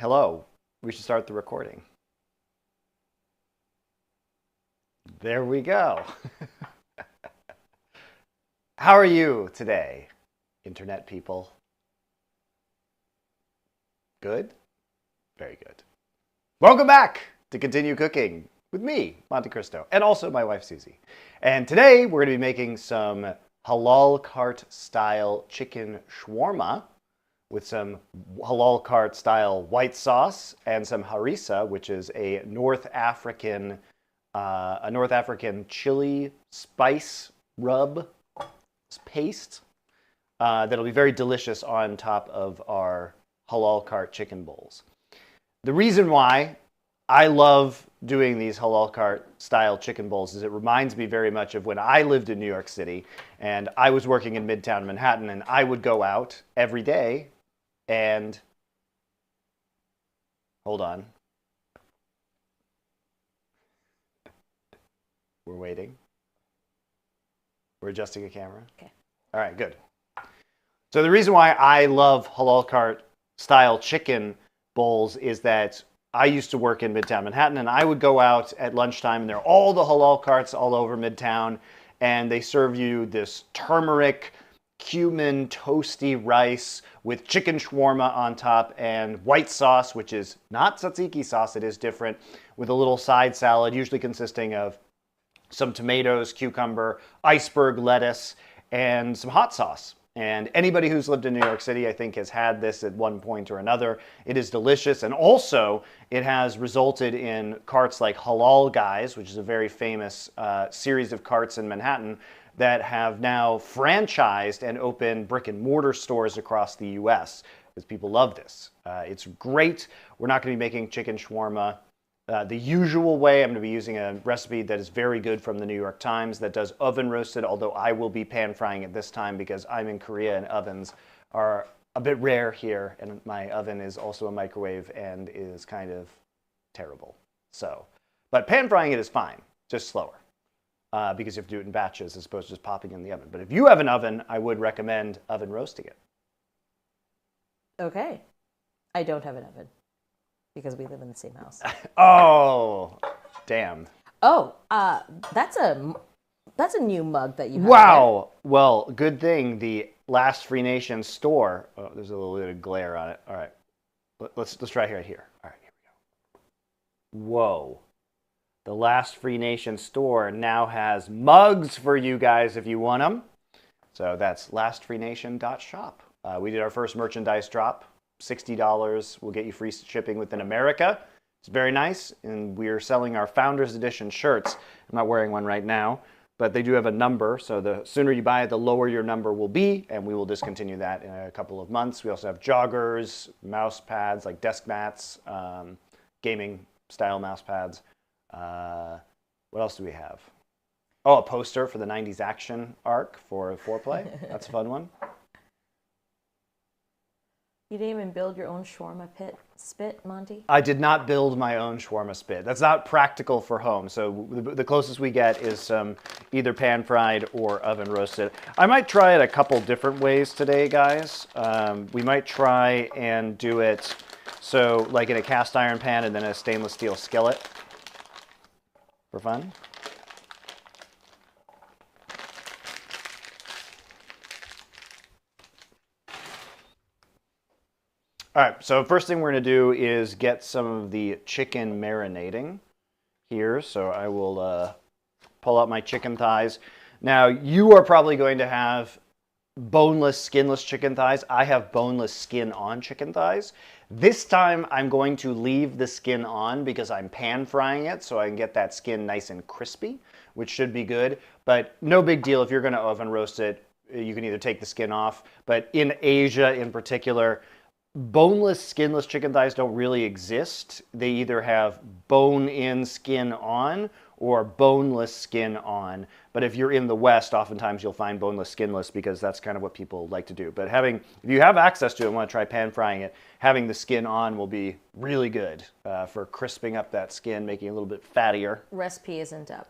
Hello. We should start the recording. There we go. How are you today, internet people? Good? Very good. Welcome back to Continue Cooking with me, MonteCristo, and also my wife, Susie. And today we're going to be making some Halal Cart-Style chicken shawarma with some Halal Cart-Style white sauce and some harissa, which is a North African chili spice rub paste that'll be very delicious on top of our Halal Cart chicken bowls. The reason why I love doing these Halal Cart style chicken bowls is it reminds me very much of when I lived in New York City and I was working in Midtown Manhattan, and I would go out every day and hold on. We're waiting. We're adjusting a camera. Okay. All right, good. So the reason why I love Halal Cart style chicken bowls is that I used to work in Midtown Manhattan, and I would go out at lunchtime, and there are all the Halal carts all over Midtown, and they serve you this turmeric, cumin, toasty rice with chicken shawarma on top and white sauce, which is not tzatziki sauce, it is different, with a little side salad, usually consisting of some tomatoes, cucumber, iceberg lettuce, and some hot sauce. And anybody who's lived in New York City, I think, has had this at one point or another. It is delicious. And also, it has resulted in carts like Halal Guys, which is a very famous series of carts in Manhattan that have now franchised and opened brick and mortar stores across the U.S. because people love this. It's great. We're not going to be making chicken shawarma the usual way. I'm going to be using a recipe that is very good from the New York Times that does oven roasted, although I will be pan frying it this time because I'm in Korea and ovens are a bit rare here, and my oven is also a microwave and is kind of terrible. So, but pan frying it is fine, just slower because you have to do it in batches as opposed to just popping in the oven. But if you have an oven, I would recommend oven roasting it. Okay. I don't have an oven because we live in the same house. Oh, damn. Oh, that's a new mug that you have. Wow. There. Well, good thing the Last Free Nation store. Oh, there's a little bit of glare on it. All right. Let's try right here. All right, here we go. Whoa. The Last Free Nation store now has mugs for you guys if you want them. So that's lastfreenation.shop. We did our first merchandise drop. $60 will get you free shipping within America. It's very nice, and we're selling our Founders Edition shirts. I'm not wearing one right now, but they do have a number, so the sooner you buy it, the lower your number will be, and we will discontinue that in a couple of months. We also have joggers, mouse pads, like desk mats, gaming-style mouse pads. What else do we have? Oh, a poster for the 90s action arc for Foreplay. That's a fun one. You didn't even build your own shawarma spit, Monty? I did not build my own shawarma spit. That's not practical for home. So the closest we get is either pan fried or oven roasted. I might try it a couple different ways today, guys. We might try and do it so like in a cast iron pan and then a stainless steel skillet for fun. All right, so first thing we're going to do is get some of the chicken marinating here. So I will pull out my chicken thighs. Now, you are probably going to have boneless, skinless chicken thighs. I have boneless skin on chicken thighs. This time I'm going to leave the skin on because I'm pan frying it so I can get that skin nice and crispy, which should be good. But no big deal if you're going to oven roast it. You can either take the skin off. But in Asia in particular, boneless, skinless chicken thighs don't really exist. They either have bone-in skin on or boneless skin on. But if you're in the West, oftentimes you'll find boneless, skinless because that's kind of what people like to do. But if you have access to it and want to try pan frying it, having the skin on will be really good for crisping up that skin, making it a little bit fattier. Recipe isn't up.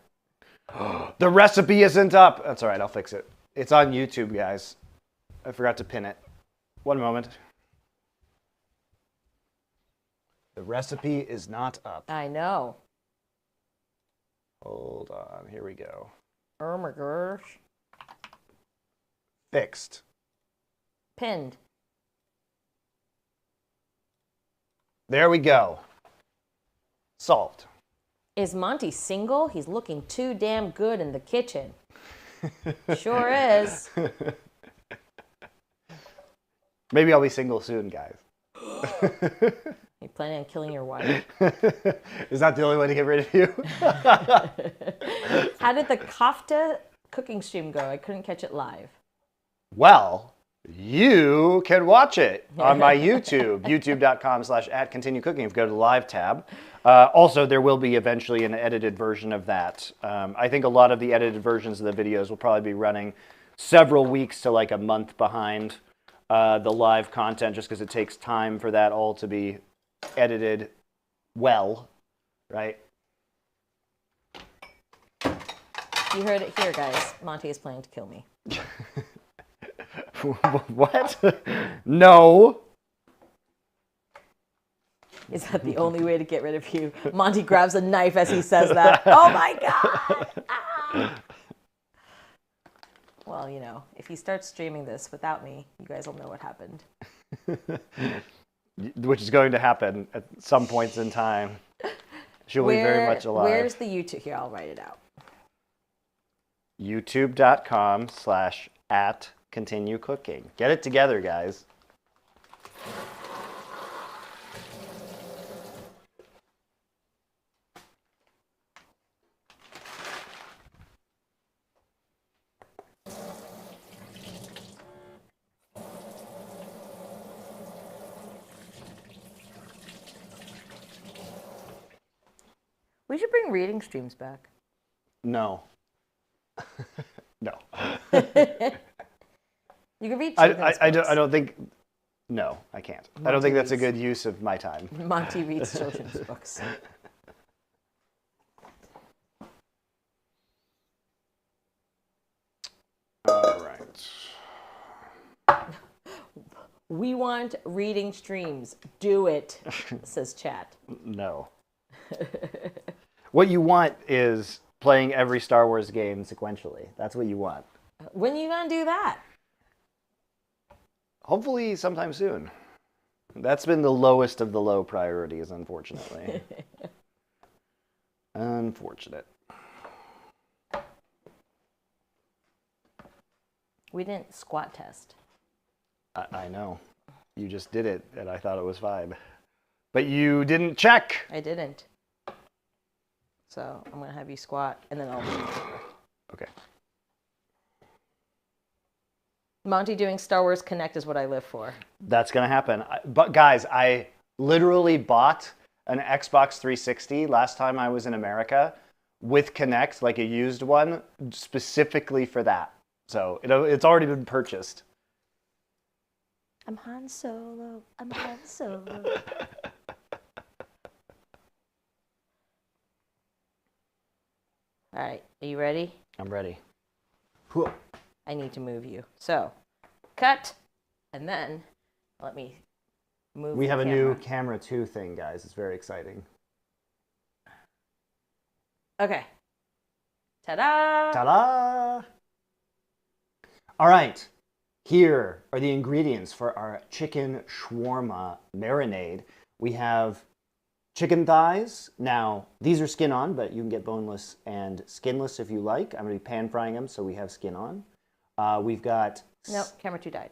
The recipe isn't up. That's all right, I'll fix it. It's on YouTube, guys. I forgot to pin it. One moment. The recipe is not up. I know. Hold on. Here we go. Oh my gosh. Fixed. Pinned. There we go. Solved. Is Monty single? He's looking too damn good in the kitchen. Sure is. Maybe I'll be single soon, guys. You planning on killing your wife? Is that the only way to get rid of you? How did the kofta cooking stream go? I couldn't catch it live. Well, you can watch it on my YouTube, youtube.com/@continuecooking. If you go to the live tab. Also, there will be eventually an edited version of that. I think a lot of the edited versions of the videos will probably be running several weeks to like a month behind the live content, just because it takes time for that all to be edited well, right? You heard it here, guys. Monty is planning to kill me. What? No. Is that the only way to get rid of you? Monty grabs a knife as he says that. Oh my God! Ah! Well, you know, if he starts streaming this without me, you guys will know what happened. Which is going to happen at some points in time. She'll be very much alive. Where's the YouTube? Here, I'll write it out. youtube.com/@continuecooking. Get it together, guys. We should bring reading streams back. No. No. You can read I don't think... No, I can't. I don't think that's a good use of my time. Monty reads children's books. All right. We want reading streams. Do it, says chat. No. What you want is playing every Star Wars game sequentially. That's what you want. When are you going to do that? Hopefully sometime soon. That's been the lowest of the low priorities, unfortunately. Unfortunate. We didn't squat test. I know. You just did it, and I thought it was fine. But you didn't check. I didn't. So I'm going to have you squat, and then I'll do it. Okay. Monty doing Star Wars Connect is what I live for. That's going to happen. But guys, I literally bought an Xbox 360 last time I was in America with Connect, like a used one, specifically for that. So it's already been purchased. I'm Han Solo. I'm Han Solo. All right, are you ready? I'm ready. I need to move you. So, cut, and then let me move. We have the a camera. new camera 2 thing, guys. It's very exciting. Okay. Ta-da! Ta-da! All right. Here are the ingredients for our chicken shawarma marinade. We have chicken thighs. Now, these are skin on, but you can get boneless and skinless if you like. I'm going to be pan frying them, so we have skin on. We've got... Nope, camera 2 died.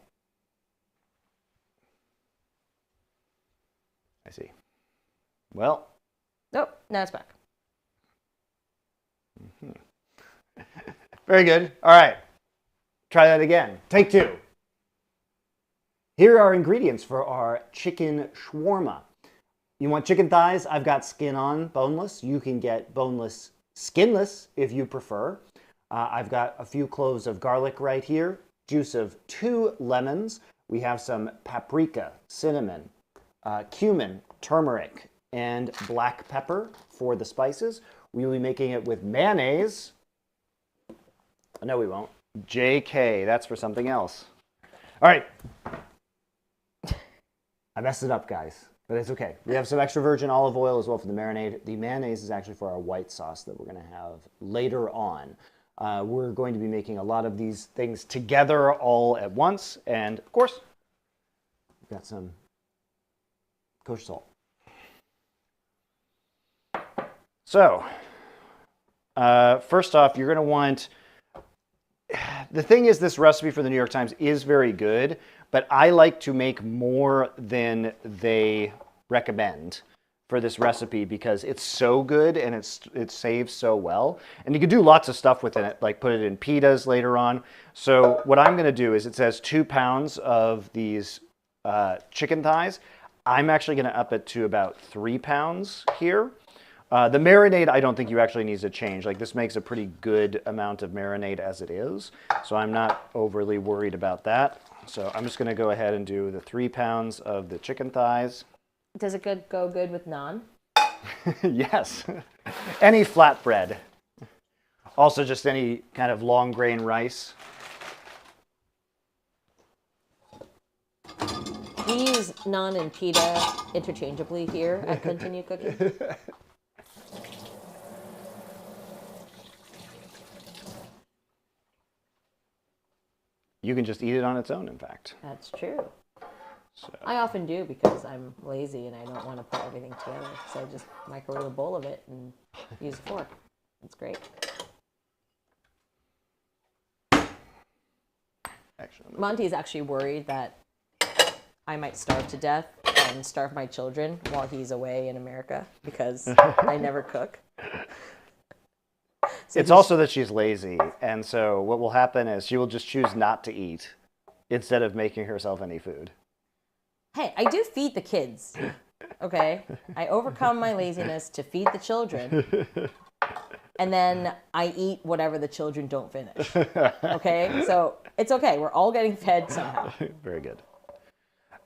I see. Well... Nope, now it's back. Very good. All right. Try that again. Take 2. Here are our ingredients for our chicken shawarma. You want chicken thighs? I've got skin on, boneless. You can get boneless, skinless if you prefer. I've got a few cloves of garlic right here, juice of 2 lemons. We have some paprika, cinnamon, cumin, turmeric, and black pepper for the spices. We will be making it with mayonnaise. No, we won't. JK, that's for something else. All right. I messed it up, guys. But it's okay. We have some extra virgin olive oil as well for the marinade. The mayonnaise is actually for our white sauce that we're going to have later on. We're going to be making a lot of these things together all at once. And of course, we've got some kosher salt. So, first off, you're going to want... The thing is, this recipe for the New York Times is very good, but I like to make more than they recommend for this recipe because it's so good and it saves so well. And you can do lots of stuff with it, like put it in pitas later on. So what I'm going to do is, it says 2 pounds of these chicken thighs. I'm actually going to up it to about 3 pounds here. The marinade, I don't think you actually need to change. Like, this makes a pretty good amount of marinade as it is. So I'm not overly worried about that. So I'm just going to go ahead and do the 3 pounds of the chicken thighs. Does it go good with naan? Yes. Any flatbread. Also just any kind of long grain rice. We use naan and pita interchangeably here at Continue Cooking. You can just eat it on its own, in fact. That's true. So. I often do because I'm lazy and I don't want to put everything together. So I just microwave a bowl of it and use a fork. It's great. Monty's actually worried that I might starve to death and starve my children while he's away in America because I never cook. So it's also that she's lazy, and so what will happen is she will just choose not to eat instead of making herself any food. Hey, I do feed the kids, okay? I overcome my laziness to feed the children, and then I eat whatever the children don't finish, okay? So it's okay. We're all getting fed somehow. Very good.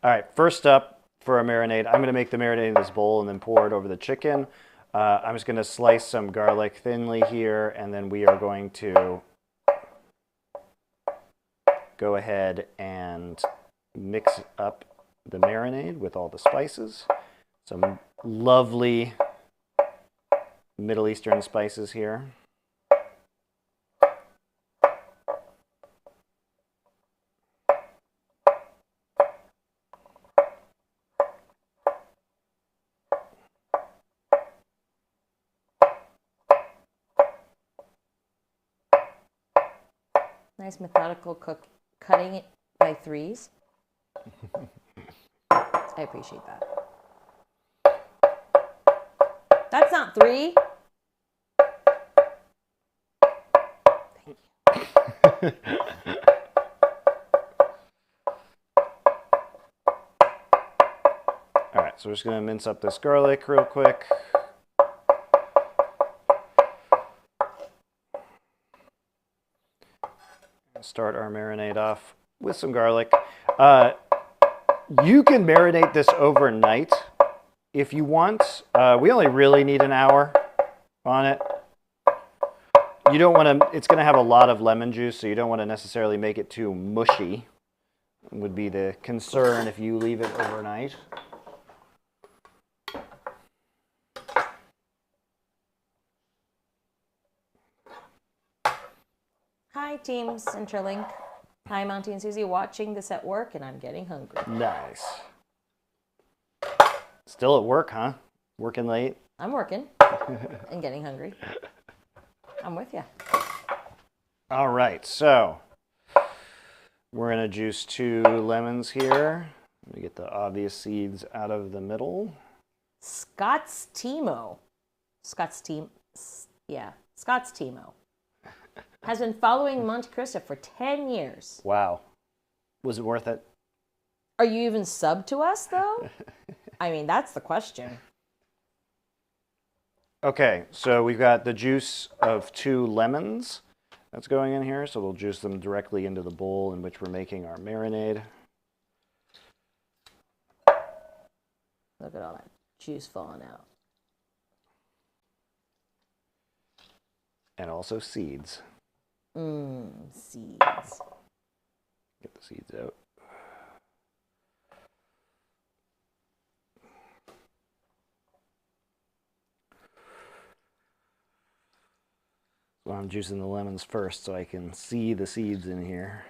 All right, first up for our marinade, I'm going to make the marinade in this bowl and then pour it over the chicken. I'm just going to slice some garlic thinly here, and then we are going to go ahead and mix up the marinade with all the spices. Some lovely Middle Eastern spices here. Nice methodical cutting it by threes. I appreciate that. That's not 3. Thank you. All right, so we're just going to mince up this garlic real quick. Start our marinade off with some garlic. You can marinate this overnight if you want. We only really need an hour on it. You don't want to, it's going to have a lot of lemon juice, so you don't want to necessarily make it too mushy. Would be the concern if you leave it overnight. Hi, Team Centralink. Hi, Monty and Susie, watching this at work, and I'm getting hungry. Nice. Still at work, huh? Working late? I'm working and getting hungry. I'm with you. All right, so we're going to juice 2 lemons here. Let me get the obvious seeds out of the middle. Scott's Timo has been following MonteCristo for 10 years. Wow. Was it worth it? Are you even sub to us, though? I mean, that's the question. Okay, so we've got the juice of 2 lemons that's going in here. So we'll juice them directly into the bowl in which we're making our marinade. Look at all that juice falling out. And also seeds. Seeds. Get the seeds out. Well, I'm juicing the lemons first so I can see the seeds in here.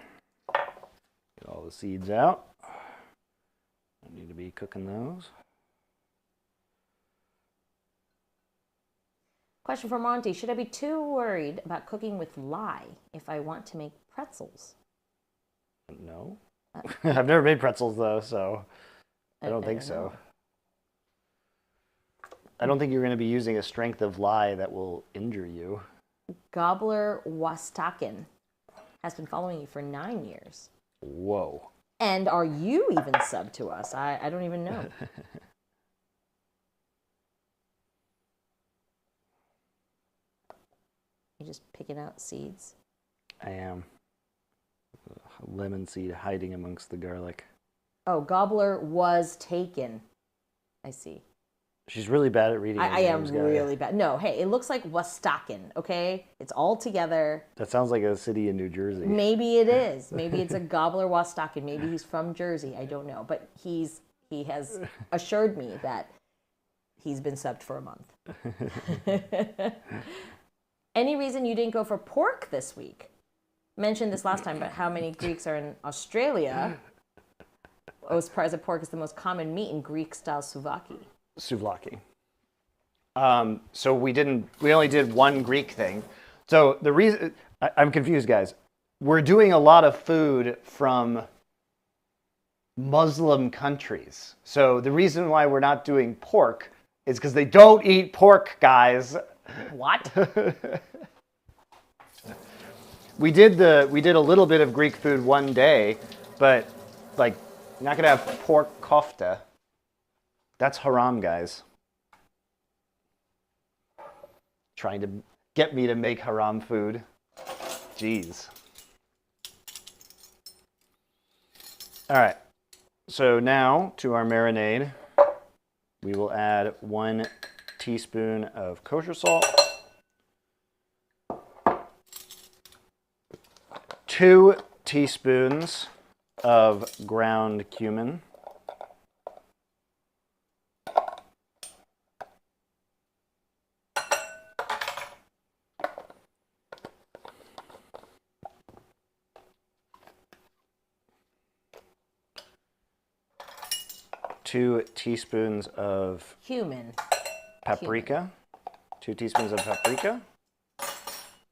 Get all the seeds out. I need to be cooking those. Question for Monty. Should I be too worried about cooking with lye if I want to make pretzels? No. I've never made pretzels though, so I don't think so. I don't think you're going to be using a strength of lye that will injure you. Gobbler Wastakin has been following you for 9 years. Whoa. And are you even subbed to us? I don't even know. You just picking out seeds? I am. A lemon seed hiding amongst the garlic. Oh, Gobbler was taken. I see. She's really bad at reading. I am really bad. No, hey, it looks like Wastakin, okay? It's all together. That sounds like a city in New Jersey. Maybe it is. Maybe it's a Gobbler Wastakin. Maybe he's from Jersey. I don't know. But he has assured me that he's been subbed for a month. Any reason you didn't go for pork this week? Mentioned this last time, but how many Greeks are in Australia? I was surprised that pork is the most common meat in Greek-style souvlaki. Souvlaki. So we only did one Greek thing. So the reason, I'm confused, guys. We're doing a lot of food from Muslim countries. So the reason why we're not doing pork is because they don't eat pork, guys. What? We did a little bit of Greek food one day, but like, you're not gonna have pork kofta. That's haram, guys. Trying to get me to make haram food. Jeez. All right. So now to our marinade, we will add 1 teaspoon of kosher salt, 2 teaspoons of ground cumin, 2 teaspoons of Cumin. paprika. 2 teaspoons of paprika.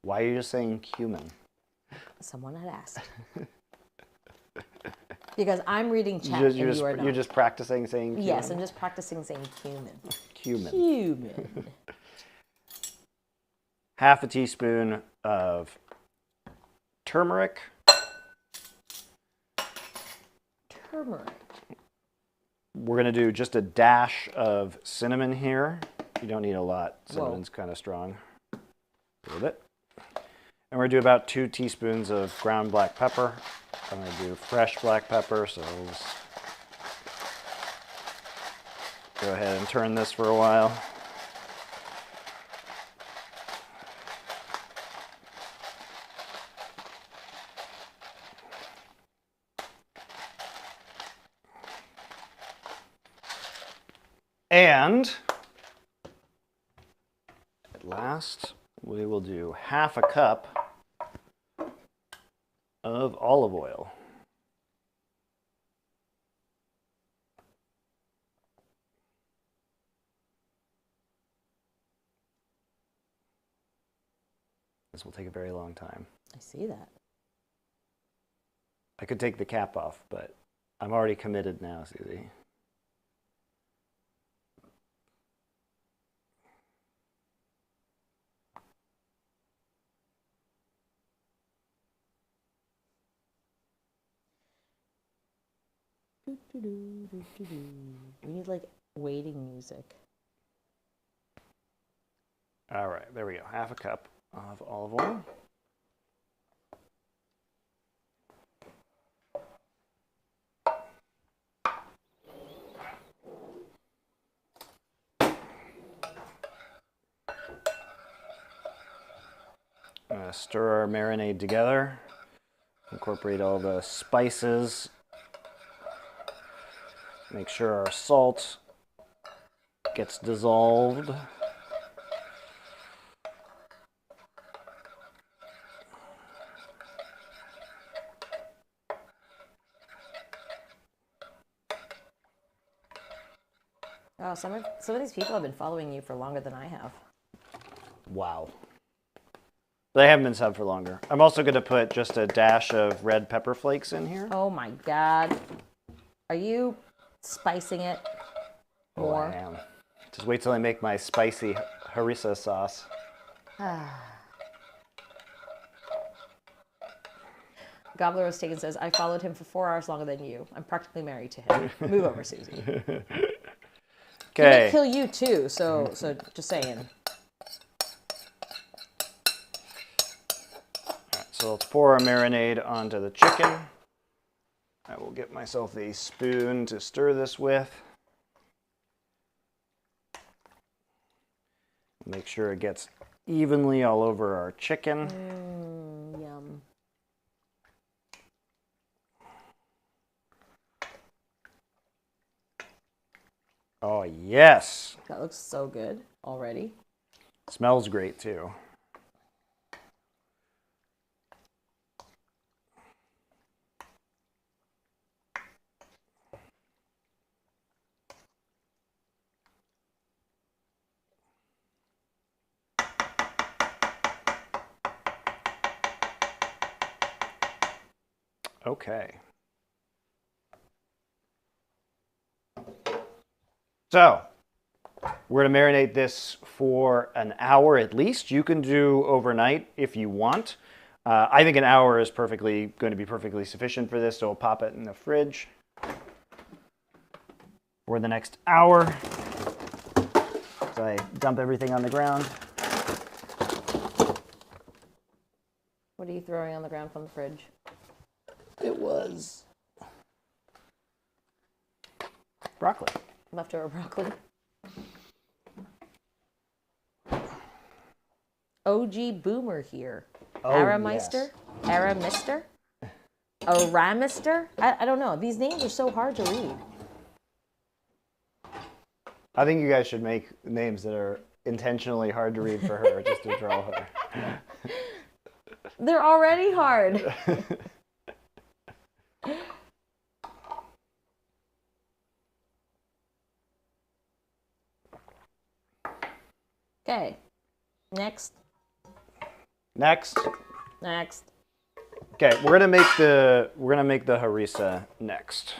Why are you just saying cumin? Someone had asked. Because I'm reading chat and you are not. You're just practicing saying cumin? Yes, I'm just practicing saying cumin. Cumin. Cumin. Half a teaspoon of turmeric. Turmeric. We're going to do just a dash of cinnamon here. You don't need a lot. Cinnamon's kind of strong. A little bit. And we're going to do about 2 teaspoons of ground black pepper. I'm going to do fresh black pepper, so let's go ahead and turn this for a while. And at last, we will do half a cup of olive oil. This will take a very long time. I see that. I could take the cap off, but I'm already committed now, Susie. We need like waiting music. All right, there we go. Half a cup of olive oil. Stir our marinade together. Incorporate all the spices. Make sure our salt gets dissolved. Oh, some of these people have been following you for longer than I have. Wow. They haven't been subbed for longer. I'm also going to put just a dash of red pepper flakes in here. Oh my God. Are you spicing it more? Oh, I am. Just wait till I make my spicy harissa sauce. Gobbler was taken says, I followed him for 4 hours longer than you. I'm practically married to him. Move over, Susie. He may kill you too, so just saying. So let's pour our marinade onto the chicken. I will get myself a spoon to stir this with. Make sure it gets evenly all over our chicken. Yum. Oh, yes. That looks so good already. Smells great too. Okay. So, we're going to marinate this for an hour at least. You can do overnight if you want. I think an hour is going to be perfectly sufficient for this, so we'll pop it in the fridge for the next hour. So I dump everything on the ground. What are you throwing on the ground from the fridge? It was broccoli. Leftover broccoli. OG Boomer here. Oh, Arameister? Yes. Aramister? Aramister? I don't know. These names are so hard to read. I think you guys should make names that are intentionally hard to read for her, just to draw her. They're already hard. Okay. Next. Okay, we're gonna make the harissa next.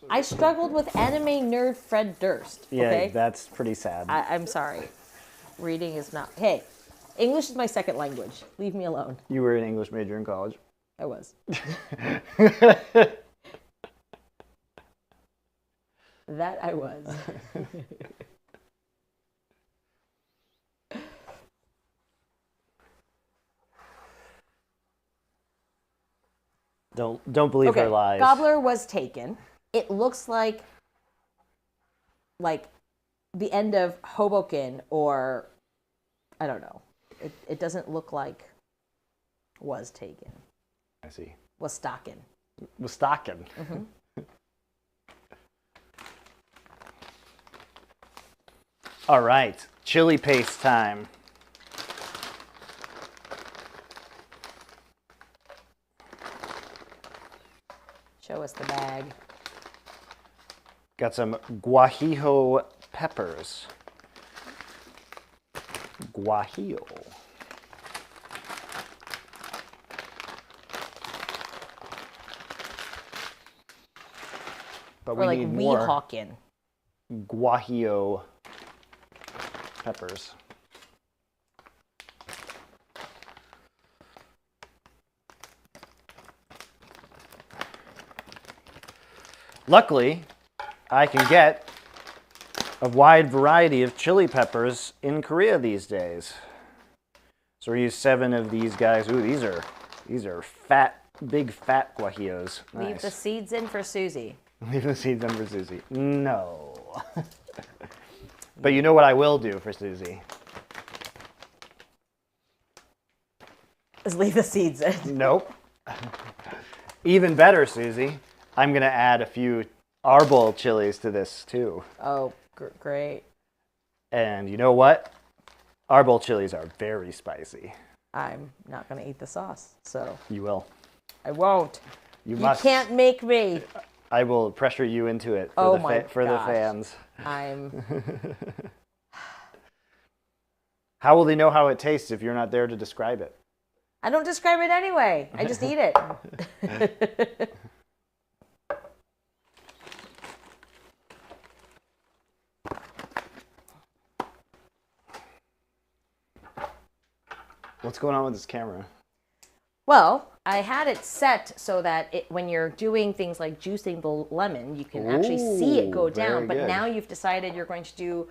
I struggled with anime nerd Fred Durst. Okay? Yeah, that's pretty sad. I'm sorry. Reading is not. Hey, English is my second language. Leave me alone. You were an English major in college. I was. That I was. Don't believe her lies. Gobbler was taken. It looks like the end of Hoboken, or I don't know. It doesn't look like was taken. I see. Was taken. Was taken. Mm-hmm. All right, chili paste time. Show us the bag. Got some guajillo peppers. Guajillo. But we need more Weehawken. guajillo peppers. Luckily, I can get a wide variety of chili peppers in Korea these days. So we use 7 of these guys. Ooh, these are fat, big fat guajillos. Nice. Leave the seeds in for Susie. Leave the seeds in for Susie. No. But you know what I will do for Susie? Is leave the seeds in. Nope. Even better, Susie. I'm going to add a few arbol chilies to this too. Oh, great. And you know what? Arbol chilies are very spicy. I'm not going to eat the sauce, so. You will. I won't. You must. You can't make me. I will pressure you into it Oh for, my for the gosh. fans. I'm. How will they know how it tastes if you're not there to describe it? I don't describe it anyway. I just eat it. What's going on with this camera? Well, I had it set so that when you're doing things like juicing the lemon, you can actually see it go down. But now you've decided you're going to do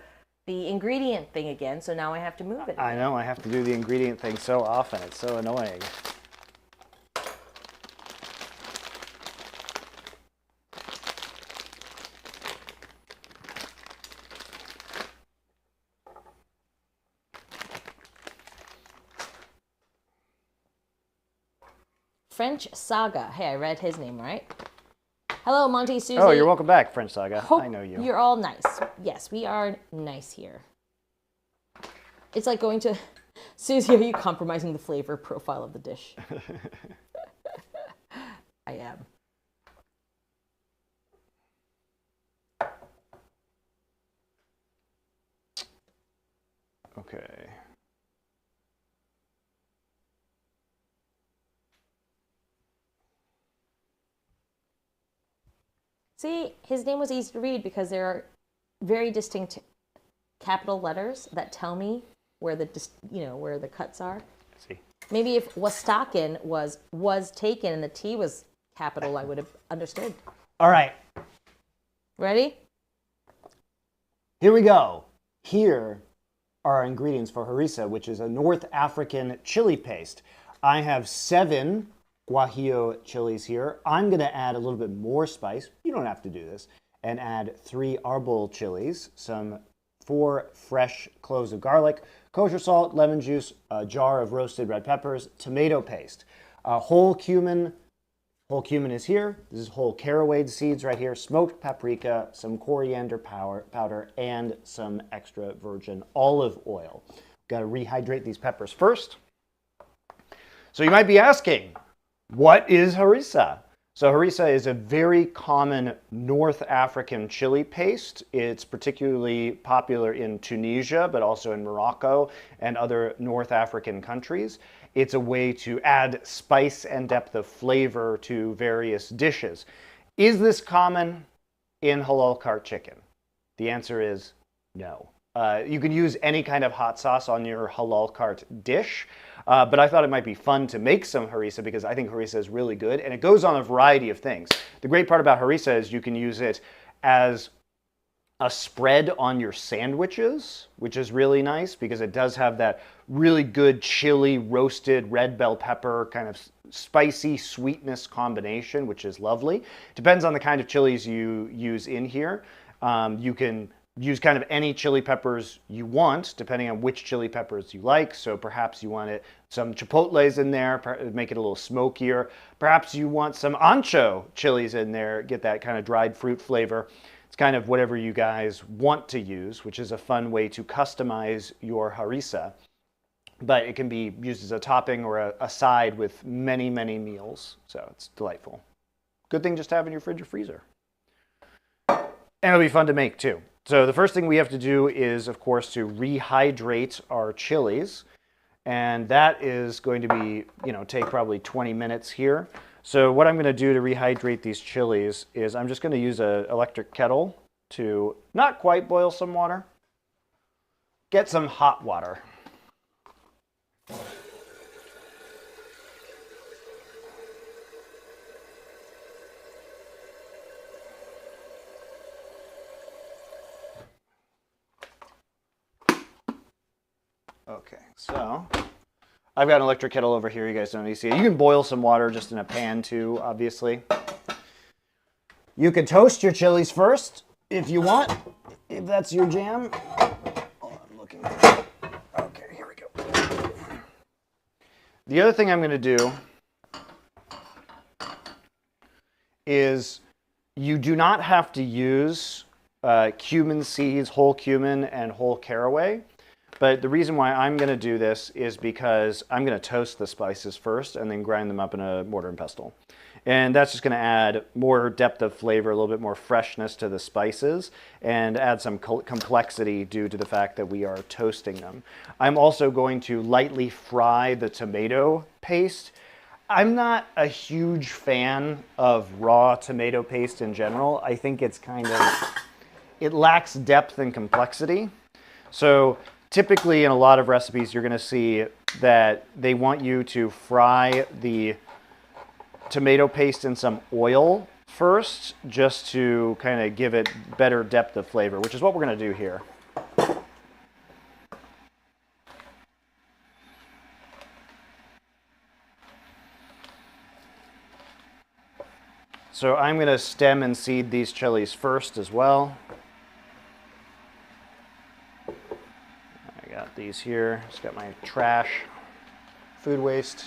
the ingredient thing again, so now I have to move it. I know, I have to do the ingredient thing so often. It's so annoying. French Saga. Hey, I read his name right. Hello, Monty, Susie. Oh, you're welcome back, French Saga. Hope I know you. You're all nice. Yes, we are nice here. It's like going to... Susie, are you compromising the flavor profile of the dish? I am. Okay. See, his name was easy to read because there are very distinct capital letters that tell me where the where the cuts are. See. Maybe if Wastaken was taken and the T was capital, I would have understood. All right. Ready? Here we go. Here are our ingredients for harissa, which is a North African chili paste. I have 7 guajillo chilies here. I'm going to add a little bit more spice. You don't have to do this. And add 3 arbol chilies, some 4 fresh cloves of garlic, kosher salt, lemon juice, a jar of roasted red peppers, tomato paste, whole cumin. Whole cumin is here. This is whole caraway seeds right here, smoked paprika, some coriander powder, and some extra virgin olive oil. Got to rehydrate these peppers first. So you might be asking, what is harissa? So harissa is a very common North African chili paste. It's particularly popular in Tunisia, but also in Morocco and other North African countries. It's a way to add spice and depth of flavor to various dishes. Is this common in halal cart chicken? The answer is no. You can use any kind of hot sauce on your halal cart dish, but I thought it might be fun to make some harissa because I think harissa is really good and it goes on a variety of things. The great part about harissa is you can use it as a spread on your sandwiches, which is really nice because it does have that really good chili roasted red bell pepper kind of spicy sweetness combination, which is lovely. Depends on the kind of chilies you use in here. You can use kind of any chili peppers you want, depending on which chili peppers you like. So perhaps you want some chipotles in there, make it a little smokier. Perhaps you want some ancho chilies in there, get that kind of dried fruit flavor. It's kind of whatever you guys want to use, which is a fun way to customize your harissa. But it can be used as a topping or a side with many, many meals. So it's delightful. Good thing just to have in your fridge or freezer. And it'll be fun to make too. So the first thing we have to do is, of course, to rehydrate our chilies. And that is going to be, take probably 20 minutes here. So what I'm going to do to rehydrate these chilies is I'm just going to use an electric kettle to not quite boil some water. Get some hot water. Okay, so I've got an electric kettle over here. You guys don't need to see it. You can boil some water just in a pan too, obviously. You can toast your chilies first if you want, if that's your jam. Oh, I'm looking. Okay, here we go. The other thing I'm going to do is you do not have to use cumin seeds, whole cumin, and whole caraway. But the reason why I'm going to do this is because I'm going to toast the spices first and then grind them up in a mortar and pestle. And that's just going to add more depth of flavor, a little bit more freshness to the spices, and add some complexity due to the fact that we are toasting them. I'm also going to lightly fry the tomato paste. I'm not a huge fan of raw tomato paste in general. I think it's it lacks depth and complexity. So typically in a lot of recipes, you're going to see that they want you to fry the tomato paste in some oil first, just to kind of give it better depth of flavor, which is what we're going to do here. So I'm going to stem and seed these chilies first as well. I got these here. Just got my trash, food waste.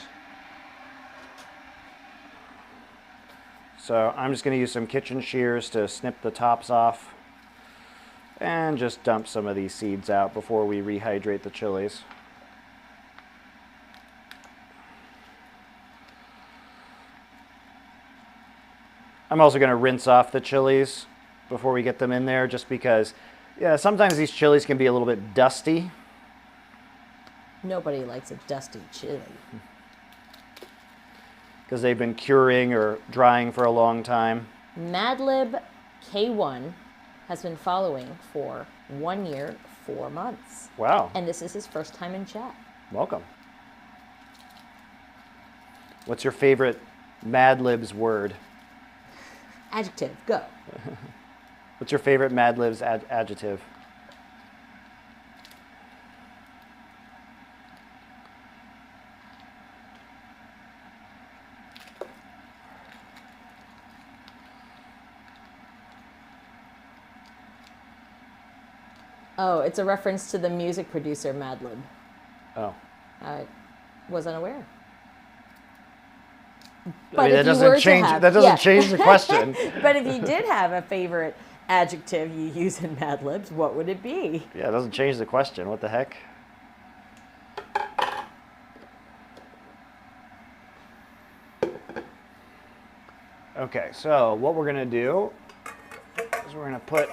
So I'm just going to use some kitchen shears to snip the tops off and just dump some of these seeds out before we rehydrate the chilies. I'm also going to rinse off the chilies before we get them in there, just because sometimes these chilies can be a little bit dusty. Nobody likes a dusty chili. Because they've been curing or drying for a long time. Madlib K1 has been following for 1 year, 4 months. Wow. And this is his first time in chat. Welcome. What's your favorite Madlib's word? Adjective, go. What's your favorite Madlib's adjective? Oh, it's a reference to the music producer Madlib. Oh. I was unaware. I mean, that doesn't change the question. But if you did have a favorite adjective you use in Mad Libs, what would it be? Yeah, it doesn't change the question. What the heck? Okay, so what we're going to do is we're going to put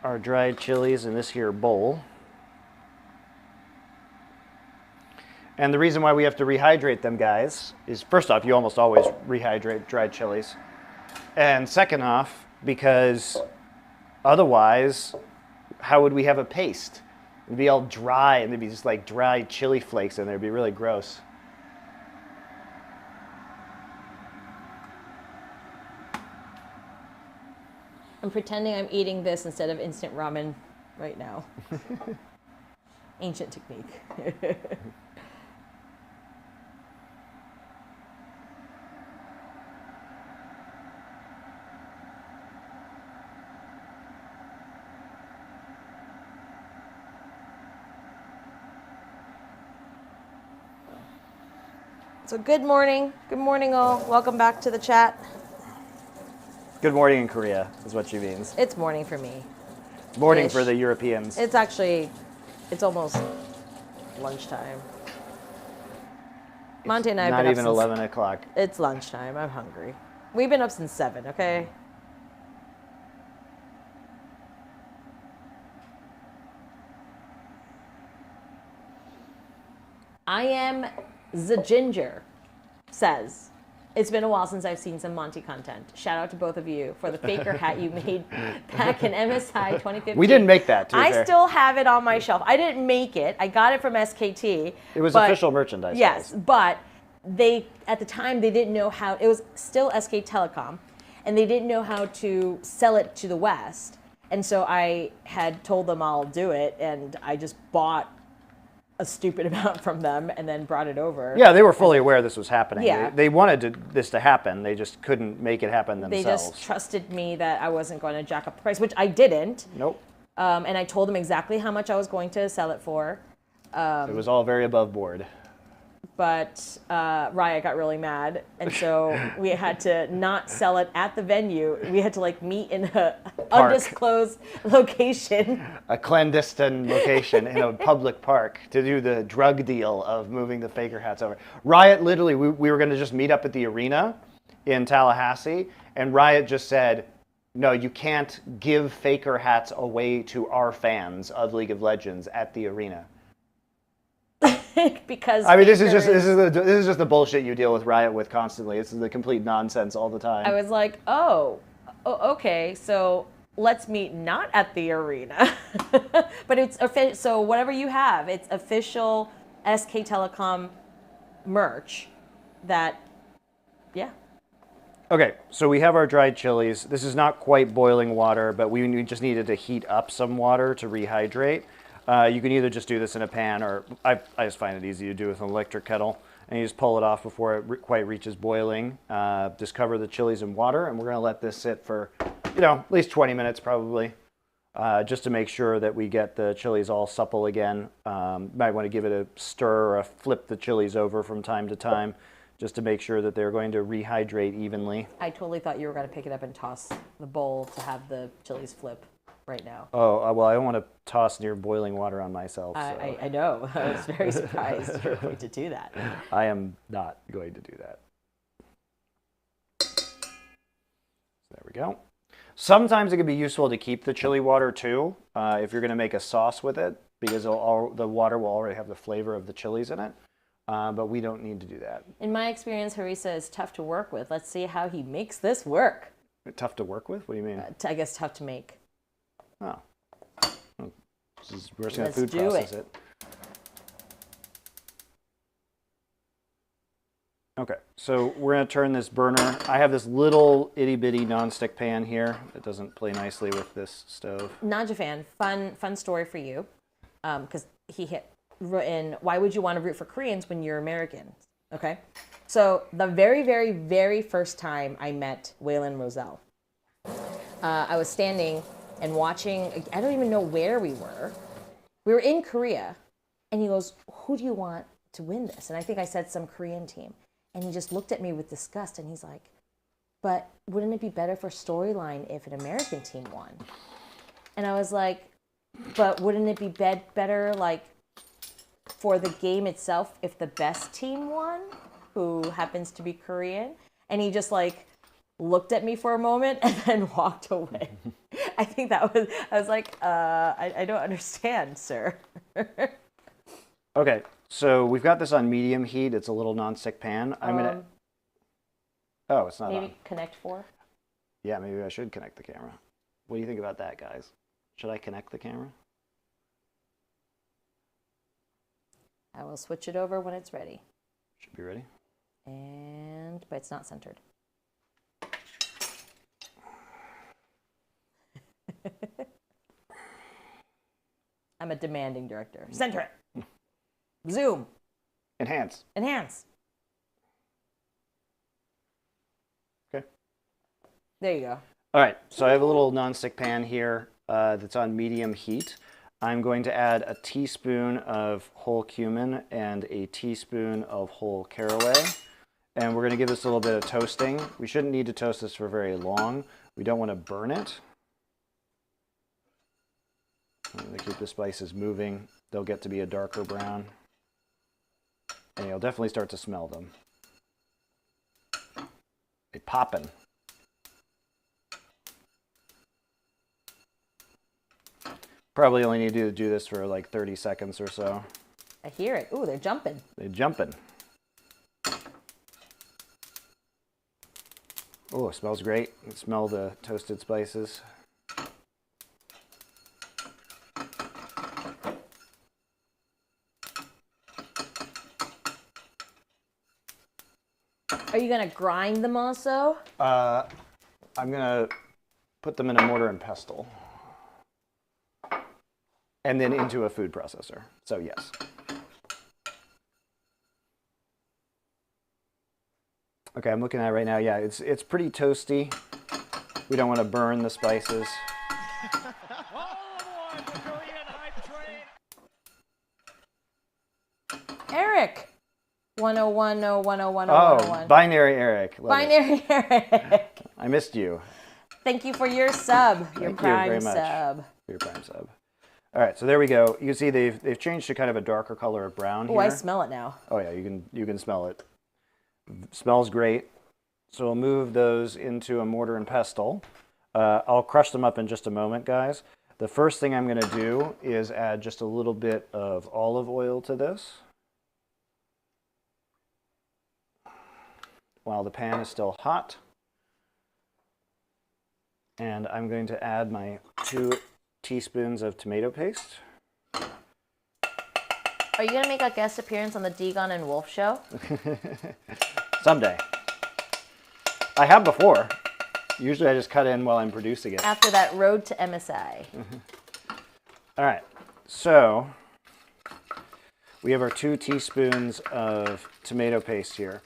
our dried chilies in this here bowl. And the reason why we have to rehydrate them, guys, is first off, you almost always rehydrate dried chilies. And second off, because otherwise, how would we have a paste? It'd be all dry, and there'd be just like dry chili flakes in there. It'd be really gross. I'm pretending I'm eating this instead of instant ramen right now. Ancient technique. So good morning all. Welcome back to the chat. Good morning in Korea is what she means. It's morning for me. Morning for the Europeans. It's almost lunchtime. Monte and I have not been even up 11 o'clock. It's lunchtime. I'm hungry. We've been up since 7, okay? I am the Ginger says, it's been a while since I've seen some Monty content. Shout out to both of you for the faker hat you made back in MSI 2015. We didn't make that, I still have it on my shelf. I didn't make it. I got it from SKT. It was official merchandise. Yes, but at the time, they didn't know how, it was still SK Telecom, and they didn't know how to sell it to the West. And so I had told them I'll do it, and I just bought a stupid amount from them and then brought it over. Yeah, they were fully aware this was happening. Yeah. They wanted this to happen. They just couldn't make it happen themselves. They just trusted me that I wasn't going to jack up the price, which I didn't. Nope. And I told them exactly how much I was going to sell it for. It was all very above board. but Raya got really mad, and so we had to not sell it at the venue. We had to like meet in a undisclosed location. A clandestine location in a public park to do the drug deal of moving the faker hats over. Riot, literally, we were going to just meet up at the arena in Tallahassee, and Riot just said, no, you can't give faker hats away to our fans of League of Legends at the arena. Because I mean, this is just the bullshit you deal with Riot with constantly. This is the complete nonsense all the time. I was like, oh, okay, so let's meet not at the arena, but it's so whatever you have, it's official SK Telecom merch. That, yeah. Okay, so we have our dried chilies. This is not quite boiling water, but we just needed to heat up some water to rehydrate. You can either just do this in a pan, or I just find it easy to do with an electric kettle, and you just pull it off before it quite reaches boiling. Just cover the chilies in water, and we're going to let this sit for, at least 20 minutes probably, just to make sure that we get the chilies all supple again. Might want to give it a stir or flip the chilies over from time to time, just to make sure that they're going to rehydrate evenly. I totally thought you were going to pick it up and toss the bowl to have the chilies flip right now. Oh, well, I don't want to toss near boiling water on myself. So. I know. I was very surprised you were going to do that. I am not going to do that. There we go. Sometimes it can be useful to keep the chili water too, if you're going to make a sauce with it, because the water will already have the flavor of the chilies in it. But we don't need to do that. In my experience, Harissa is tough to work with. Let's see how he makes this work. Tough to work with? What do you mean? I guess tough to make. Oh. We're just going to food process it. Okay, so we're going to turn this burner. I have this little itty-bitty non-stick pan here that doesn't play nicely with this stove. Najafan, fun story for you, because he hit in, why would you want to root for Koreans when you're American? Okay, so the very, very, very first time I met Waylon Roselle, I was standing and watching, I don't even know where we were. We were in Korea, and he goes, who do you want to win this? And I think I said some Korean team. And he just looked at me with disgust, and he's like, but wouldn't it be better for storyline if an American team won? And I was like, but wouldn't it be better, like, for the game itself if the best team won, who happens to be Korean? And he just, like, looked at me for a moment and then walked away. I think I was like, I don't understand, sir. Okay, so we've got this on medium heat. It's a little non-stick pan. I'm going to... Oh, it's not maybe on. Connect 4? Yeah, maybe I should connect the camera. What do you think about that, guys? Should I connect the camera? I will switch it over when it's ready. Should be ready. But it's not centered. I'm a demanding director. Center it. Zoom. Enhance. Enhance. Okay. There you go. All right, so I have a little non-stick pan here that's on medium heat. I'm going to add a teaspoon of whole cumin and a teaspoon of whole caraway. And we're going to give this a little bit of toasting. We shouldn't need to toast this for very long. We don't want to burn it. I'm going to keep the spices moving. They'll get to be a darker brown. And you'll definitely start to smell them. They poppin'. Probably only need to do this for like 30 seconds or so. I hear it. Ooh, they're jumping. They're jumping. Oh, it smells great. You can smell the toasted spices. Are you going to grind them also? I'm going to put them in a mortar and pestle. And then into a food processor. So yes. Okay, I'm looking at it right now. Yeah, it's pretty toasty. We don't want to burn the spices. Eric! 101, no, 101, Oh, 101. Binary Eric. Love Binary Eric. I missed you. Thank you for your sub. Your Thank you very prime much. sub. For your prime sub. All right, so there we go. You can see they've changed to kind of a darker color of brown here. Oh, I smell it now. Oh yeah, you can smell it. Smells great. So we'll move those into a mortar and pestle. I'll crush them up in just a moment, guys. The first thing I'm going to do is add just a little bit of olive oil to this while the pan is still hot. And I'm going to add my 2 teaspoons of tomato paste. Are you going to make a guest appearance on the Degon and Wolf show? Someday. I have before. Usually I just cut in while I'm producing it. After that road to MSI. All right, so we have our 2 teaspoons of tomato paste here.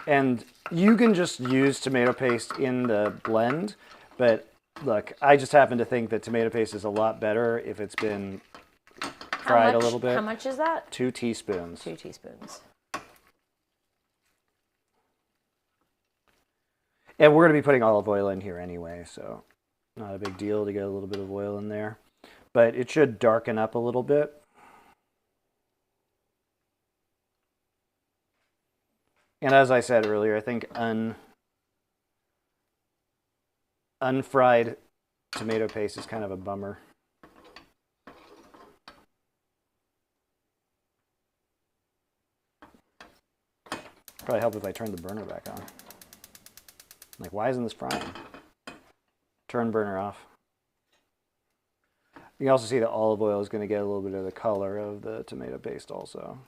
And you can just use tomato paste in the blend, but look, I just happen to think that tomato paste is a lot better if it's been fried a little bit. How much is that? 2 teaspoons. 2 teaspoons. And we're going to be putting olive oil in here anyway, so not a big deal to get a little bit of oil in there. But it should darken up a little bit. And as I said earlier, I think unfried tomato paste is kind of a bummer. Probably help if I turned the burner back on. Like, why isn't this frying? Turn burner off. You can also see the olive oil is going to get a little bit of the color of the tomato paste also.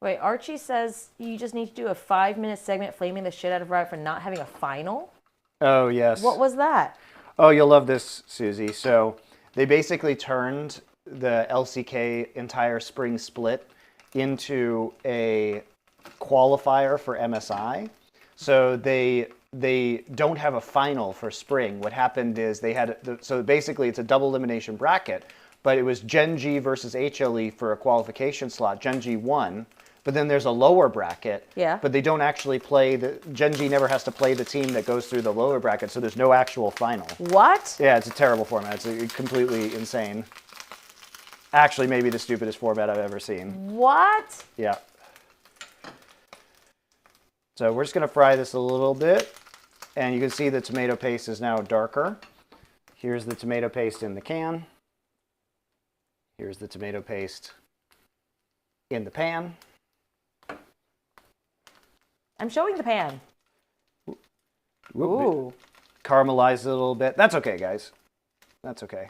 Wait, Archie says you just need to do a 5-minute segment flaming the shit out of Riot for not having a final? Oh, yes. What was that? Oh, you'll love this, Susie. So they basically turned the LCK entire spring split into a qualifier for MSI. So they don't have a final for spring. What happened is they had, so basically it's a double elimination bracket, but it was Gen G versus HLE for a qualification slot. Gen G won, but then there's a lower bracket, Yeah. but they don't actually play, Gen G never has to play the team that goes through the lower bracket, so there's no actual final. What? Yeah, it's a terrible format. It's completely insane. Actually, maybe the stupidest format I've ever seen. What? Yeah. So we're just going to fry this a little bit, and you can see the tomato paste is now darker. Here's the tomato paste in the can. Here's the tomato paste in the pan. I'm showing the pan. Whoop, Ooh. Caramelize it a little bit. That's okay, guys. That's okay.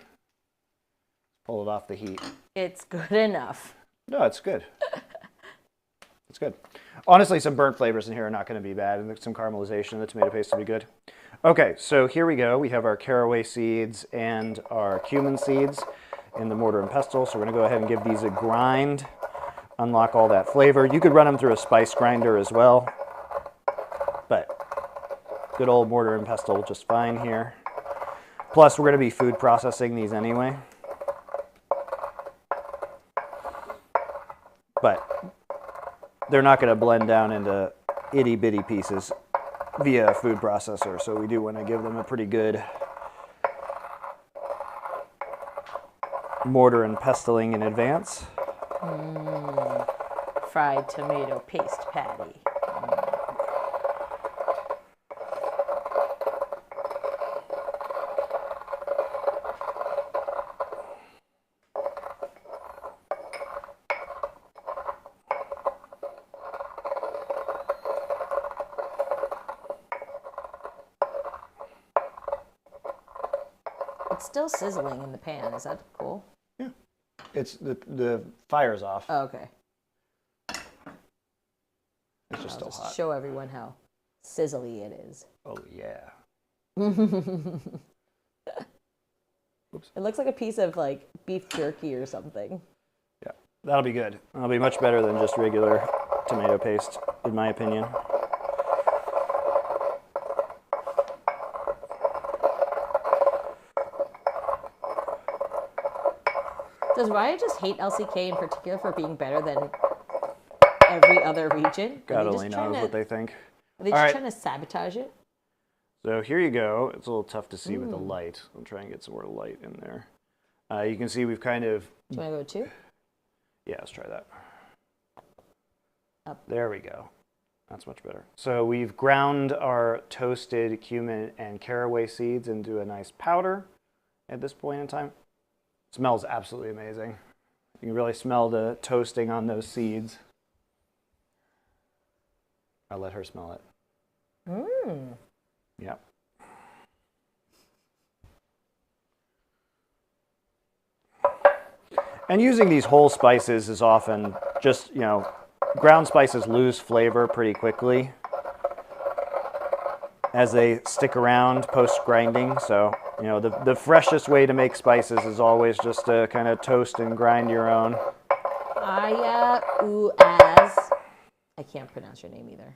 Pull it off the heat. It's good enough. No, it's good. It's good. Honestly, some burnt flavors in here are not going to be bad, and some caramelization in the tomato paste will be good. Okay, so here we go. We have our caraway seeds and our cumin seeds in the mortar and pestle. So we're going to go ahead and give these a grind, unlock all that flavor. You could run them through a spice grinder as well, but good old mortar and pestle just fine here. Plus, we're going to be food processing these anyway. But they're not going to blend down into itty-bitty pieces via a food processor, so we do want to give them a pretty good mortar and pestling in advance. Fried tomato paste patty. It's still sizzling in the pan. Is that cool? Yeah. It's the fire's off. Oh, okay. It's just still hot. Show everyone how sizzly it is. Oh, yeah. Oops. It looks like a piece of like beef jerky or something. Yeah, that'll be good. That'll be much better than just regular tomato paste, in my opinion. Does Raya just hate LCK in particular for being better than every other region? God only knows what they think. Are they just trying to sabotage it? So here you go. It's a little tough to see with the light. I'll try and get some more light in there. You can see we've kind of... Do you want to go 2? Yeah, let's try that. Up. There we go. That's much better. So we've ground our toasted cumin and caraway seeds into a nice powder at this point in time. It smells absolutely amazing. You can really smell the toasting on those seeds. I'll let her smell it. Mmm. Yep. And using these whole spices is often just, you know, ground spices lose flavor pretty quickly as they stick around post-grinding. So, you know, the freshest way to make spices is always just to kind of toast and grind your own. Aya Uaz, I can't pronounce your name either,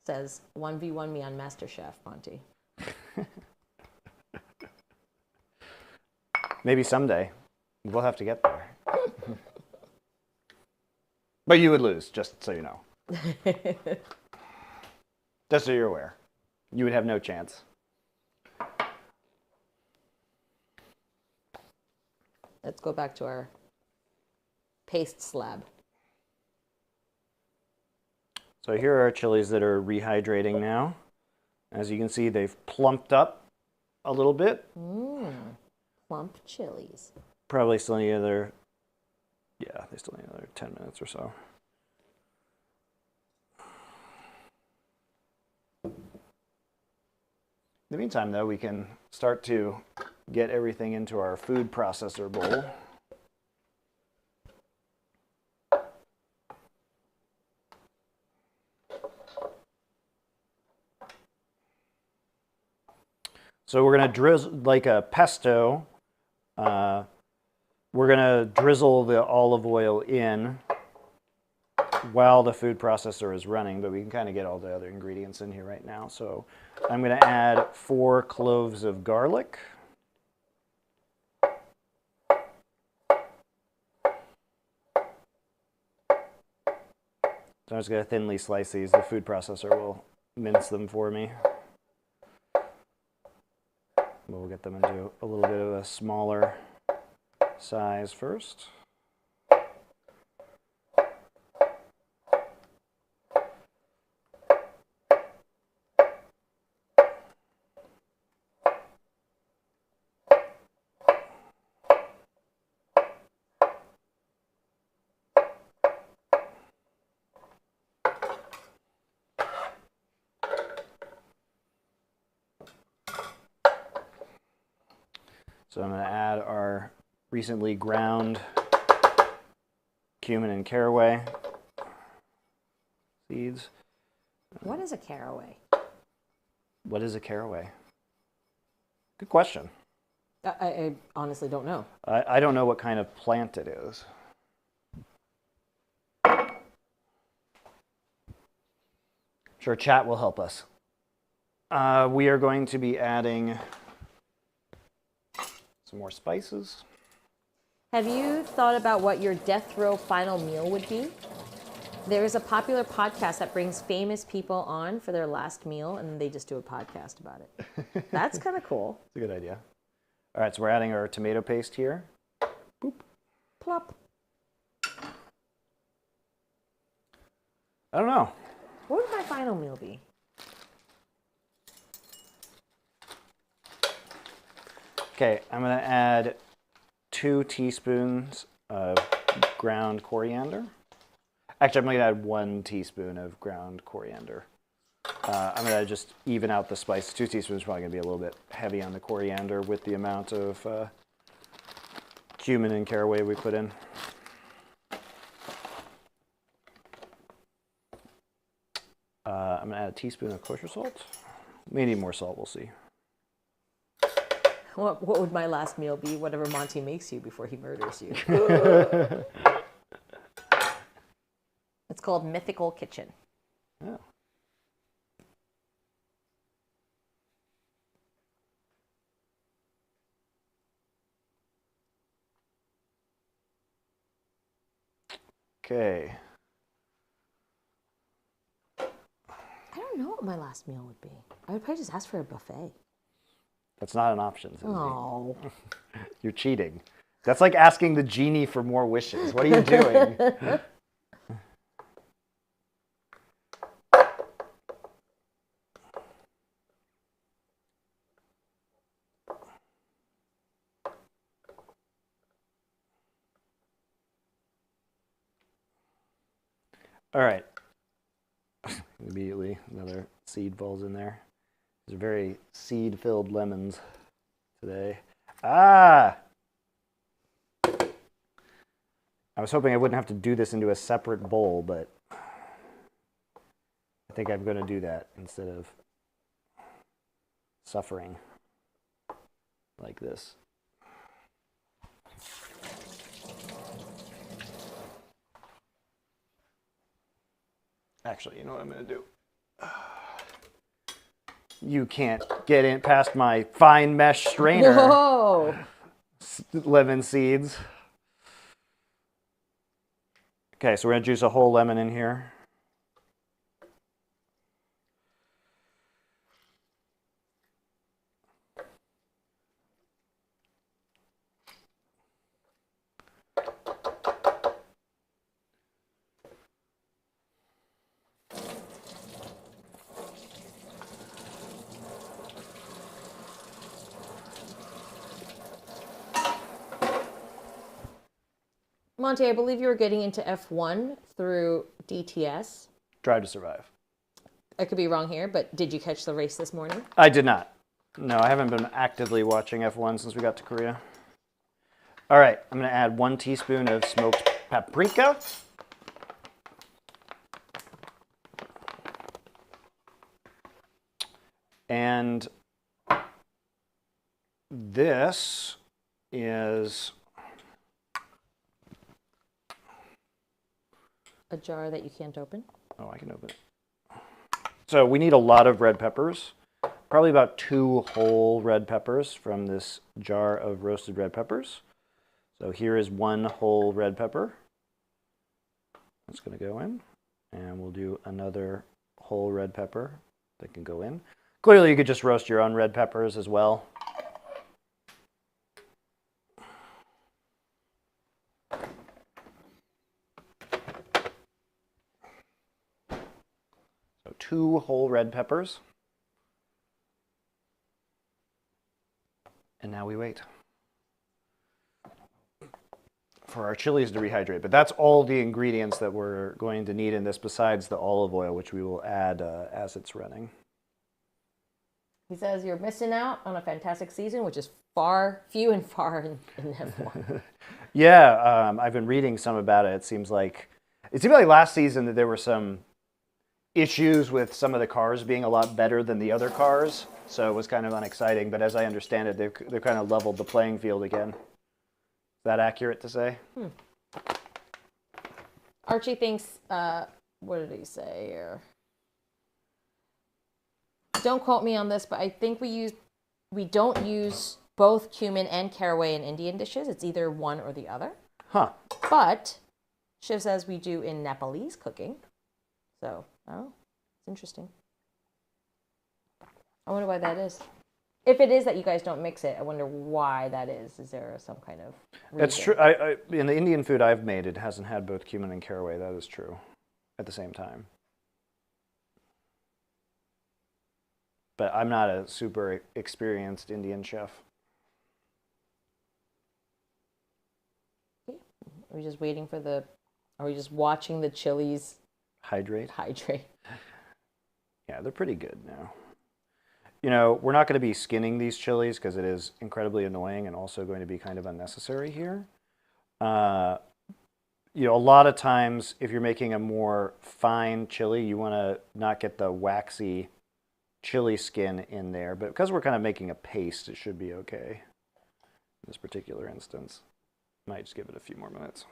says 1v1 me on MasterChef, Monty. Maybe someday. We'll have to get there. But you would lose, just so you know. Just so you're aware. You would have no chance. Let's go back to our paste slab. So here are our chilies that are rehydrating now. As you can see, they've plumped up a little bit. Plump chilies. Probably still need another, yeah, they still need another 10 minutes or so. In the meantime, though, we can start to get everything into our food processor bowl. So we're going to drizzle, like a pesto, we're going to drizzle the olive oil in while the food processor is running, but we can kind of get all the other ingredients in here right now. So I'm going to add 4 cloves of garlic. So I'm just going to thinly slice these. The food processor will mince them for me. We'll get them into a little bit of a smaller size first. So I'm going to add our recently ground cumin and caraway seeds. What is a caraway? What is a caraway? Good question. I honestly don't know. I don't know what kind of plant it is. Sure, chat will help us. We are going to be adding some more spices. Have you thought about what your death row final meal would be? There is a popular podcast that brings famous people on for their last meal, and they just do a podcast about it. That's kind of cool. It's a good idea. All right, so we're adding our tomato paste here. Boop. Plop. I don't know. What would my final meal be? Okay, I'm going to add 2 teaspoons of ground coriander. Actually, I'm going to add 1 teaspoon of ground coriander. I'm going to just even out the spice. 2 teaspoons is probably going to be a little bit heavy on the coriander with the amount of cumin and caraway we put in. I'm going to add a teaspoon of kosher salt. May need more salt, we'll see. What would my last meal be? Whatever Monty makes you before he murders you. It's called Mythical Kitchen. Yeah. Okay. don't know what my last meal would be. I would probably just ask for a buffet. That's not an option, Susie. Oh. You're cheating. That's like asking the genie for more wishes. What are you doing? All right. Immediately, another seed falls in there. These are very seed-filled lemons today. Ah! I was hoping I wouldn't have to do this into a separate bowl, but I think I'm going to do that instead of suffering like this. Actually, you know what I'm going to do? You can't get in past my fine mesh strainer. Whoa! Lemon seeds. Okay, so we're going to juice a whole lemon in here. Monty, I believe you were getting into F1 through DTS. Drive to Survive. I could be wrong here, but did you catch the race this morning? I did not. No, I haven't been actively watching F1 since we got to Korea. All right, I'm going to add 1 teaspoon of smoked paprika. And this is A jar that you can't open? Oh, I can open it. So we need a lot of red peppers, probably about 2 whole red peppers from this jar of roasted red peppers. So here is 1 whole red pepper. That's going to go in. And we'll do another whole red pepper that can go in. Clearly, you could just roast your own red peppers as well. So 2 whole red peppers. And now we wait for our chilies to rehydrate. But that's all the ingredients that we're going to need in this besides the olive oil, which we will add as it's running. He says you're missing out on a fantastic season, which is few and far in F1. Yeah, I've been reading some about it. It seemed like last season that there were some issues with some of the cars being a lot better than the other cars, so it was kind of unexciting. But as I understand it, they've kind of leveled the playing field again. Is that accurate to say? Archie thinks, what did he say here? Don't quote me on this, but I think we don't use both cumin and caraway in Indian dishes. It's either one or the other. Huh. But Shiv says we do in Nepalese cooking. So, it's interesting. I wonder why that is. If it is that you guys don't mix it, I wonder why that is. Is there some kind of reason? It's true. In the Indian food I've made, it hasn't had both cumin and caraway. That is true at the same time. But I'm not a super experienced Indian chef. Are we just waiting for are we just watching the chilies Hydrate? Yeah, they're pretty good now. You know, we're not going to be skinning these chilies because it is incredibly annoying and also going to be kind of unnecessary here. You know, a lot of times if you're making a more fine chili, you want to not get the waxy chili skin in there, but because we're kind of making a paste, it should be okay in this particular instance. Might just give it a few more minutes.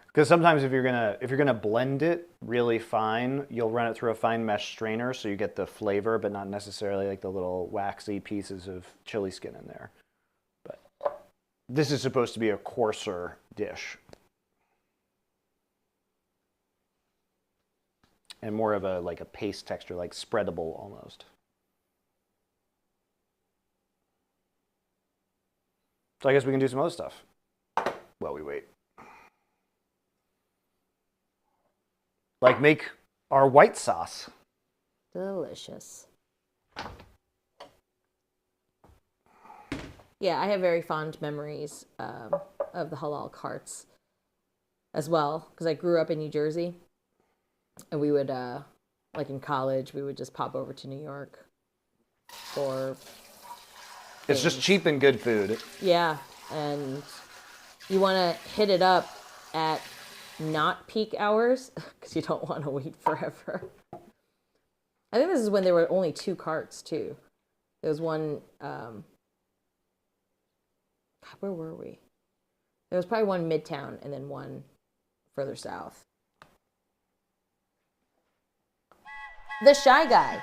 Because sometimes if you're gonna blend it really fine, you'll run it through a fine mesh strainer so you get the flavor, but not necessarily like the little waxy pieces of chili skin in there. But this is supposed to be a coarser dish. and more of a like a paste texture, like spreadable almost. So I guess we can do some other stuff while we wait. Like make our white sauce. Delicious. Yeah, I have very fond memories of the halal carts as well, because I grew up in New Jersey, and we would, like in college, we would just pop over to New York for It's just cheap and good food. Yeah, and you want to hit it up at not peak hours, because you don't want to wait forever. I think this is when there were only 2 carts, too. There was one, God, where were we? There was probably one Midtown and then one further south. The Shy Guy.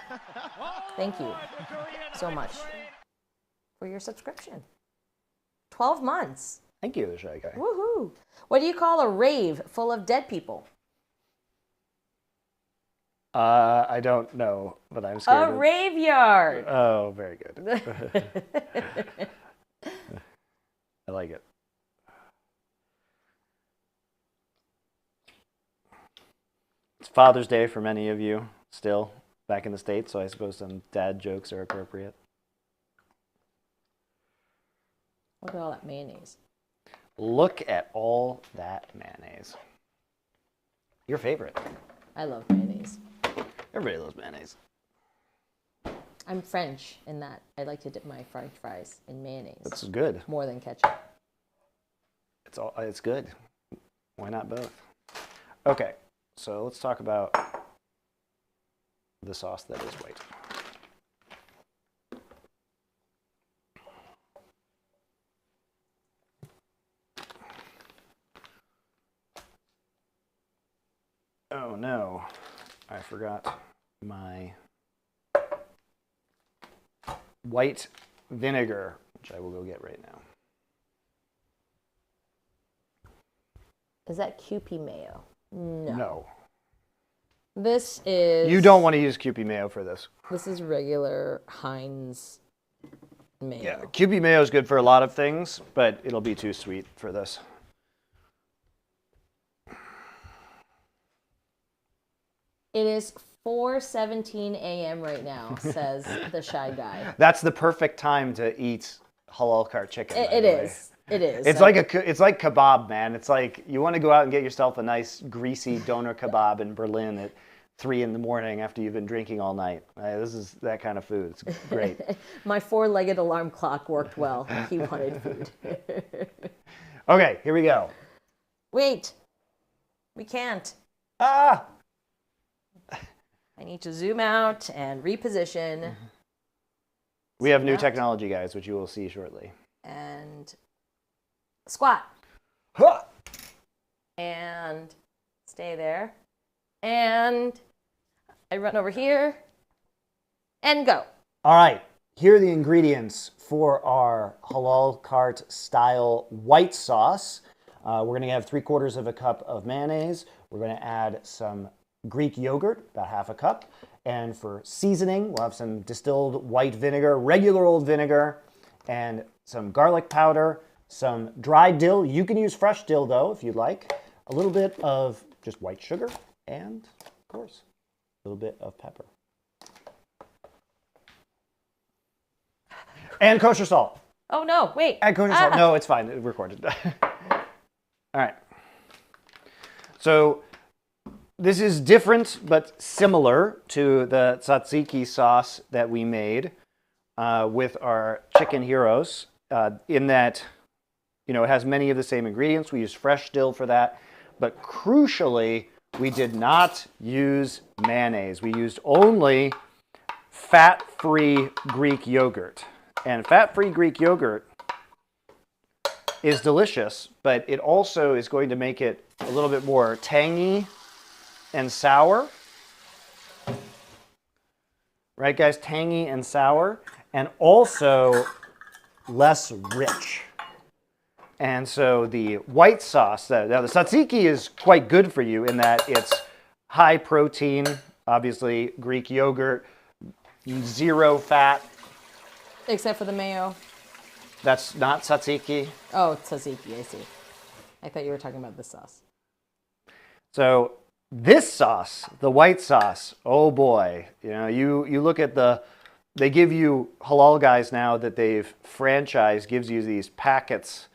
Thank you so much for your subscription. 12 months. Thank you, the Shy Guy. Woohoo. What do you call a rave full of dead people? I don't know, but I'm scared. A raveyard. Oh, very good. I like it. It's Father's Day for many of you still back in the States, so I suppose some dad jokes are appropriate. Look at all that mayonnaise. Look at all that mayonnaise. Your favorite. I love mayonnaise. Everybody loves mayonnaise. I'm French in that I like to dip my French fries in mayonnaise. That's good. More than ketchup. It's good. Why not both? Okay, so let's talk about the sauce that is white. Oh no, I forgot my white vinegar, which I will go get right now. Is that Kewpie mayo? No. No. This is... You don't want to use Kewpie mayo for this. This is regular Heinz mayo. Yeah, Kewpie mayo is good for a lot of things, but it'll be too sweet for this. It is 4:17 a.m. right now, says the Shy Guy. That's the perfect time to eat halal cart chicken. It is. It is. It's like kebab, man. It's like you want to go out and get yourself a nice greasy doner kebab in Berlin at 3 in the morning after you've been drinking all night. This is that kind of food. It's great. My 4-legged alarm clock worked well. He wanted food. Okay, here we go. Wait. We can't. Ah! I need to zoom out and reposition. We have new technology, guys, which you will see shortly. And squat. Huh! And stay there. And I run over here and go. All right, here are the ingredients for our Halal Cart-Style White Sauce. We're going to have 3/4 cup of mayonnaise. We're going to add some Greek yogurt, about 1/2 cup. And for seasoning, we'll have some distilled white vinegar, regular old vinegar, and some garlic powder, some dried dill. You can use fresh dill, though, if you'd like. A little bit of just white sugar, and, of course, a little bit of pepper. And kosher salt. Oh, no, wait. Add kosher salt. No, it's fine. It's recorded. All right. So this is different but similar to the tzatziki sauce that we made with our chicken heroes in that, you know, it has many of the same ingredients. We use fresh dill for that. But crucially, we did not use mayonnaise. We used only fat-free Greek yogurt. And fat-free Greek yogurt is delicious, but it also is going to make it a little bit more tangy and sour. Right, guys? Tangy and sour, and also less rich. And so the white sauce, now the tzatziki is quite good for you in that it's high protein, obviously Greek yogurt, 0 fat. Except for the mayo. That's not tzatziki. Oh, it's tzatziki, I see. I thought you were talking about this sauce. So this sauce, the white sauce, oh boy. You know, you look at they give you, Halal guys now that they've franchised, gives you these packets,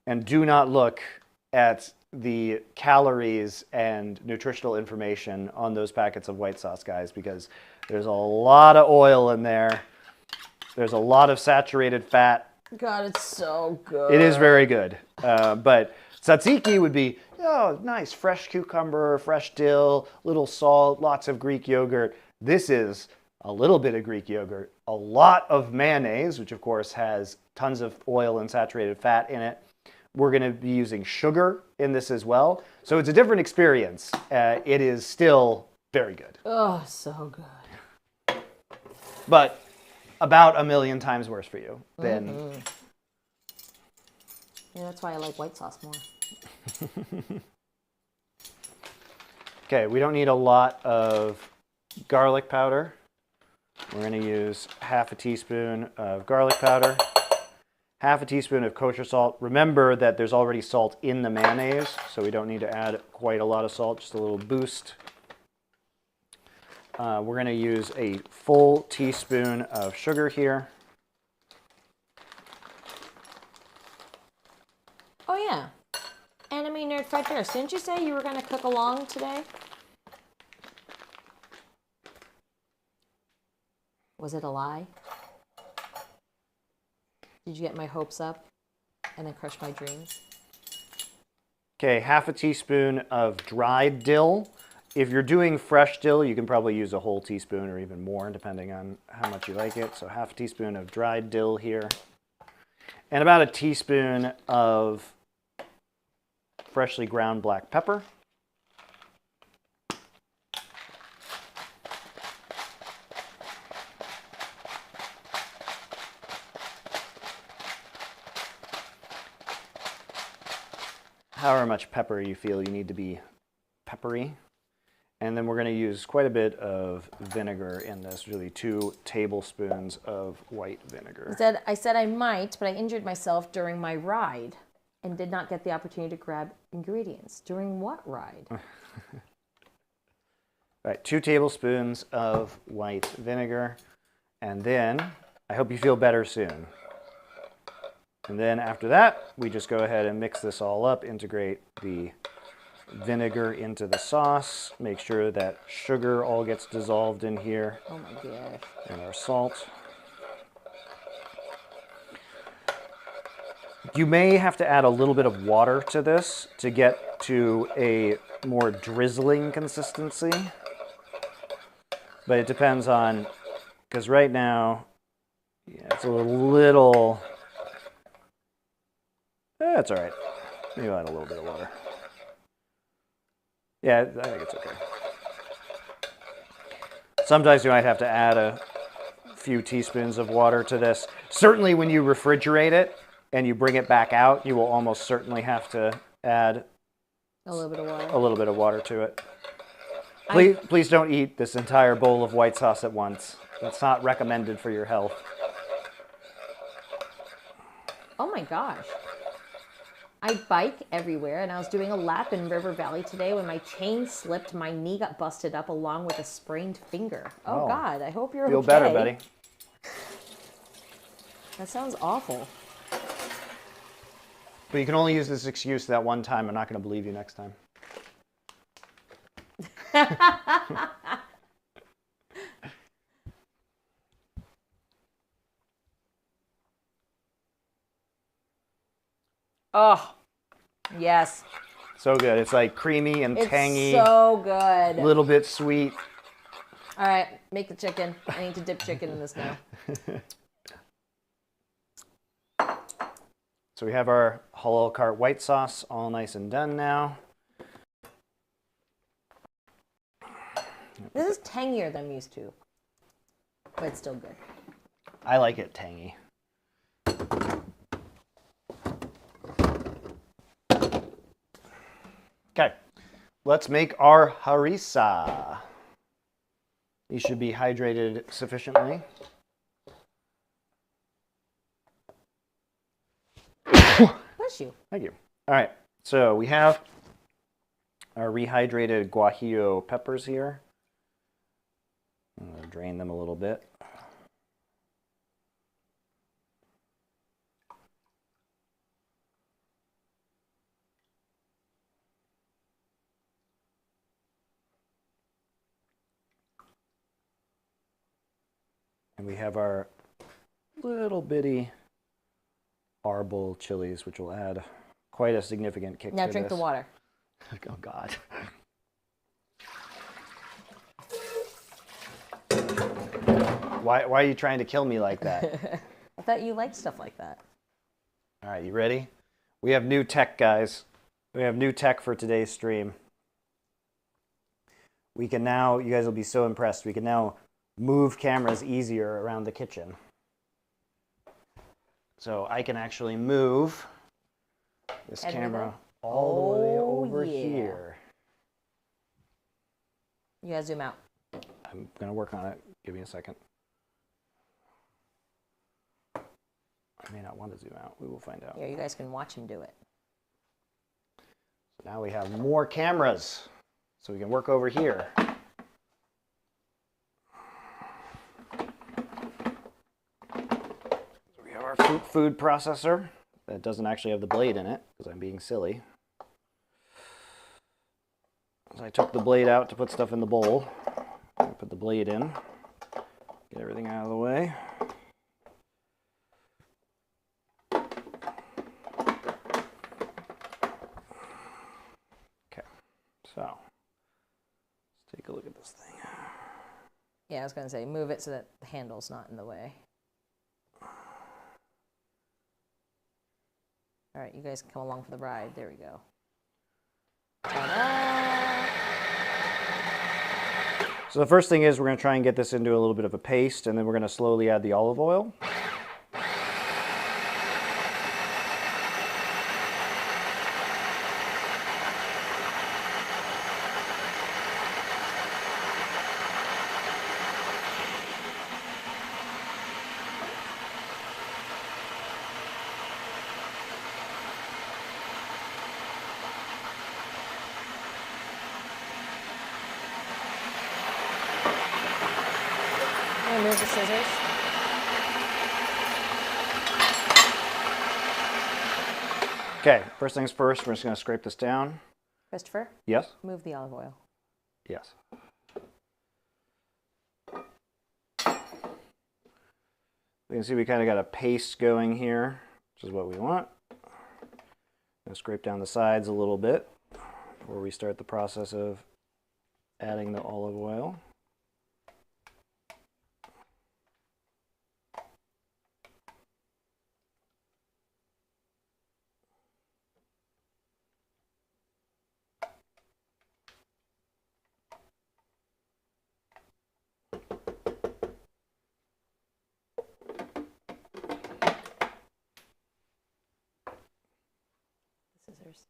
and do not look at the calories and nutritional information on those packets of white sauce, guys, because there's a lot of oil in there. There's a lot of saturated fat. God, it's so good. It is very good. But tzatziki would be, oh, nice, fresh cucumber, fresh dill, little salt, lots of Greek yogurt. This is a little bit of Greek yogurt, a lot of mayonnaise, which of course has tons of oil and saturated fat in it. We're going to be using sugar in this as well. So it's a different experience. It is still very good. Oh, so good. But about 1,000,000 times worse for you than... Mm-hmm. Yeah, that's why I like white sauce more. Okay, we don't need a lot of garlic powder. We're going to use half a teaspoon of garlic powder, half a teaspoon of kosher salt. Remember that there's already salt in the mayonnaise, so we don't need to add quite a lot of salt, just a little boost. We're going to use a full teaspoon of sugar here. Oh, yeah. Enemy Nerd Fred Durst, didn't you say you were going to cook along today? Was it a lie? Did you get my hopes up and then crush my dreams? Okay, half a teaspoon of dried dill. If you're doing fresh dill, you can probably use a whole teaspoon or even more, depending on how much you like it. So half a teaspoon of dried dill here. And about a teaspoon of freshly ground black pepper. However much pepper you feel you need to be peppery. And then we're going to use quite a bit of vinegar in this, really 2 tablespoons of white vinegar. I said I might, but I injured myself during my ride and did not get the opportunity to grab ingredients. During what ride? All right, 2 tablespoons of white vinegar. And then, I hope you feel better soon. And then after that, we just go ahead and mix this all up, integrate the vinegar into the sauce, make sure that sugar all gets dissolved in here. Oh my gosh. And our salt. You may have to add a little bit of water to this to get to a more drizzling consistency. But it depends on, because right now, yeah, it's a little, that's all right. Maybe I'll add a little bit of water. Yeah, I think it's okay. Sometimes you might have to add a few teaspoons of water to this. Certainly when you refrigerate it and you bring it back out, you will almost certainly have to add a little bit of water to it. Please don't eat this entire bowl of white sauce at once. That's not recommended for your health. Oh my gosh. I bike everywhere, and I was doing a lap in River Valley today when my chain slipped. My knee got busted up along with a sprained finger. Oh God, I hope you're okay. Feel better, buddy. That sounds awful. But you can only use this excuse that one time. I'm not going to believe you next time. Oh, yes. So good. It's like creamy and tangy. It's so good. A little bit sweet. All right, make the chicken. I need to dip chicken in this now. So we have our Halal Cart white sauce all nice and done now. This is tangier than I'm used to, but it's still good. I like it tangy. Okay, let's make our harissa. You should be hydrated sufficiently. Bless you. Thank you. All right, so we have our rehydrated guajillo peppers here. I'm going to drain them a little bit. And we have our little bitty arbol chilies, which will add quite a significant kick to this. Now drink the water. Oh, God. Why are you trying to kill me like that? I thought you liked stuff like that. All right, you ready? We have new tech, guys. We have new tech for today's stream. We can now, you guys will be so impressed, we can now move cameras easier around the kitchen. So I can actually move this camera all the way over here. You gotta zoom out. I'm going to work on it. Give me a second. I may not want to zoom out. We will find out. Yeah, you guys can watch him do it. So now we have more cameras, so we can work over here. So we have our food processor that doesn't actually have the blade in it, because I'm being silly. So I took the blade out to put stuff in the bowl. I put the blade in, get everything out of the way. Okay, so let's take a look at this thing. Yeah, I was gonna say, move it so that the handle's not in the way. All right, you guys can come along for the ride. There we go. Ta-da! So the first thing is we're going to try and get this into a little bit of a paste, and then we're going to slowly add the olive oil. Move the scissors. Okay, first things first, we're just going to scrape this down. Christopher? Yes? Move the olive oil. Yes. You can see we kind of got a paste going here, which is what we want. Going to scrape down the sides a little bit before we start the process of adding the olive oil. Scissors.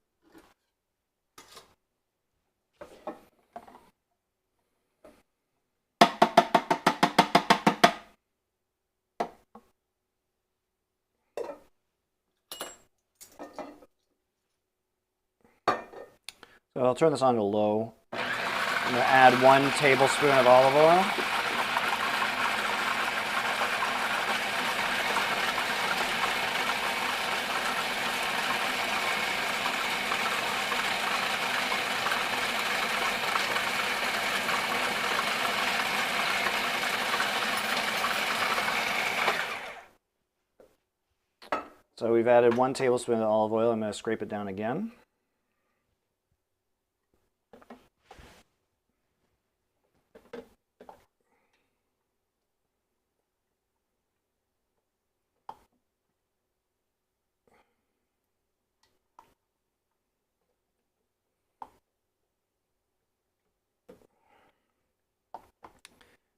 So I'll turn this on to low. I'm going to add 1 tablespoon of olive oil. So we've added 1 tablespoon of olive oil. I'm going to scrape it down again.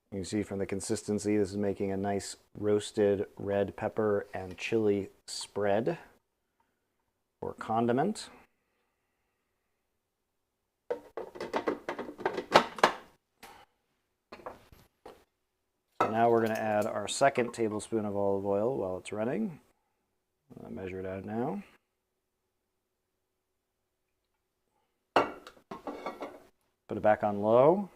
You can see from the consistency, this is making a nice roasted red pepper and chili spread or condiment. Now we're going to add our second tablespoon of olive oil while it's running. I'll measure it out now. Put it back on low.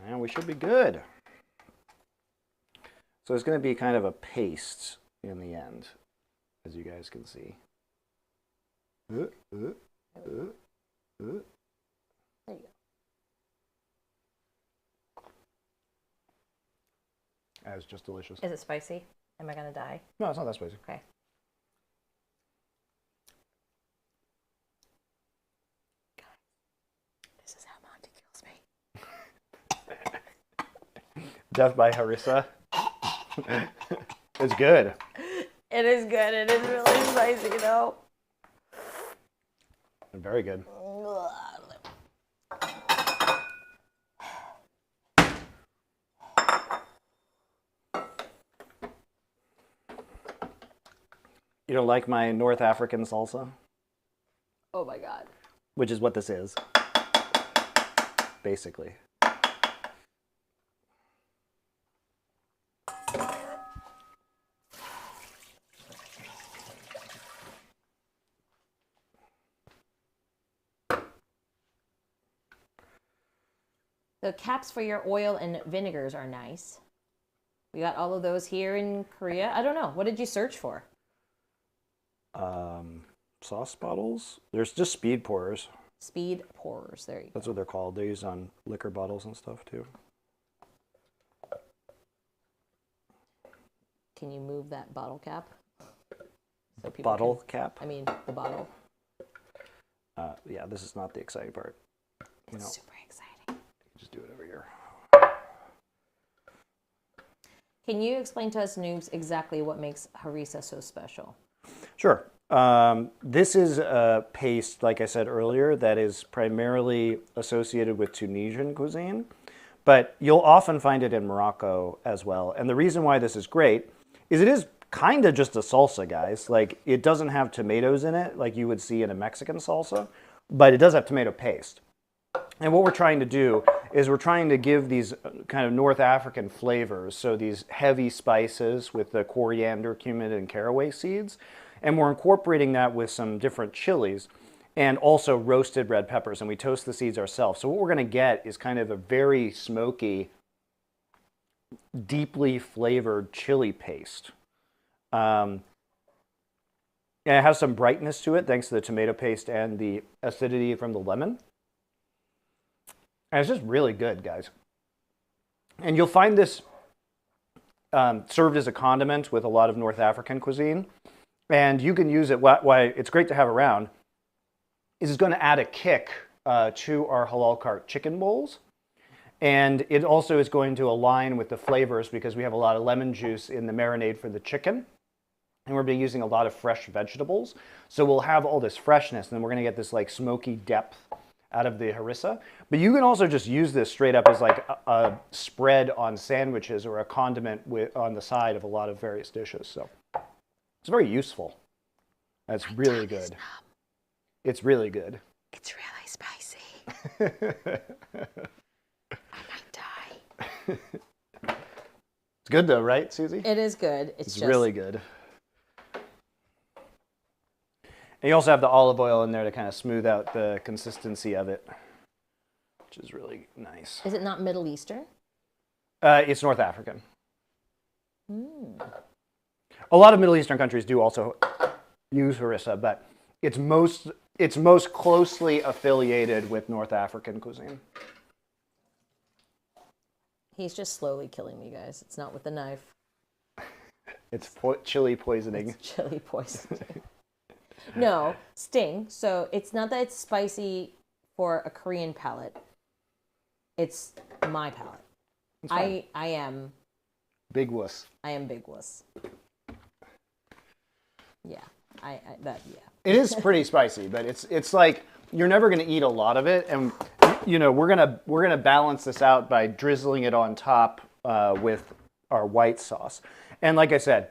And we should be good. So it's going to be kind of a paste in the end, as you guys can see. There you go. That was just delicious. Is it spicy? Am I going to die? No, it's not that spicy. Okay. This is how Monty kills me. Death by Harissa. It's good. It is good. It is really spicy, though. Very good. You don't like my North African salsa? Oh my God. Which is what this is, basically. The caps for your oil and vinegars are nice. We got all of those here in Korea. I don't know. What did you search for? Sauce bottles? There's just speed pourers. Speed pourers. There you go. That's what they're called. They're used on liquor bottles and stuff too. Can you move that bottle cap? So people Bottle can, cap? I mean, the bottle. Yeah, this is not the exciting part. It's super exciting. Just do it over here. Can you explain to us noobs exactly what makes harissa so special? Sure. This is a paste, like I said earlier, that is primarily associated with Tunisian cuisine, but you'll often find it in Morocco as well. And the reason why this is great is it is kind of just a salsa, guys. Like, it doesn't have tomatoes in it like you would see in a Mexican salsa, but it does have tomato paste. And what we're trying to do is we're trying to give these kind of North African flavors, so these heavy spices with the coriander, cumin, and caraway seeds, and we're incorporating that with some different chilies and also roasted red peppers, and we toast the seeds ourselves. So what we're going to get is kind of a very smoky, deeply flavored chili paste. And it has some brightness to it thanks to the tomato paste and the acidity from the lemon. And it's just really good, guys. And you'll find this served as a condiment with a lot of North African cuisine. And you can use it, why it's great to have around, is it's going to add a kick to our Halal Cart chicken bowls. And it also is going to align with the flavors because we have a lot of lemon juice in the marinade for the chicken. And we're being using a lot of fresh vegetables. So we'll have all this freshness, and then we're going to get this like smoky depth out of the harissa. But you can also just use this straight up as like a spread on sandwiches or a condiment on the side of a lot of various dishes. So it's very useful. That's really good. It's really good. It's really spicy. I might die. It's good though, right, Susie? It is good. It's just really good. And you also have the olive oil in there to kind of smooth out the consistency of it, which is really nice. Is it not Middle Eastern? It's North African. A lot of Middle Eastern countries do also use harissa, but it's most closely affiliated with North African cuisine. He's just slowly killing me, guys. It's not with the knife. It's chili poisoning. It's chili poisoning. No, sting. So it's not that it's spicy for a Korean palate. It's my palate. I am big wuss. I am big wuss. Yeah, yeah. It is pretty spicy, but it's like you're never going to eat a lot of it, and you know we're gonna balance this out by drizzling it on top with our white sauce. And like I said,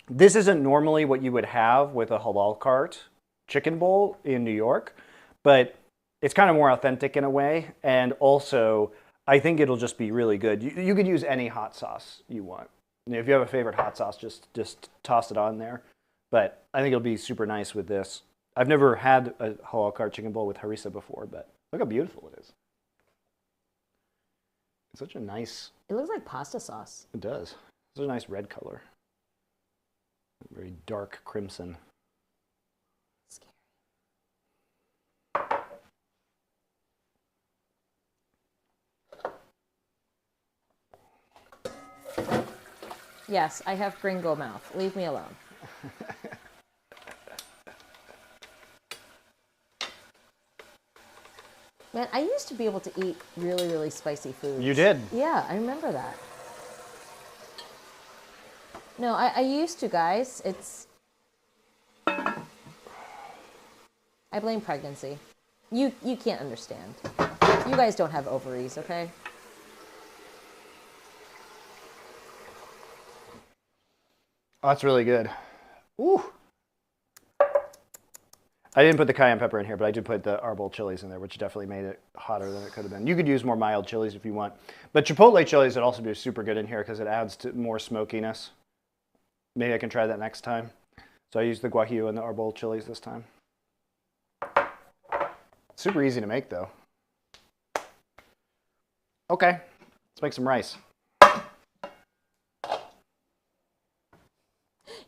this isn't normally what you would have with a halal cart chicken bowl in New York, but it's kind of more authentic in a way, and also I think it'll just be really good. You could use any hot sauce you want. And if you have a favorite hot sauce, just toss it on there. But I think it'll be super nice with this. I've never had a halal cart chicken bowl with harissa before, but look how beautiful it is. It's such a nice... It looks like pasta sauce. It does. It's a nice red color. Very dark crimson. Scary. Yes, I have gringo mouth. Leave me alone. Man, I used to be able to eat really, really spicy foods. You did? Yeah, I remember that. No, I used to, guys. I blame pregnancy. You can't understand. You guys don't have ovaries, okay? Oh, that's really good. Ooh. I didn't put the cayenne pepper in here, but I did put the arbol chilies in there, which definitely made it hotter than it could have been. You could use more mild chilies if you want. But chipotle chilies would also be super good in here because it adds to more smokiness. Maybe I can try that next time. So I used the guajillo and the arbol chilies this time. Super easy to make, though. Okay, let's make some rice.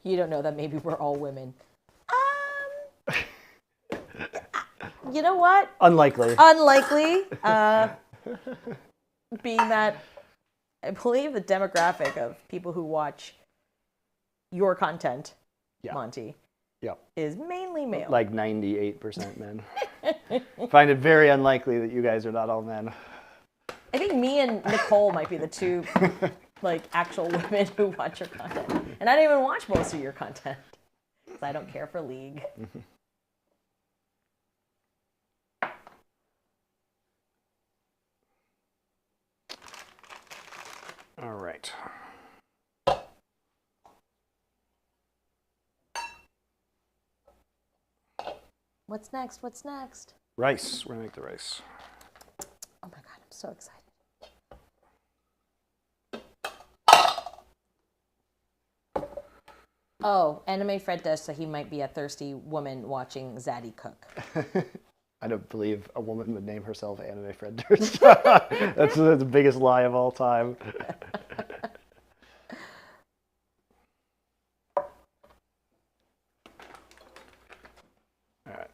You don't know that maybe we're all women. You know what? Unlikely. Unlikely. Being that I believe the demographic of people who watch your content, Monty, is mainly male. Like 98% men. Find it very unlikely that you guys are not all men. I think me and Nicole might be the two like actual women who watch your content. And I don't even watch most of your content because I don't care for League. All right. What's next? What's next? Rice. We're gonna make the rice. Oh my God, I'm so excited. Oh, Anime Fred does, so he might be a thirsty woman watching Zaddy cook. I don't believe a woman would name herself Anime Fred Durst. That's the biggest lie of all time. All right.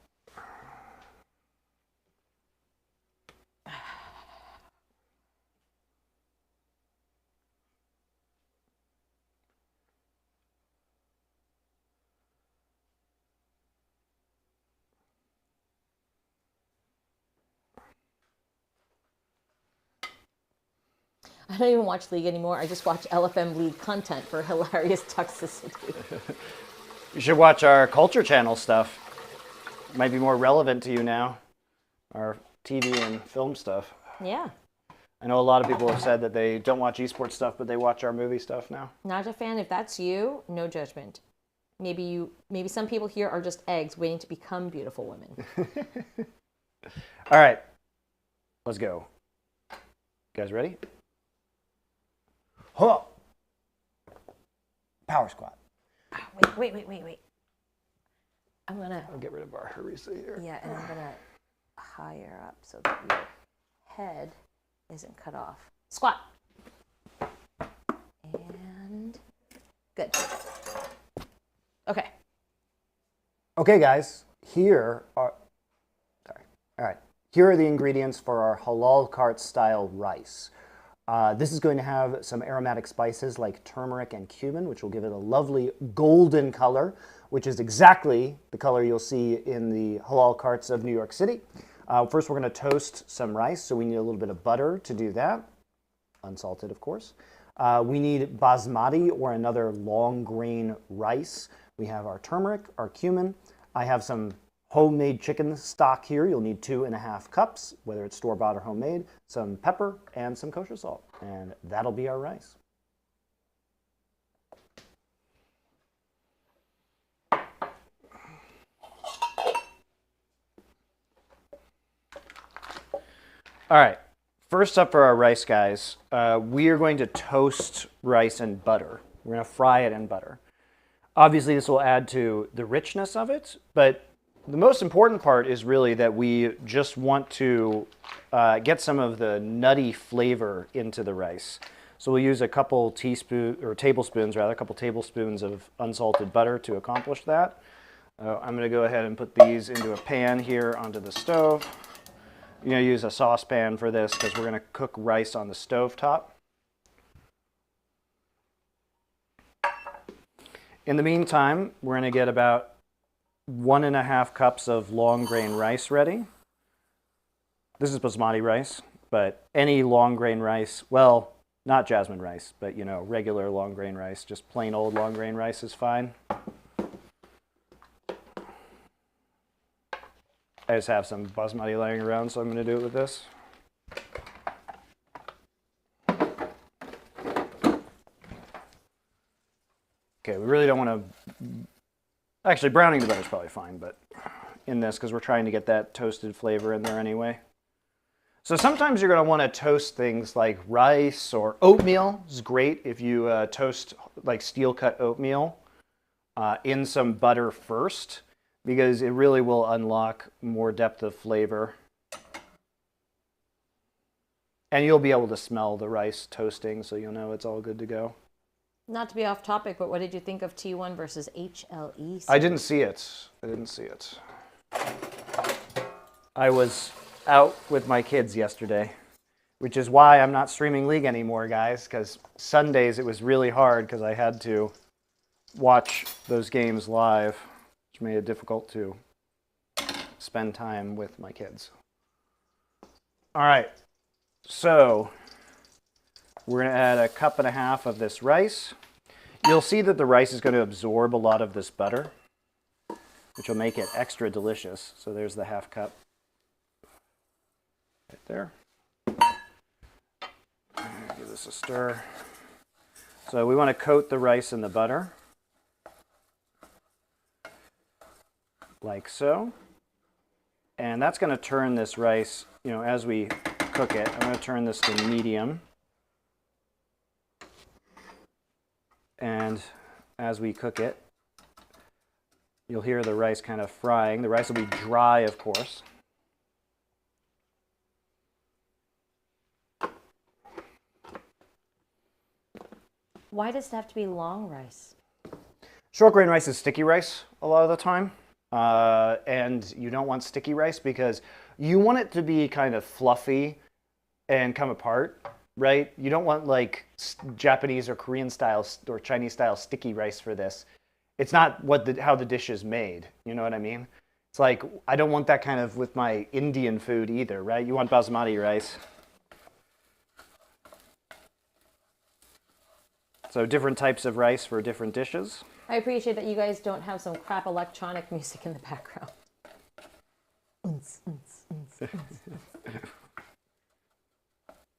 I don't even watch League anymore. I just watch LFM League content for hilarious toxicity. You should watch our Culture Channel stuff. It might be more relevant to you now. Our TV and film stuff. Yeah. I know a lot of people have said that they don't watch esports stuff, but they watch our movie stuff now. Not a fan. If that's you, no judgment. Maybe some people here are just eggs waiting to become beautiful women. All right. Let's go. You guys ready? Huh. Power squat. Wait. I'll get rid of our harissa here. Yeah, and I'm gonna higher up so that your head isn't cut off. Squat. And good. Okay. Okay, guys. Here are the ingredients for our Halal Cart-Style rice. This is going to have some aromatic spices like turmeric and cumin, which will give it a lovely golden color, which is exactly the color you'll see in the halal carts of New York City. First, we're going to toast some rice, so we need a little bit of butter to do that. Unsalted, of course. We need basmati or another long grain rice. We have our turmeric, our cumin. I have some homemade chicken stock here. You'll need 2.5 cups, whether it's store-bought or homemade, some pepper, and some kosher salt. And that'll be our rice. All right, first up for our rice, guys, we are going to toast rice in butter. We're going to fry it in butter. Obviously, this will add to the richness of it, but the most important part is really that we just want to get some of the nutty flavor into the rice. So we'll use a couple tablespoons of unsalted butter to accomplish that. I'm going to go ahead and put these into a pan here onto the stove. You're going to use a saucepan for this because we're going to cook rice on the stove top. In the meantime, we're going to get about 1.5 cups of long grain rice ready. This is basmati rice, but any long grain rice, well, not jasmine rice, but regular long grain rice, just plain old long grain rice is fine. I just have some basmati laying around, so I'm going to do it with this. Okay, we really don't want to... Actually, browning the butter is probably fine, but in this, because we're trying to get that toasted flavor in there anyway. So sometimes you're going to want to toast things like rice or oatmeal. It's great if you toast like steel-cut oatmeal in some butter first, because it really will unlock more depth of flavor. And you'll be able to smell the rice toasting, so you'll know it's all good to go. Not to be off topic, but what did you think of T1 versus HLE? I didn't see it. I was out with my kids yesterday, which is why I'm not streaming League anymore, guys, because Sundays it was really hard because I had to watch those games live, which made it difficult to spend time with my kids. All right, so we're going to add 1.5 cups of this rice. You'll see that the rice is going to absorb a lot of this butter, which will make it extra delicious. So there's the 1/2 cup right there. Give this a stir. So we want to coat the rice in the butter, like so. And that's going to turn this rice, as we cook it, I'm going to turn this to medium. And as we cook it, you'll hear the rice kind of frying. The rice will be dry, of course. Why does it have to be long rice? Short grain rice is sticky rice a lot of the time. And you don't want sticky rice because you want it to be kind of fluffy and come apart, right? You don't want like Japanese or Korean style or Chinese style sticky rice for this. It's not how the dish is made. You know what I mean? It's like, I don't want that kind of with my Indian food either, right? You want basmati rice. So different types of rice for different dishes. I appreciate that you guys don't have some crap electronic music in the background.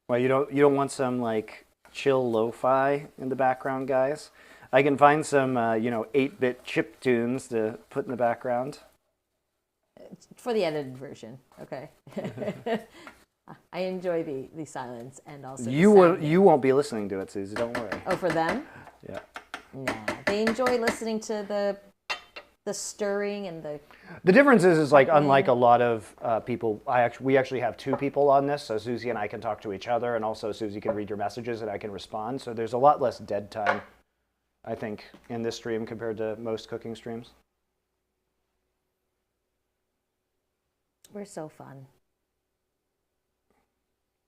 Well, you don't want some like chill lo-fi in the background, guys. I can find some 8-bit chip tunes to put in the background. For the edited version, okay. I enjoy the silence and also you won't be listening to it, Susie. Don't worry. Oh, for them? Yeah. Nah, they enjoy listening to the stirring and the. The difference is like unlike a lot of people, we actually have 2 people on this, so Susie and I can talk to each other, and also Susie can read your messages and I can respond. So there's a lot less dead time, I think, in this stream compared to most cooking streams. We're so fun.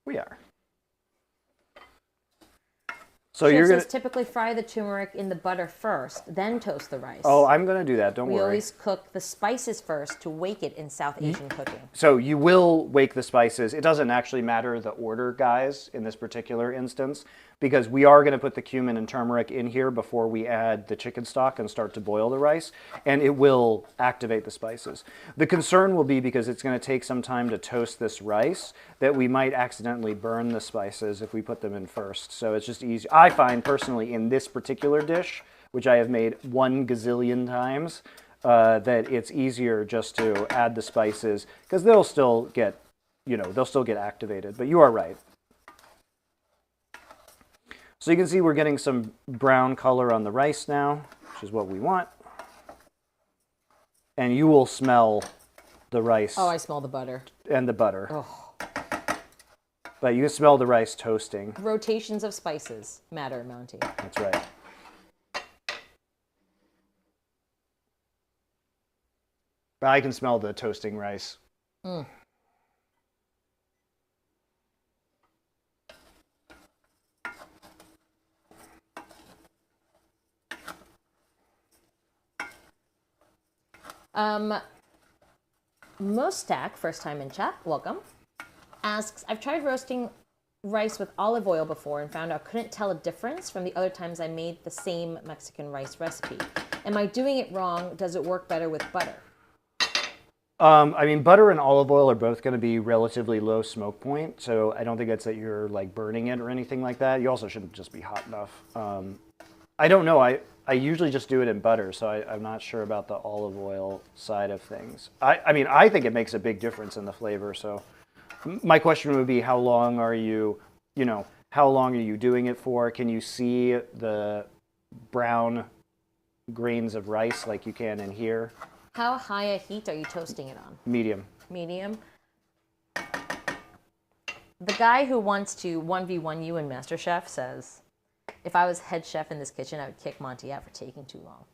We are. So Chef you're going says typically fry the turmeric in the butter first, then toast the rice. Oh, I'm going to do that. Don't We worry. always cook the spices first to wake it in South Asian cooking. So you will wake the spices. It doesn't actually matter the order, guys, in this particular instance, because we are going to put the cumin and turmeric in here before we add the chicken stock and start to boil the rice, and it will activate the spices. The concern will be, because it's going to take some time to toast this rice, that we might accidentally burn the spices if we put them in first. So it's just easy. I find personally in this particular dish, which I have made 1 gazillion times, that it's easier just to add the spices, because they'll still get, they'll still get activated. But you are right. So you can see we're getting some brown color on the rice now, which is what we want. And you will smell the rice. Oh, I smell the butter. And the butter. Oh. But you can smell the rice toasting. Rotations of spices matter, Monty. That's right. I can smell the toasting rice. Mm. Mustak, first time in chat, welcome, asks, I've tried roasting rice with olive oil before and found I couldn't tell a difference from the other times I made the same Mexican rice recipe. Am I doing it wrong? Does it work better with butter? I mean, butter and olive oil are both going to be relatively low smoke point, so I don't think it's that you're like burning it or anything like that. You also shouldn't just be hot enough. I don't know. I usually just do it in butter, so I'm not sure about the olive oil side of things. I mean, I think it makes a big difference in the flavor. So my question would be, how long are you doing it for? Can you see the brown grains of rice like you can in here? How high a heat are you toasting it on? Medium. Medium. The guy who wants to 1v1 you in MasterChef says, if I was head chef in this kitchen, I would kick Monty out for taking too long.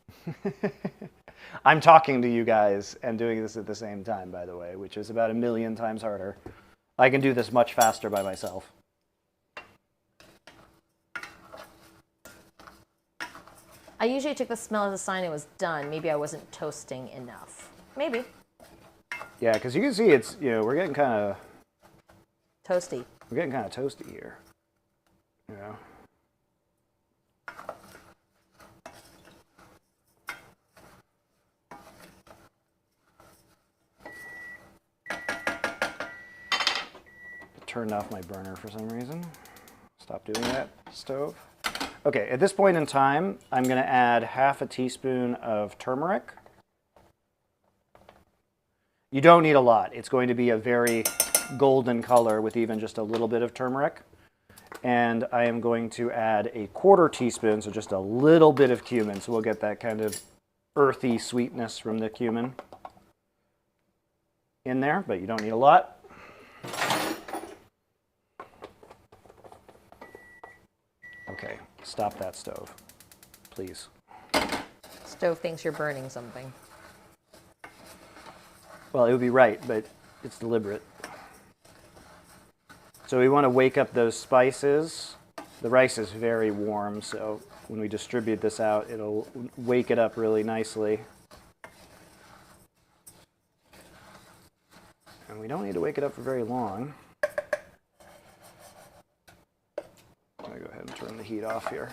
I'm talking to you guys and doing this at the same time, by the way, which is about 1,000,000 times harder. I can do this much faster by myself. I usually took the smell as a sign it was done. Maybe I wasn't toasting enough. Maybe. Yeah, because you can see it's, we're getting kind of... Toasty. We're getting kind of toasty here. Turned off my burner for some reason. Stop doing that, stove. Okay, at this point in time, I'm going to add half a teaspoon of turmeric. You don't need a lot. It's going to be a very golden color with even just a little bit of turmeric. And I am going to add a 1/4 teaspoon, so just a little bit of cumin, so we'll get that kind of earthy sweetness from the cumin in there, but you don't need a lot. Okay, stop that stove, please. Stove thinks you're burning something. Well, it would be right, but it's deliberate. So we want to wake up those spices. The rice is very warm, so when we distribute this out, it'll wake it up really nicely. And we don't need to wake it up for very long. I'm going to go ahead and turn the heat off here.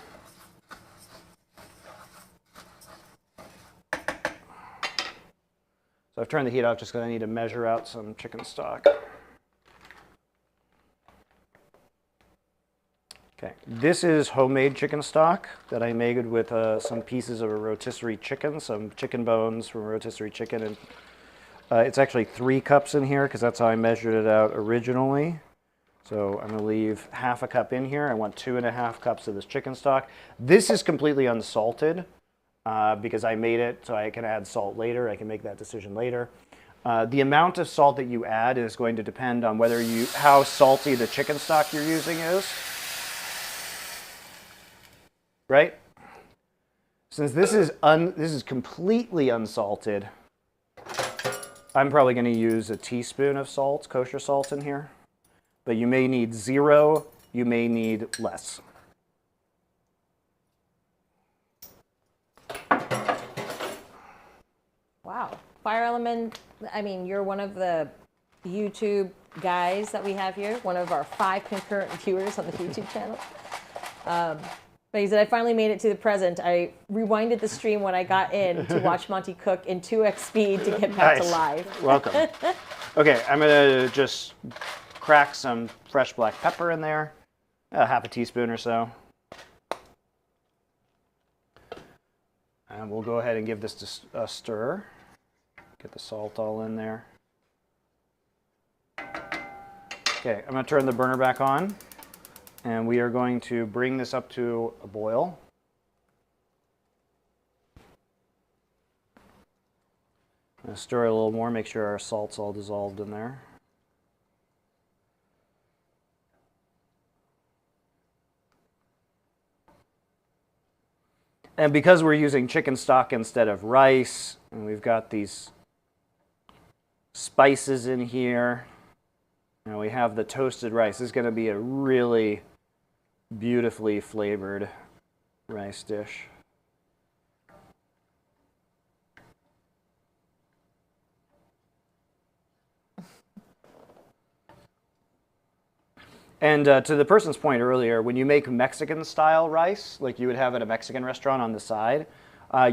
So I've turned the heat off just because I need to measure out some chicken stock. Okay, this is homemade chicken stock that I made with some pieces of a rotisserie chicken, some chicken bones from a rotisserie chicken. And it's actually 3 cups in here because that's how I measured it out originally. So I'm going to leave half a cup in here. I want 2.5 cups of this chicken stock. This is completely unsalted because I made it so I can add salt later. I can make that decision later. The amount of salt that you add is going to depend on how salty the chicken stock you're using is. Right? Since this is completely unsalted, I'm probably going to use a teaspoon of salt, kosher salt in here. But you may need 0, you may need less. Fire Element, I mean, you're one of the YouTube guys that we have here, one of our 5 concurrent viewers on the YouTube channel. But he said, I finally made it to the present. I rewinded the stream when I got in to watch Monty cook in 2x speed to get back to live. Welcome. Okay, I'm going to just crack some fresh black pepper in there, half a teaspoon or so. And we'll go ahead and give this a stir. Get the salt all in there. Okay, I'm going to turn the burner back on. And we are going to bring this up to a boil. I'm going to stir it a little more, make sure our salt's all dissolved in there. And because we're using chicken stock instead of rice, and we've got these spices in here, and we have the toasted rice. This is going to be a really beautifully flavored rice dish. And to the person's point earlier, when you make Mexican-style rice, like you would have at a Mexican restaurant on the side,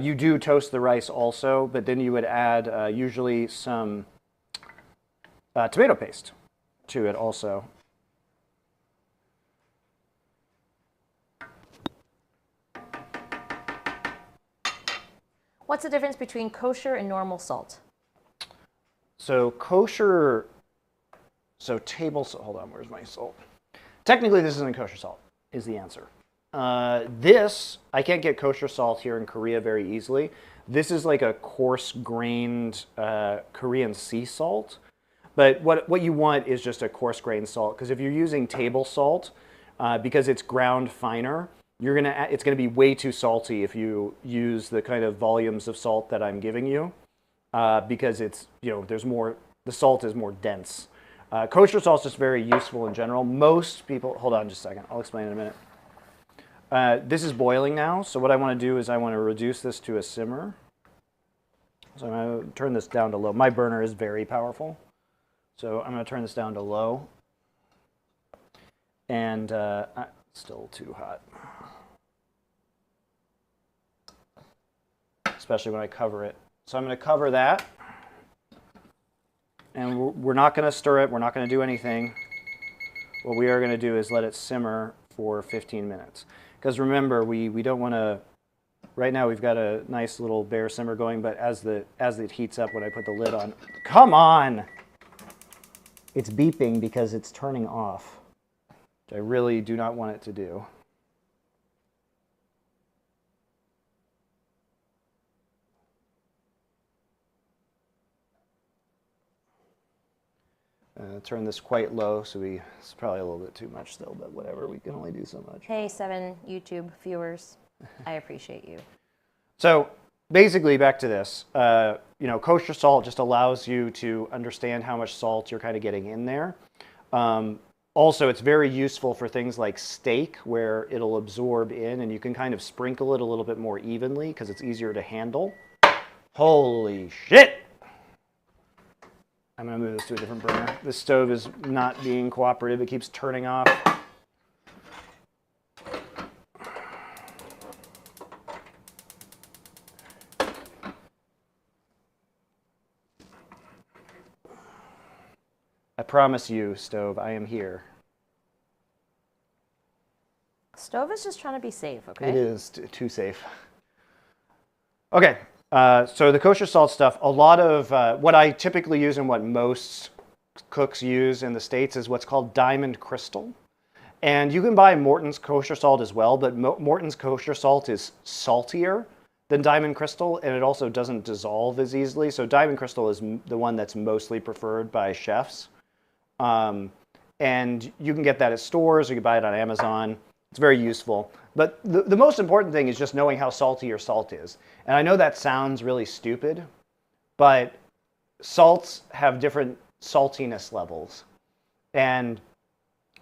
you do toast the rice also, but then you would add usually some tomato paste to it also. What's the difference between kosher and normal salt? So kosher, so table salt, hold on, where's my salt? Technically this isn't kosher salt, is the answer. This, I can't get kosher salt here in Korea very easily. This is like a coarse-grained Korean sea salt. But what you want is just a coarse-grained salt, because if you're using table salt, because it's ground finer, it's gonna be way too salty if you use the kind of volumes of salt that I'm giving you, because it's, you know, the salt is more dense. Kosher salt is just very useful in general. Most people, hold on just a second, I'll explain in a minute. This is boiling now, so what I want to do is I want to reduce this to a simmer. So I'm going to turn this down to low. My burner is very powerful, so I'm going to turn this down to low. And still too hot, especially when I cover it. So I'm going to cover that. And we're not going to stir it. We're not going to do anything. What we are going to do is let it simmer for 15 minutes. Because remember, we don't want to, right now we've got a nice little bare simmer going, but as it heats up when I put the lid on, come on! It's beeping because it's turning off, which I really do not want it to do. Turn this quite low, so it's probably a little bit too much still, but whatever, we can only do so much. Hey, 7 YouTube viewers, I appreciate you. So basically, back to this, you know, kosher salt just allows you to understand how much salt you're kind of getting in there. Also, it's very useful for things like steak, where it'll absorb in, and you can kind of sprinkle it a little bit more evenly because it's easier to handle. Holy shit! I'm going to move this to a different burner. This stove is not being cooperative. It keeps turning off. I promise you, stove, I am here. Stove is just trying to be safe, okay? It is too safe. Okay. So the kosher salt stuff, a lot of what I typically use and what most cooks use in the States is what's called diamond crystal. And you can buy Morton's kosher salt as well, but Morton's kosher salt is saltier than diamond crystal, and it also doesn't dissolve as easily. So diamond crystal is the one that's mostly preferred by chefs. And you can get that at stores, or you can buy it on Amazon. It's very useful. But the most important thing is just knowing how salty your salt is. And I know that sounds really stupid, but salts have different saltiness levels. And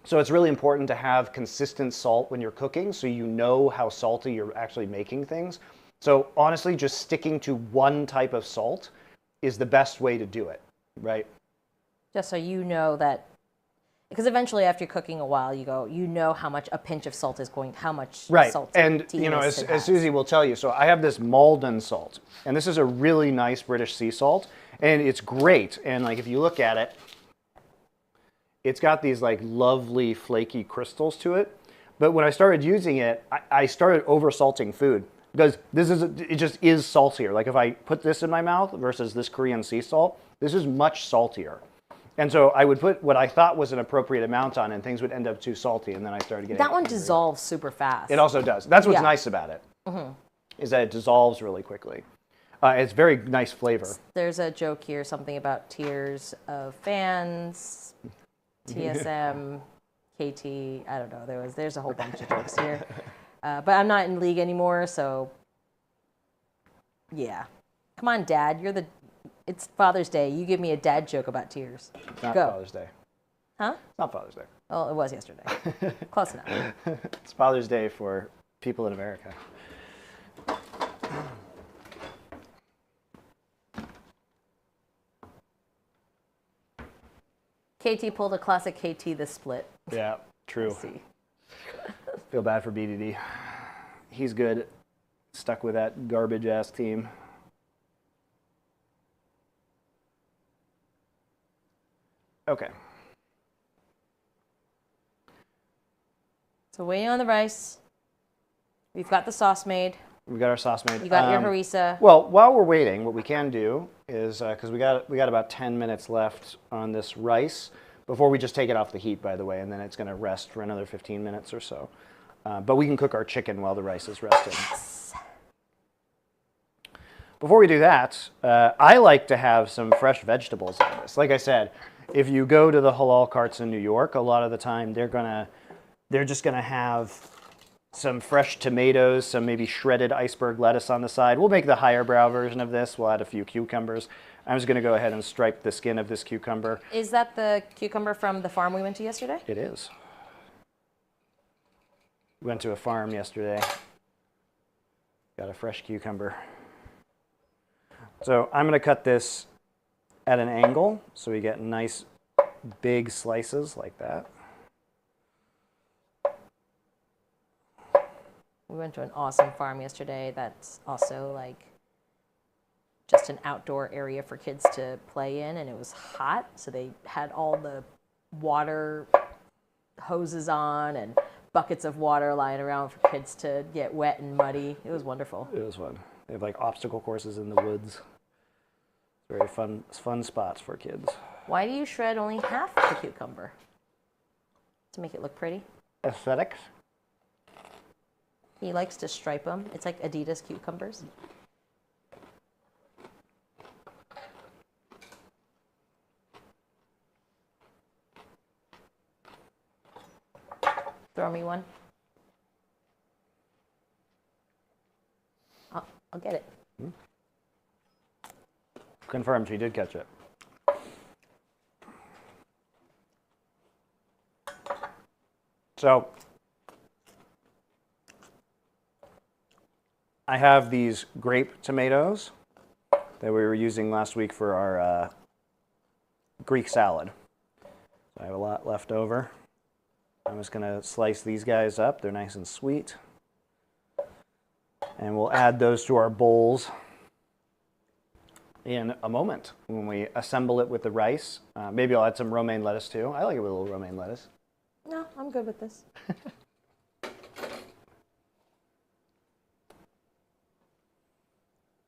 so it's really important to have consistent salt when you're cooking so you know how salty you're actually making things. So honestly, just sticking to one type of salt is the best way to do it, right? Just so you know that, because eventually after cooking a while, you know how much a pinch of salt is going, how much Right, salt. and as Susie will tell you, so I have this Malden salt, and this is a really nice British sea salt, and it's great. And like if you look at it, it's got these like lovely flaky crystals to it. But when I started using it, I started over salting food because it just is saltier. Like if I put this in my mouth versus this Korean sea salt, this is much saltier. And so I would put what I thought was an appropriate amount on, and things would end up too salty, and then I started getting that one angry. dissolves super fast. It also does. That's what's Yeah. nice about it, is that it dissolves really quickly. It's very nice flavor. There's a joke here, something about tiers of fans, TSM, KT. I don't know. There's a whole bunch of jokes here, but I'm not in league anymore, so yeah. Come on, Dad. It's Father's Day. You give me a dad joke about tiers. It's not Go. Father's Day. Huh? It's not Father's Day. Well, it was yesterday. Close enough. It's Father's Day for people in America. KT pulled a classic KT this split. Yeah, true. Let's see. Feel bad for BDD. He's good. Stuck with that garbage-ass team. Okay. So waiting on the rice. We've got the sauce made. We got our sauce made. You got your harissa. Well, while we're waiting, what we can do is, because we got about 10 minutes left on this rice before we just take it off the heat, by the way, and then it's going to rest for another 15 minutes or so. But we can cook our chicken while the rice is resting. Before we do that, I like to have some fresh vegetables on this. Like I said, if you go to the halal carts in New York, a lot of the time they're just gonna have some fresh tomatoes, some maybe shredded iceberg lettuce on the side. We'll make the higher brow version of this. We'll add a few cucumbers. I'm just gonna go ahead and stripe the skin of this cucumber. Is that the cucumber from the farm we went to yesterday? It is. We went to a farm yesterday. Got a fresh cucumber. So I'm gonna cut this at an angle so we get nice big slices like that. We went to an awesome farm yesterday that's also like just an outdoor area for kids to play in, and it was hot, so they had all the water hoses on and buckets of water lying around for kids to get wet and muddy. It was wonderful. It was fun. They have like obstacle courses in the woods. Very fun spots for kids. Why do you shred only half the cucumber? To make it look pretty? Aesthetics. He likes to stripe them. It's like Adidas cucumbers. Throw me one. I'll get it. Confirmed, she did catch it. So, I have these grape tomatoes that we were using last week for our Greek salad. So I have a lot left over. I'm just gonna slice these guys up. They're nice and sweet. And we'll add those to our bowls in a moment when we assemble it with the rice. Maybe I'll add some romaine lettuce too. I like it with a little romaine lettuce. No, I'm good with this.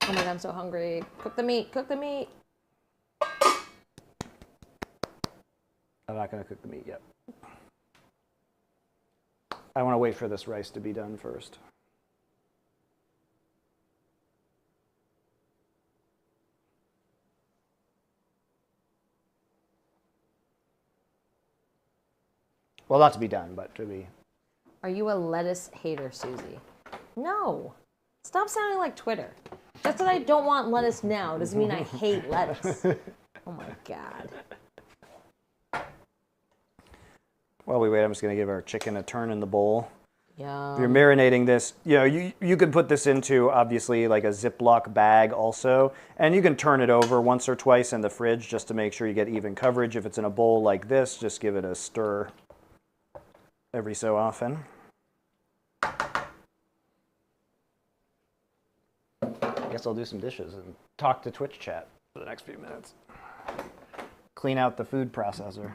Oh my God, I'm so hungry. Cook the meat, cook the meat. I'm not gonna cook the meat yet. I wanna wait for this rice to be done first. Well, not to be done, but to be. Are you a lettuce hater, Susie? No. Stop sounding like Twitter. Just that I don't want lettuce now doesn't mean I hate lettuce. Oh my God. While we wait, I'm just going to give our chicken a turn in the bowl. Yum. You're marinating this. You could put this into obviously like a Ziploc bag also, and you can turn it over once or twice in the fridge just to make sure you get even coverage. If it's in a bowl like this, just give it a stir every so often. I guess I'll do some dishes and talk to Twitch chat for the next few minutes. Clean out the food processor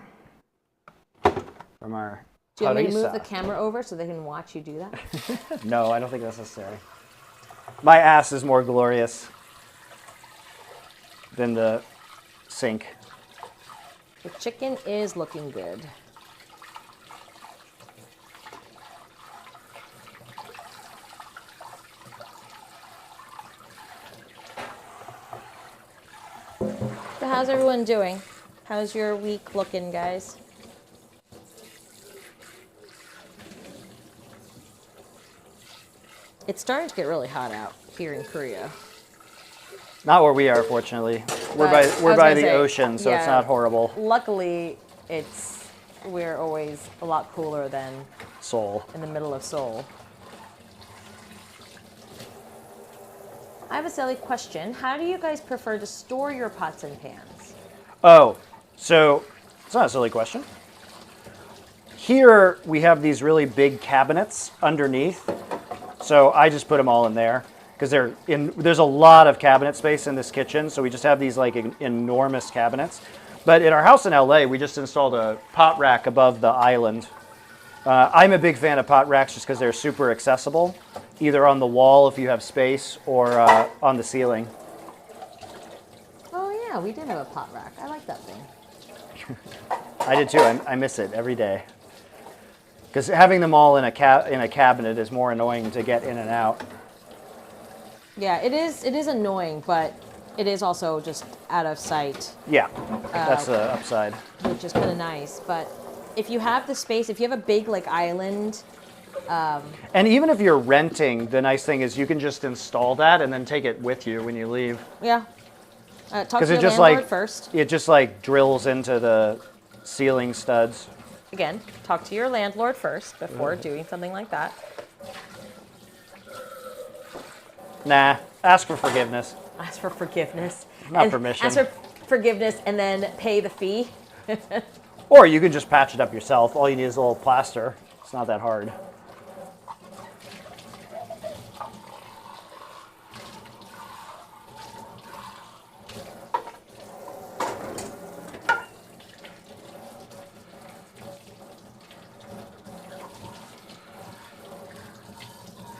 from our Do you want me to move Harissa. the camera over so they can watch you do that? No, I don't think that's necessary. My ass is more glorious than the sink. The chicken is looking good. So how's everyone doing? How's your week looking, guys? It's starting to get really hot out here in Korea. Not where we are, fortunately. We're by the ocean, so it's not horrible. Luckily, we're always a lot cooler than Seoul. in the middle of Seoul. I have a silly question. How do you guys prefer to store your pots and pans? Oh, so it's not a silly question. Here we have these really big cabinets underneath, so I just put them all in there because there's a lot of cabinet space in this kitchen, so we just have these like enormous cabinets. But in our house in LA, we just installed a pot rack above the island. I'm a big fan of pot racks just because they're super accessible, either on the wall if you have space or on the ceiling. Oh yeah, we did have a pot rack. I like that thing. I did too. I miss it every day. Because having them all in a cabinet is more annoying to get in and out. Yeah, it is annoying, but it is also just out of sight. Yeah, that's the upside. Which is kind of nice. But if you have the space, if you have a big like island. And even if you're renting, the nice thing is you can just install that and then take it with you when you leave. Yeah. Talk to Because your it just landlord first. It just like drills into the ceiling studs. Again, talk to your landlord first before doing something like that. Nah, ask for forgiveness. Ask for forgiveness. Not permission. Ask for forgiveness and then pay the fee. Or you can just patch it up yourself. All you need is a little plaster. It's not that hard.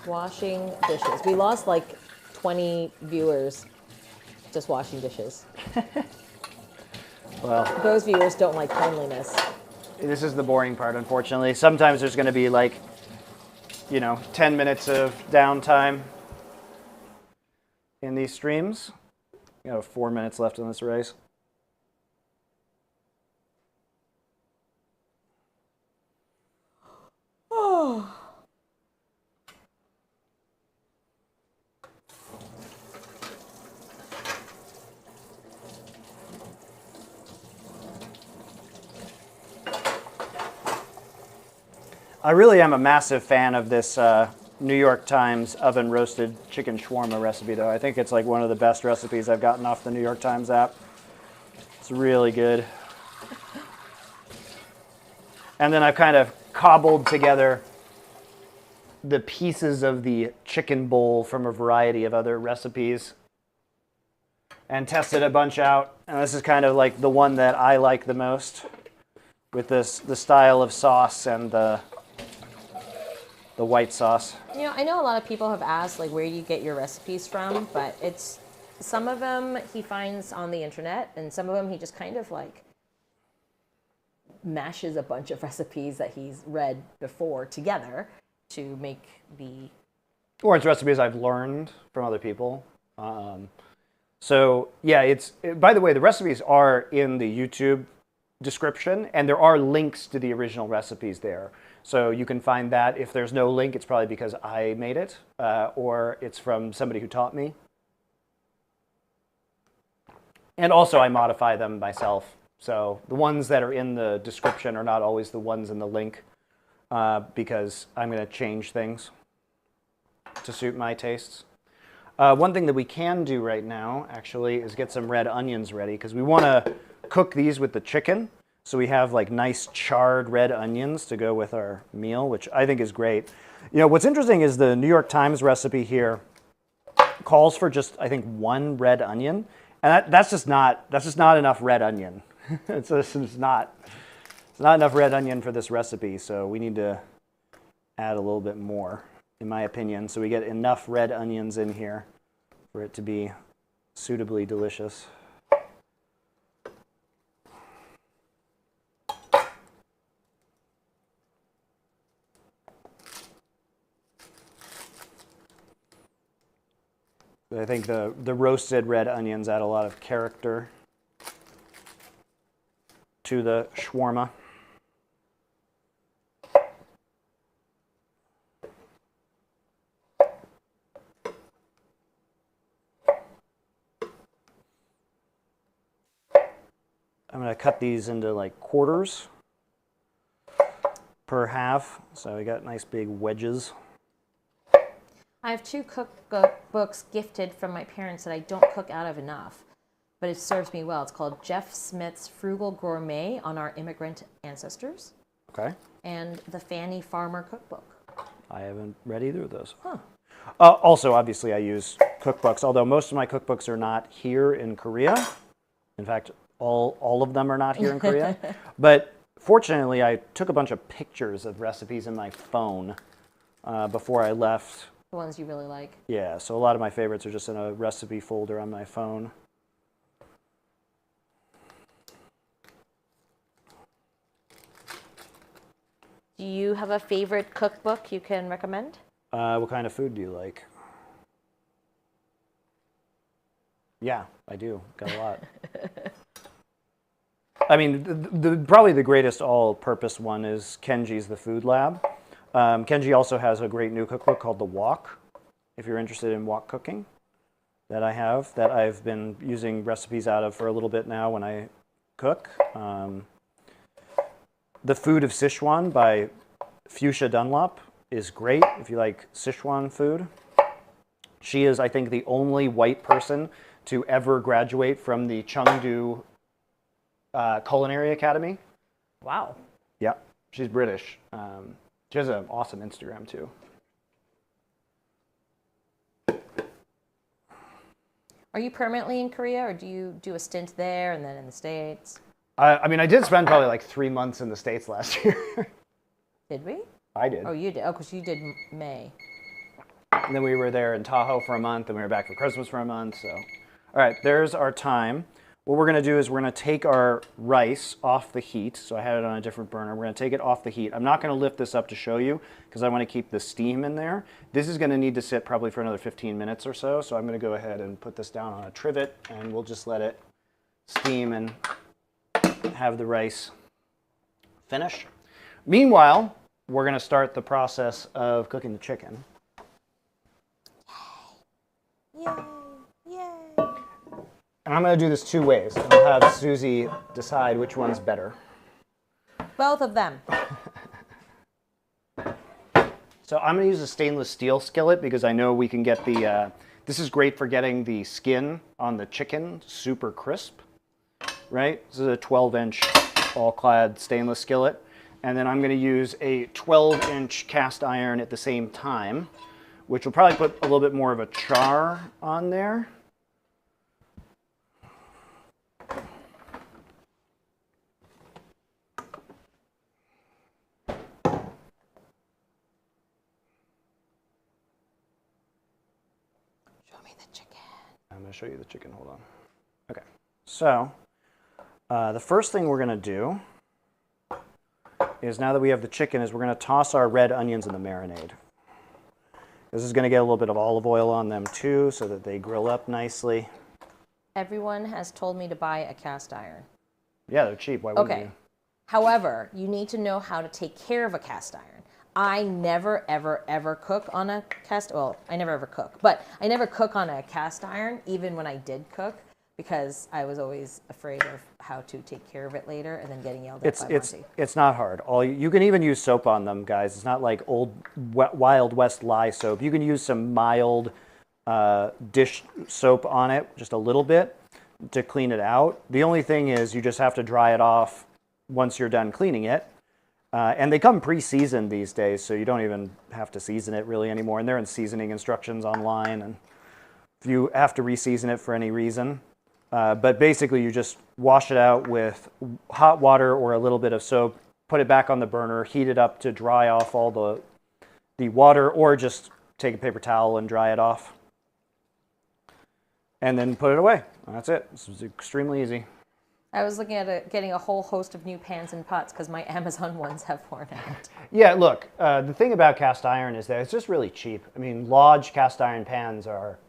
Washing dishes. We lost like 20 viewers just washing dishes. Well, Those viewers don't like cleanliness. this is the boring part, unfortunately. Sometimes there's going to be like, 10 minutes of downtime in these streams. We have 4 minutes left in this race. Oh. I really am a massive fan of this New York Times oven roasted chicken shawarma recipe, though. I think it's like one of the best recipes I've gotten off the New York Times app. It's really good. And then I've kind of cobbled together the pieces of the chicken bowl from a variety of other recipes and tested a bunch out. And this is kind of like the one that I like the most with the style of sauce and the white sauce. I know a lot of people have asked like where do you get your recipes from, but it's some of them he finds on the internet and some of them he just kind of like mashes a bunch of recipes that he's read before together to make the... Or it's recipes I've learned from other people. So yeah, by the way, the recipes are in the YouTube description and there are links to the original recipes there. So you can find that. If there's no link, it's probably because I made it or it's from somebody who taught me. And also I modify them myself. So the ones that are in the description are not always the ones in the link. because I'm going to change things to suit my tastes. One thing that we can do right now, actually, is get some red onions ready because we want to cook these with the chicken. So we have like nice charred red onions to go with our meal, which I think is great. You know, what's interesting is the New York Times recipe here calls for just, I think, 1 red onion. And that's just not enough red onion. it's not enough red onion for this recipe, so we need to add a little bit more, in my opinion, so we get enough red onions in here for it to be suitably delicious. I think the roasted red onions add a lot of character to the shawarma. I'm going to cut these into like quarters per half, so we got nice big wedges. I have 2 cookbooks gifted from my parents that I don't cook out of enough, but it serves me well. It's called Jeff Smith's Frugal Gourmet on Our Immigrant Ancestors. Okay. And the Fanny Farmer Cookbook. I haven't read either of those. Huh. Also, obviously, I use cookbooks, although most of my cookbooks are not here in Korea. In fact, all of them are not here in Korea. But fortunately, I took a bunch of pictures of recipes in my phone before I left. The ones you really like. Yeah, so a lot of my favorites are just in a recipe folder on my phone. Do you have a favorite cookbook you can recommend? What kind of food do you like? Yeah, I do. Got a lot. I mean, probably the greatest all-purpose one is Kenji's The Food Lab. Kenji also has a great new cookbook called The Wok, if you're interested in wok cooking, that I've been using recipes out of for a little bit now when I cook. The Food of Sichuan by Fuchsia Dunlop is great if you like Sichuan food. She is, I think, the only white person to ever graduate from the Chengdu Culinary Academy. Wow. Yeah, she's British. She has an awesome Instagram, too. Are you permanently in Korea, or do you do a stint there and then in the States? I mean, I did spend probably like 3 months in the States last year. Did we? I did. Oh, you did. Oh, because you did May. And then we were there in Tahoe for a month, and we were back for Christmas for a month. So, all right, there's our time. What we're going to do is we're going to take our rice off the heat. So I had it on a different burner. We're going to take it off the heat. I'm not going to lift this up to show you because I want to keep the steam in there. This is going to need to sit probably for another 15 minutes or so. So I'm going to go ahead and put this down on a trivet, and we'll just let it steam and have the rice finish. Meanwhile, we're going to start the process of cooking the chicken. Yay! Yay! And I'm going to do this 2 ways. I'll have Susie decide which one's better. Both of them. So I'm going to use a stainless steel skillet because I know we can get the, this is great for getting the skin on the chicken super crisp, right? This is a 12-inch all-clad stainless skillet. And then I'm going to use a 12-inch cast iron at the same time, which will probably put a little bit more of a char on there. Show me the chicken. I'm going to show you the chicken. Hold on. Okay. So the first thing we're going to do is, now that we have the chicken, is we're going to toss our red onions in the marinade. This is going to get a little bit of olive oil on them too, so that they grill up nicely. Everyone has told me to buy a cast iron. Yeah, they're cheap. Why wouldn't Okay. you? However, you need to know how to take care of a cast iron. I never, ever, ever cook on a cast. Well, I never ever cook, but I never cook on a cast iron, even when I did cook, because I was always afraid of how to take care of it later and then getting yelled at by Monty. It's not hard. You can even use soap on them, guys. It's not like old Wild West lye soap. You can use some mild dish soap on it, just a little bit, to clean it out. The only thing is you just have to dry it off once you're done cleaning it. And they come pre-seasoned these days, so you don't even have to season it really anymore. And they're in seasoning instructions online, and if you have to re-season it for any reason. But basically, you just wash it out with hot water or a little bit of soap, put it back on the burner, heat it up to dry off all the water, or just take a paper towel and dry it off. And then put it away. That's it. This is extremely easy. I was looking at getting a whole host of new pans and pots because my Amazon ones have worn out. Yeah, look, the thing about cast iron is that it's just really cheap. I mean, Lodge cast iron pans are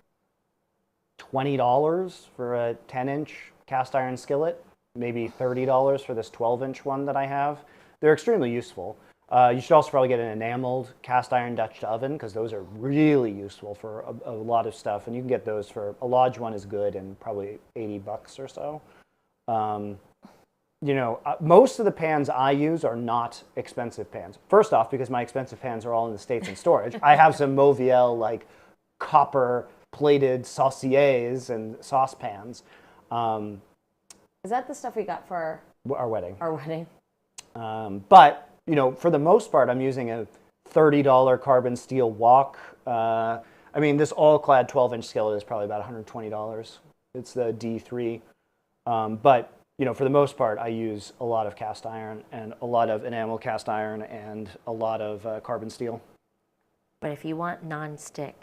$20 for a 10-inch cast iron skillet, maybe $30 for this 12-inch one that I have. They're extremely useful. You should also probably get an enameled cast iron Dutch oven because those are really useful for a lot of stuff. And you can get those for, a Lodge one is good and probably $80 or so. Most of the pans I use are not expensive pans. First off, because my expensive pans are all in the States in storage. I have some Mauviel like copper plated sauciers and saucepans. Is that the stuff we got for our wedding? Our wedding. But for the most part, I'm using a $30 carbon steel wok. This all-clad 12-inch skillet is probably about $120. It's the D3. But for the most part, I use a lot of cast iron and a lot of enamel cast iron and a lot of carbon steel. But if you want non-stick,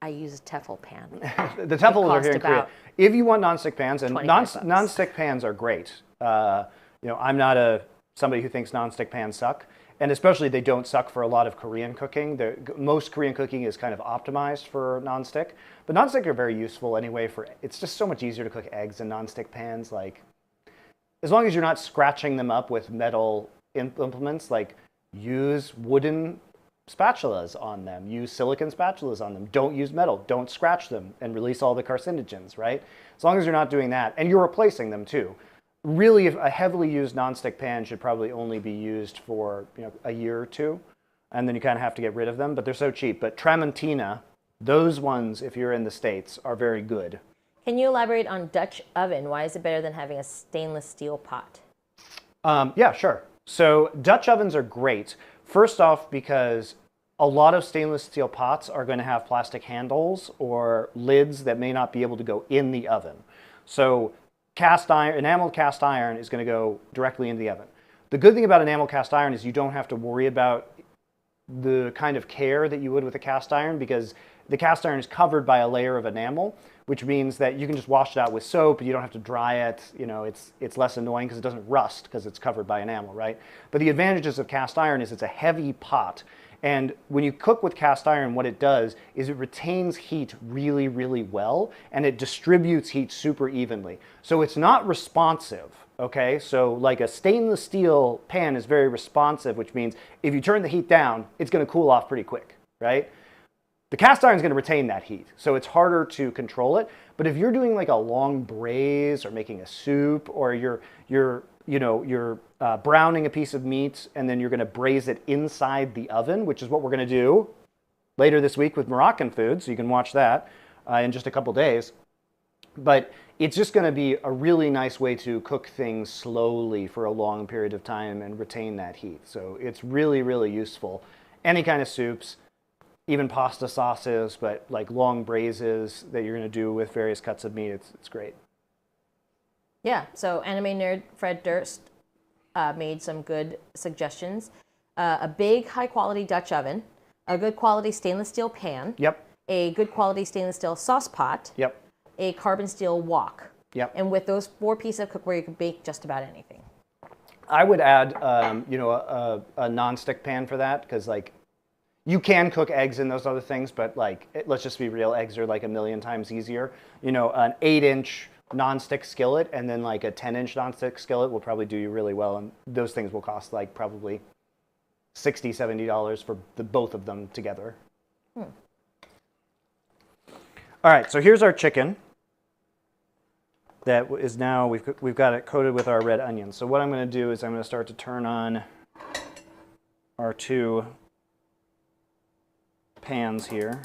I use a Tefal pan. The Tefals are here in Korea. If you want non-stick pans, and non-stick pans are great. I'm not somebody who thinks non-stick pans suck, and especially they don't suck for a lot of Korean cooking. Most Korean cooking is kind of optimized for non-stick, but non-stick are very useful anyway. It's just so much easier to cook eggs in non-stick pans. Like, as long as you're not scratching them up with metal implements, like use wooden spatulas on them, use silicone spatulas on them, don't use metal, don't scratch them and release all the carcinogens, right? As long as you're not doing that, and you're replacing them too. Really, a heavily used nonstick pan should probably only be used for a year or two, and then you kind of have to get rid of them, but they're so cheap. But Tramontina, those ones, if you're in the States, are very good. Can you elaborate on Dutch oven? Why is it better than having a stainless steel pot? Yeah, sure. So Dutch ovens are great. First off, because a lot of stainless steel pots are going to have plastic handles or lids that may not be able to go in the oven. So cast iron, enameled cast iron is going to go directly into the oven. The good thing about enameled cast iron is you don't have to worry about the kind of care that you would with a cast iron, because the cast iron is covered by a layer of enamel, which means that you can just wash it out with soap. You don't have to dry it. It's less annoying because it doesn't rust because it's covered by enamel, right? But the advantages of cast iron is it's a heavy pot. And when you cook with cast iron, what it does is it retains heat really, really well, and it distributes heat super evenly. So it's not responsive, okay? So like a stainless steel pan is very responsive, which means if you turn the heat down, it's going to cool off pretty quick, right? The cast iron is going to retain that heat, so it's harder to control it. But if you're doing like a long braise or making a soup, or you're browning a piece of meat and then you're going to braise it inside the oven, which is what we're going to do later this week with Moroccan food, so you can watch that in just a couple days. But it's just going to be a really nice way to cook things slowly for a long period of time and retain that heat. So it's really, really useful. Any kind of soups, even pasta sauces, but like long braises that you're going to do with various cuts of meat, it's great. Yeah, so anime nerd Fred Durst made some good suggestions. A big, high-quality Dutch oven, a good quality stainless steel pan, Yep. a good quality stainless steel sauce pot, Yep. a carbon steel wok. Yep. And with those 4 pieces of cookware, you can bake just about anything. I would add, a non-stick pan for that, because like you can cook eggs in those other things, but like let's just be real, eggs are like a million times easier. An 8-inch non-stick skillet and then like a 10-inch non-stick skillet will probably do you really well, and those things will cost like probably $60-$70 for both of them together. All right, so here's our chicken. that is now, we've got it coated with our red onions. So what I'm going to do is I'm going to start to turn on our 2 pans here.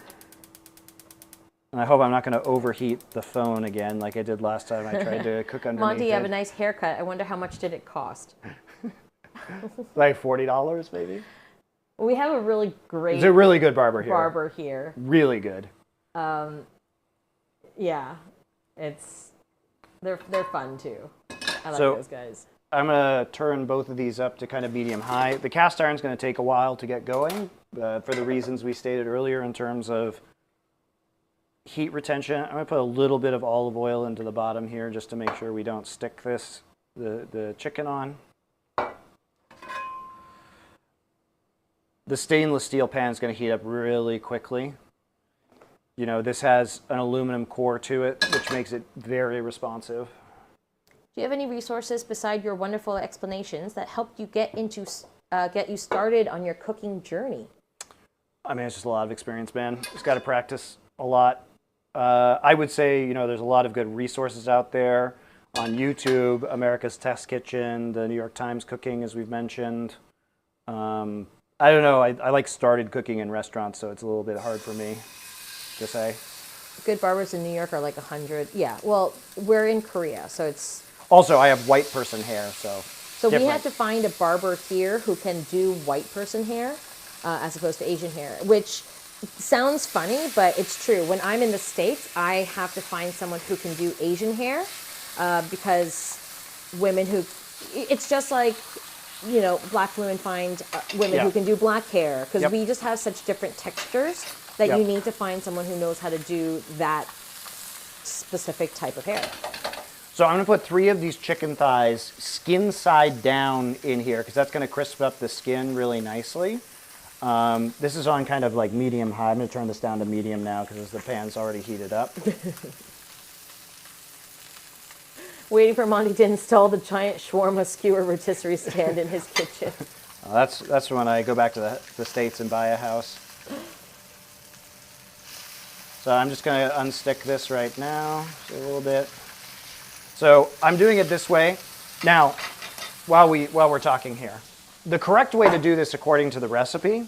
And I hope I'm not going to overheat the phone again like I did last time I tried to cook underneath Monty, you have it. a nice haircut. I wonder how much did it cost? Like $40 maybe? We have a really great It's a really good barber here. Really good. Yeah, they're fun too. I like So, those guys. I'm going to turn both of these up to kind of medium high. The cast iron's going to take a while to get going for the reasons we stated earlier in terms of heat retention. I'm going to put a little bit of olive oil into the bottom here just to make sure we don't stick the chicken on. The stainless steel pan is going to heat up really quickly. You know, this has an aluminum core to it, which makes it very responsive. Do you have any resources beside your wonderful explanations that helped you get you started on your cooking journey? I mean, it's just a lot of experience, man. Just got to practice a lot. I would say, you know, there's a lot of good resources out there on YouTube, America's Test Kitchen, the New York Times Cooking, as we've mentioned. I don't know. I like started cooking in restaurants, so it's a little bit hard for me to say. Good barbers in New York are like 100. Yeah, well, we're in Korea, so it's... Also, I have white person hair, so we had to find a barber here who can do white person hair as opposed to Asian hair, which sounds funny, but it's true. When I'm in the States, I have to find someone who can do Asian hair because women who... It's just like, you know, black women find women who can do black hair because we just have such different textures that you need to find someone who knows how to do that specific type of hair. So I'm going to put 3 of these chicken thighs skin side down in here because that's going to crisp up the skin really nicely. This is on kind of like medium high. I'm going to turn this down to medium now because the pan's already heated up. Waiting for Monty to install the giant shawarma skewer rotisserie stand in his kitchen. That's when I go back to the States and buy a house. So I'm just going to unstick this right now, just a little bit. So I'm doing it this way. Now, while we're talking here, the correct way to do this according to the recipe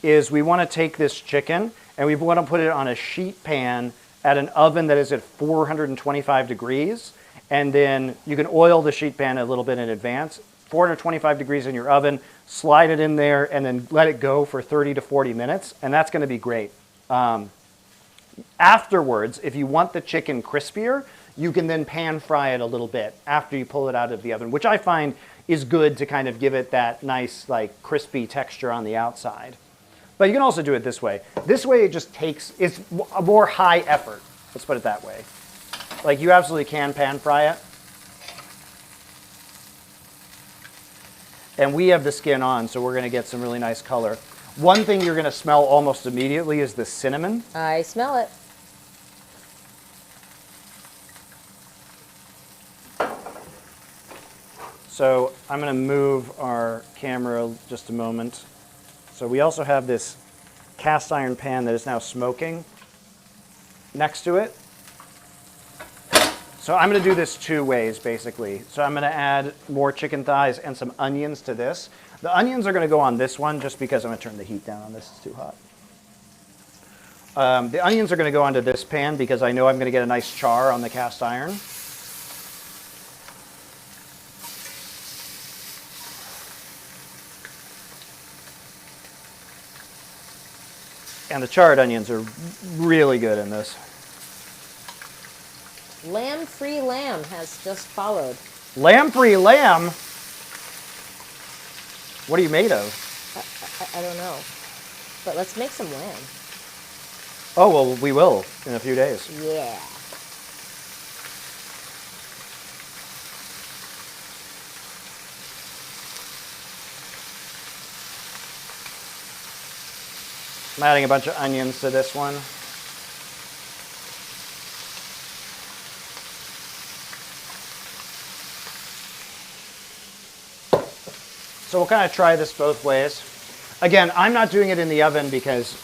is we want to take this chicken and we want to put it on a sheet pan at an oven that is at 425 degrees. And then you can oil the sheet pan a little bit in advance. 425 degrees in your oven, slide it in there, and then let it go for 30 to 40 minutes, and that's going to be great. Afterwards, if you want the chicken crispier, you can then pan fry it a little bit after you pull it out of the oven, which I find is good to kind of give it that nice, like, crispy texture on the outside. But you can also do it this way. This way it just it's a more high effort. Let's put it that way. Like, you absolutely can pan fry it. And we have the skin on, so we're going to get some really nice color. One thing you're going to smell almost immediately is the cinnamon. I smell it. So I'm going to move our camera just a moment. So we also have this cast iron pan that is now smoking next to it. So I'm going to do this 2 ways, basically. So I'm going to add more chicken thighs and some onions to this. The onions are going to go on this one just because I'm going to turn the heat down on this. It's too hot. The onions are going to go onto this pan because I know I'm going to get a nice char on the cast iron. And the charred onions are really good in this. Lamb-free lamb has just followed. Lamb-free lamb? What are you made of? I don't know. But let's make some lamb. Oh, well, we will in a few days. Yeah. I'm adding a bunch of onions to this one. So we'll kind of try this both ways. Again, I'm not doing it in the oven because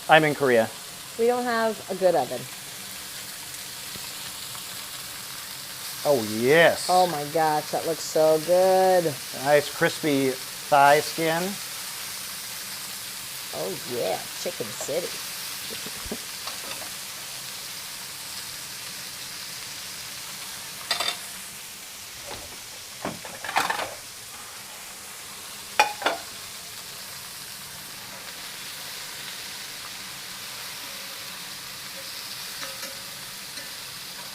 I'm in Korea. We don't have a good oven. Oh, yes. Oh my gosh, that looks so good. Nice crispy thigh skin. Oh yeah, Chicken City.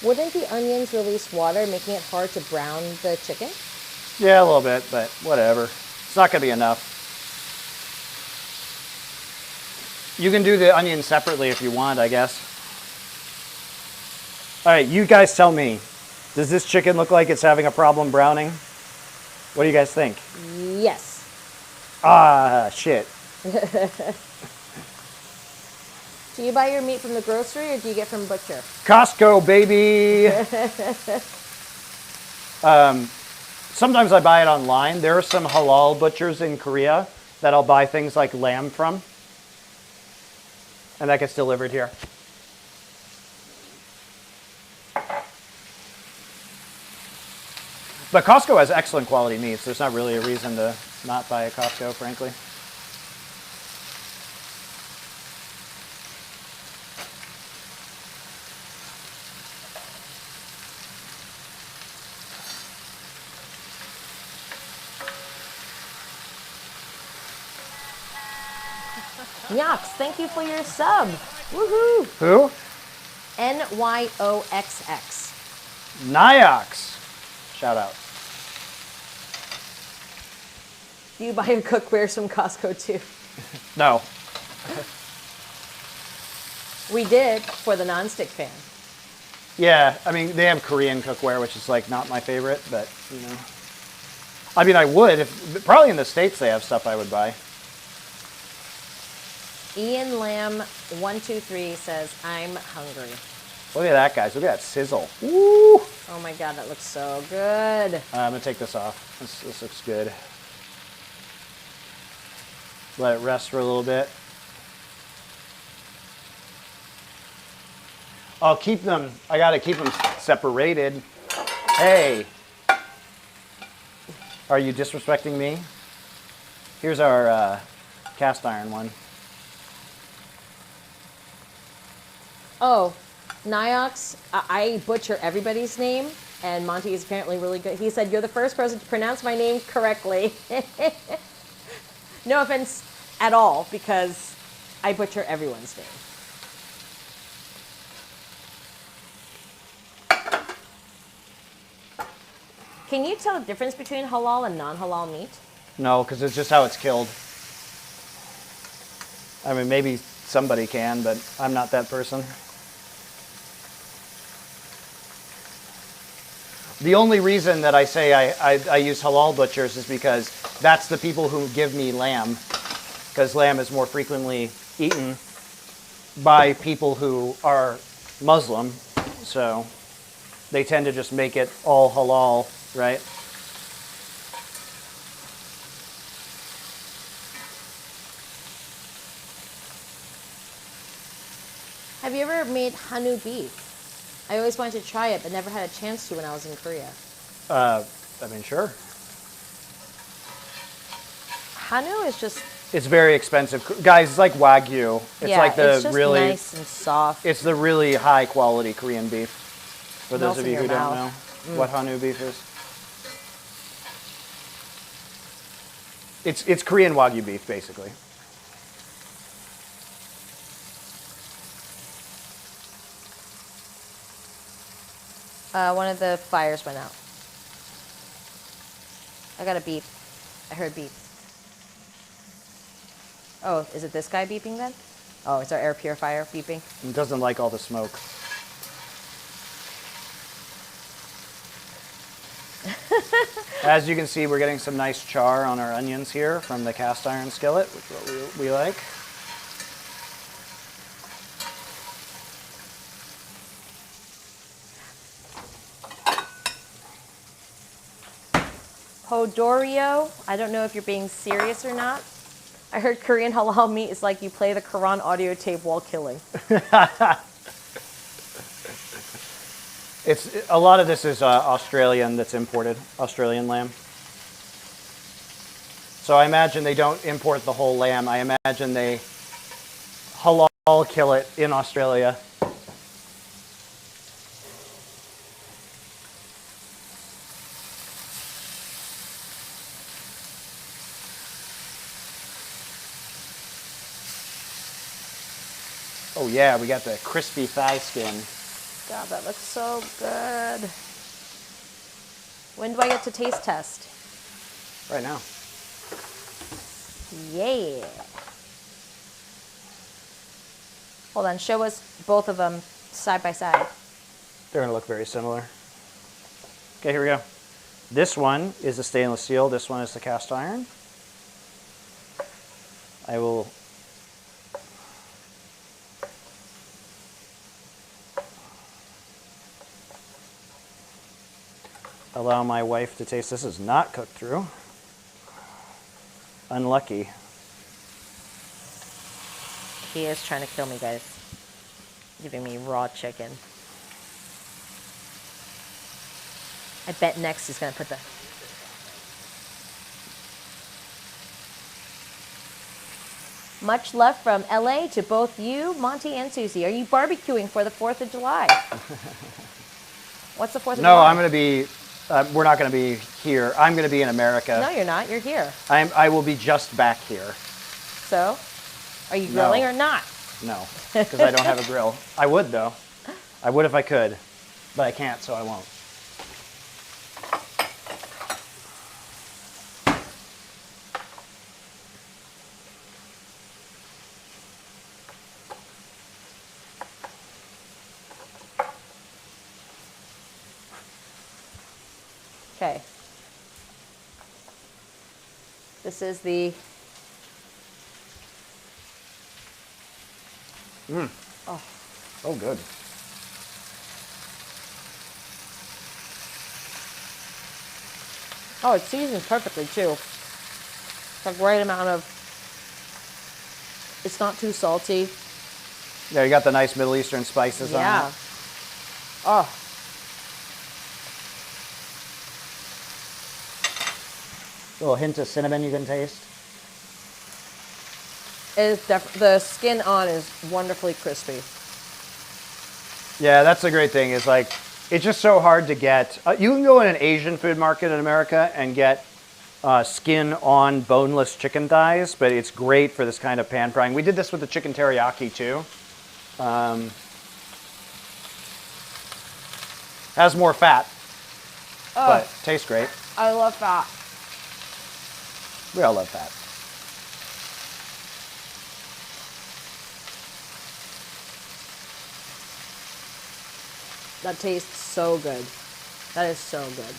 Wouldn't the onions release water, making it hard to brown the chicken? Yeah, a little bit, but whatever. It's not going to be enough. You can do the onions separately if you want, I guess. All right, you guys tell me. Does this chicken look like it's having a problem browning? What do you guys think? Yes. Ah, shit. Do you buy your meat from the grocery or do you get from butcher? Costco, baby. Sometimes I buy it online. There are some halal butchers in Korea that I'll buy things like lamb from. And that gets delivered here. But Costco has excellent quality meats. There's not really a reason to not buy at Costco, frankly. Nyox, thank you for your sub. Woohoo! Who? NYOXX. Nyox. Shout out. Do you buy your cookwares from Costco too? No. We did for the nonstick fan. Yeah, I mean, they have Korean cookware, which is like not my favorite, but you know. I mean, I would. Probably in the States they have stuff I would buy. Ian Lamb 123 says, I'm hungry. Look at that, guys. Look at that sizzle. Woo! Oh my God, that looks so good. I'm going to take this off. This looks good. Let it rest for a little bit. I'll keep them. I got to keep them separated. Hey. Are you disrespecting me? Here's our cast iron one. Oh, Nyox, I butcher everybody's name, and Monty is apparently really good. He said, you're the first person to pronounce my name correctly. No offense at all, because I butcher everyone's name. Can you tell the difference between halal and non-halal meat? No, because it's just how it's killed. I mean, maybe somebody can, but I'm not that person. The only reason that I say I use halal butchers is because that's the people who give me lamb, because lamb is more frequently eaten by people who are Muslim, so they tend to just make it all halal, right? Have you ever made Hanu beef? I always wanted to try it, but never had a chance to when I was in Korea. I mean, sure. Hanu is just... It's very expensive. Guys, it's like Wagyu. It's like the it's just really nice and soft. It's the really high quality Korean beef. For those of you who don't know what Hanu beef is. It's Korean Wagyu beef, basically. One of the fires went out. I got a beep. I heard beep. Oh, is it this guy beeping then? Oh, it's our air purifier beeping. It doesn't like all the smoke. As you can see, we're getting some nice char on our onions here from the cast iron skillet, which is what we like. Hodorio, I don't know if you're being serious or not. I heard Korean halal meat is like you play the Quran audio tape while killing. A lot of this is Australian that's imported, Australian lamb. So I imagine they don't import the whole lamb. I imagine they halal kill it in Australia. Oh yeah, we got the crispy thigh skin. God, that looks so good. When do I get to taste test? Right now. Yeah. Hold on, show us both of them side by side. They're gonna look very similar. Okay, here we go. This one is the stainless steel, this one is the cast iron. I will allow my wife to taste. This is not cooked through. Unlucky. He is trying to kill me, guys. Giving me raw chicken. I bet next he's going to put the... Much love from LA to both you, Monty and Susie. Are you barbecuing for the 4th of July? What's the 4th of July? No, I'm going to be, we're not going to be here. I'm going to be in America. No, you're not. You're here. I will be just back here. So, are you grilling or not? No, because I don't have a grill. I would, though. I would if I could, but I can't, so I won't. Okay. This is the... Oh. Oh, good. Oh, it's seasoned perfectly, too. It's like right amount of... It's not too salty. Yeah, you got the nice Middle Eastern spices on it. Yeah. Oh. A little hint of cinnamon you can taste. The skin on is wonderfully crispy. Yeah, that's the great thing is like, it's just so hard to get. You can go in an Asian food market in America and get skin on boneless chicken thighs, but it's great for this kind of pan frying. We did this with the chicken teriyaki too. Has more fat, but tastes great. I love fat. We all love fat. That tastes so good. That is so good.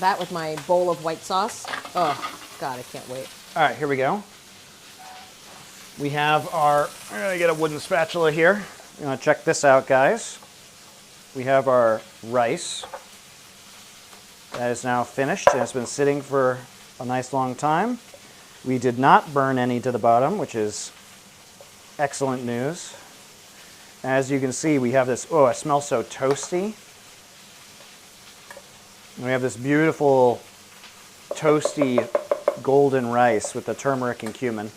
That with my bowl of white sauce. Oh, God, I can't wait. All right, here we go. We have our, I'm gonna get a wooden spatula here. You wanna check this out, guys. We have our rice. That is now finished and it's been sitting for a nice long time. We did not burn any to the bottom, which is excellent news. As you can see, we have this, oh, it smells so toasty. And we have this beautiful toasty golden rice with the turmeric and cumin.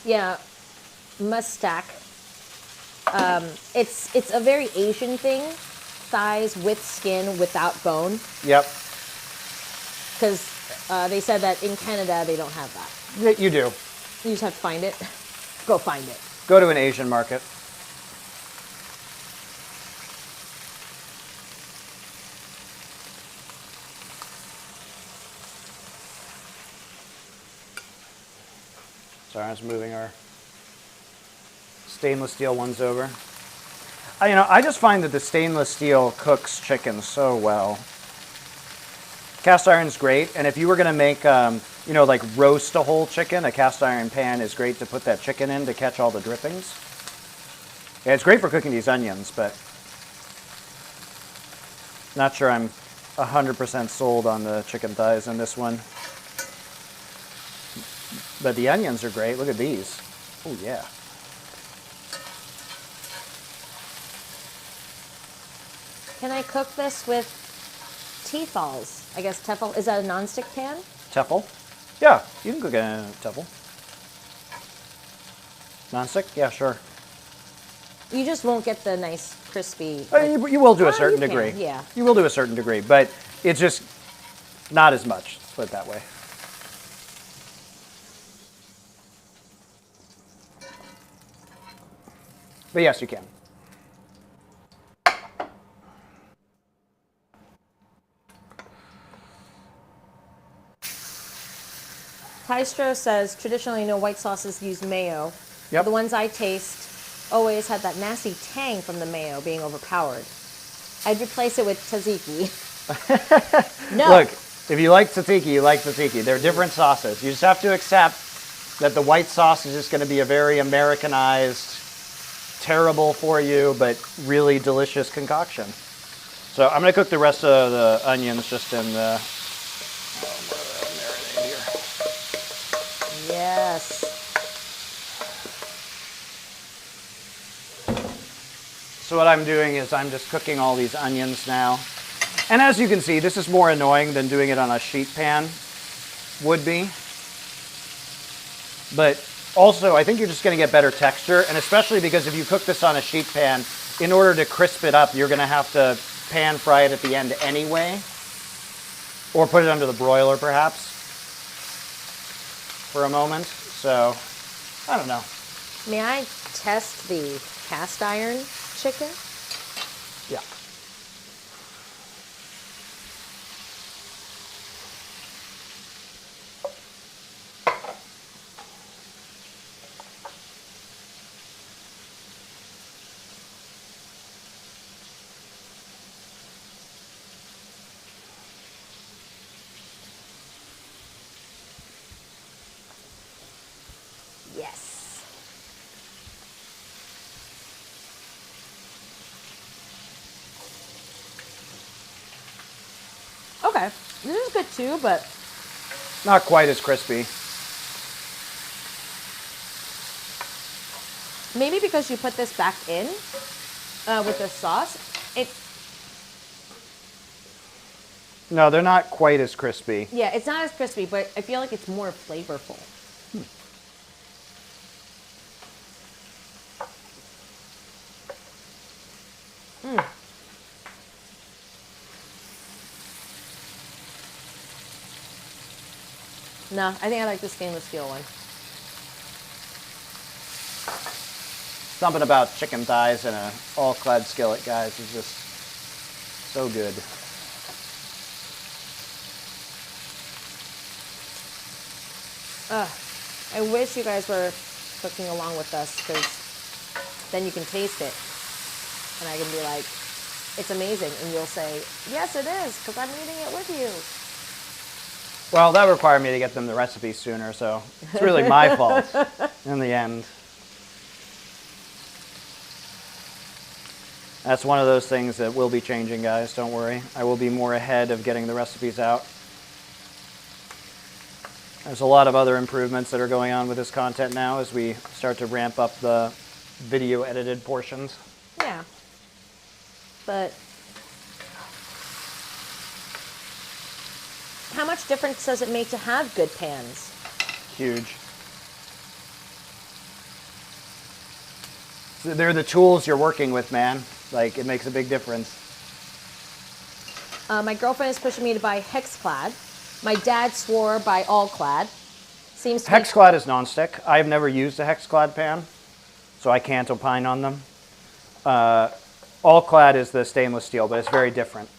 Yeah, mustak. It's a very Asian thing. Thighs with skin, without bone. Yep. Because they said that in Canada they don't have that. Yeah, you do. You just have to find it. Go find it. Go to an Asian market. Sorry, I was moving our stainless steel ones over. I just find that the stainless steel cooks chicken so well. Cast iron's great, and if you were going to make, like roast a whole chicken, a cast iron pan is great to put that chicken in to catch all the drippings. Yeah, it's great for cooking these onions, but not sure I'm 100% sold on the chicken thighs in this one. But the onions are great. Look at these. Oh, yeah. Can I cook this with Tefals? I guess Tefal, is that a nonstick pan? Tefal? Yeah, you can cook it in a Tefal. Non-stick? Yeah, sure. You just won't get the nice crispy. You will to a certain you can, degree. yeah. You will to a certain degree, but it's just not as much. Let's put it that way. But yes, you can. Maestro says traditionally no white sauces use mayo. Yep. The ones I taste always had that nasty tang from the mayo being overpowered. I'd replace it with tzatziki. No. Look, if you like tzatziki, you like tzatziki. They're different sauces. You just have to accept that the white sauce is just going to be a very Americanized, terrible for you, but really delicious concoction. So I'm going to cook the rest of the onions just in the marinade here. Yes. So what I'm doing is I'm just cooking all these onions now. And as you can see, this is more annoying than doing it on a sheet pan would be. But also, I think you're just going to get better texture, and especially because if you cook this on a sheet pan, in order to crisp it up, you're going to have to pan fry it at the end anyway, or put it under the broiler perhaps for a moment. So, I don't know. May I test the cast iron chicken? Yeah. Yes. Okay, this is good too, but Not quite as crispy. maybe because you put this back in with the sauce, No, they're not quite as crispy. yeah, it's not as crispy, but I feel like it's more flavorful. No, I think I like the stainless steel one. Something about chicken thighs in an all-clad skillet, guys, is just so good. I wish you guys were cooking along with us, because then you can taste it. And I can be like, it's amazing. And you'll say, yes, it is, because I'm eating it with you. Well, that required me to get them the recipe sooner, so it's really my fault in the end. That's one of those things that will be changing, guys. Don't worry. I will be more ahead of getting the recipes out. There's a lot of other improvements that are going on with this content now as we start to ramp up the video edited portions. Yeah. But how much difference does it make to have good pans? Huge. They're the tools you're working with, man. Like, it makes a big difference. My girlfriend is pushing me to buy Hexclad. My dad swore by All-Clad. Seems to Hexclad is nonstick. I've never used a Hexclad pan, so I can't opine on them. All-Clad is the stainless steel, but it's very different.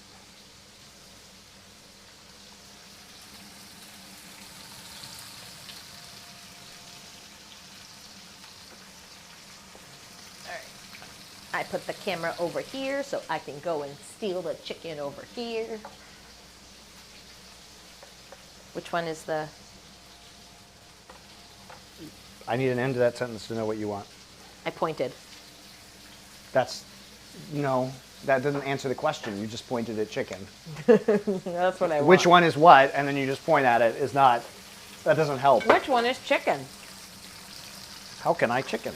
I put the camera over here so I can go and steal the chicken over here. Which one is the... I need an end to that sentence to know what you want. I pointed. That's No, that doesn't answer the question. You just pointed at chicken. That's what I want. Which one is what, and then you just point at it is not, that doesn't help. Which one is chicken? How can I chicken?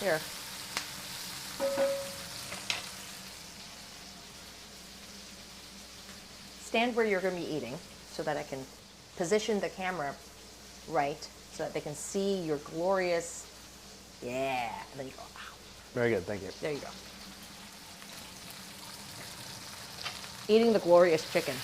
Here. Stand where you're going to be eating so that I can position the camera right so that they can see your glorious, yeah. And then you go, ow. Very good, thank you. There you go. Eating the glorious chicken.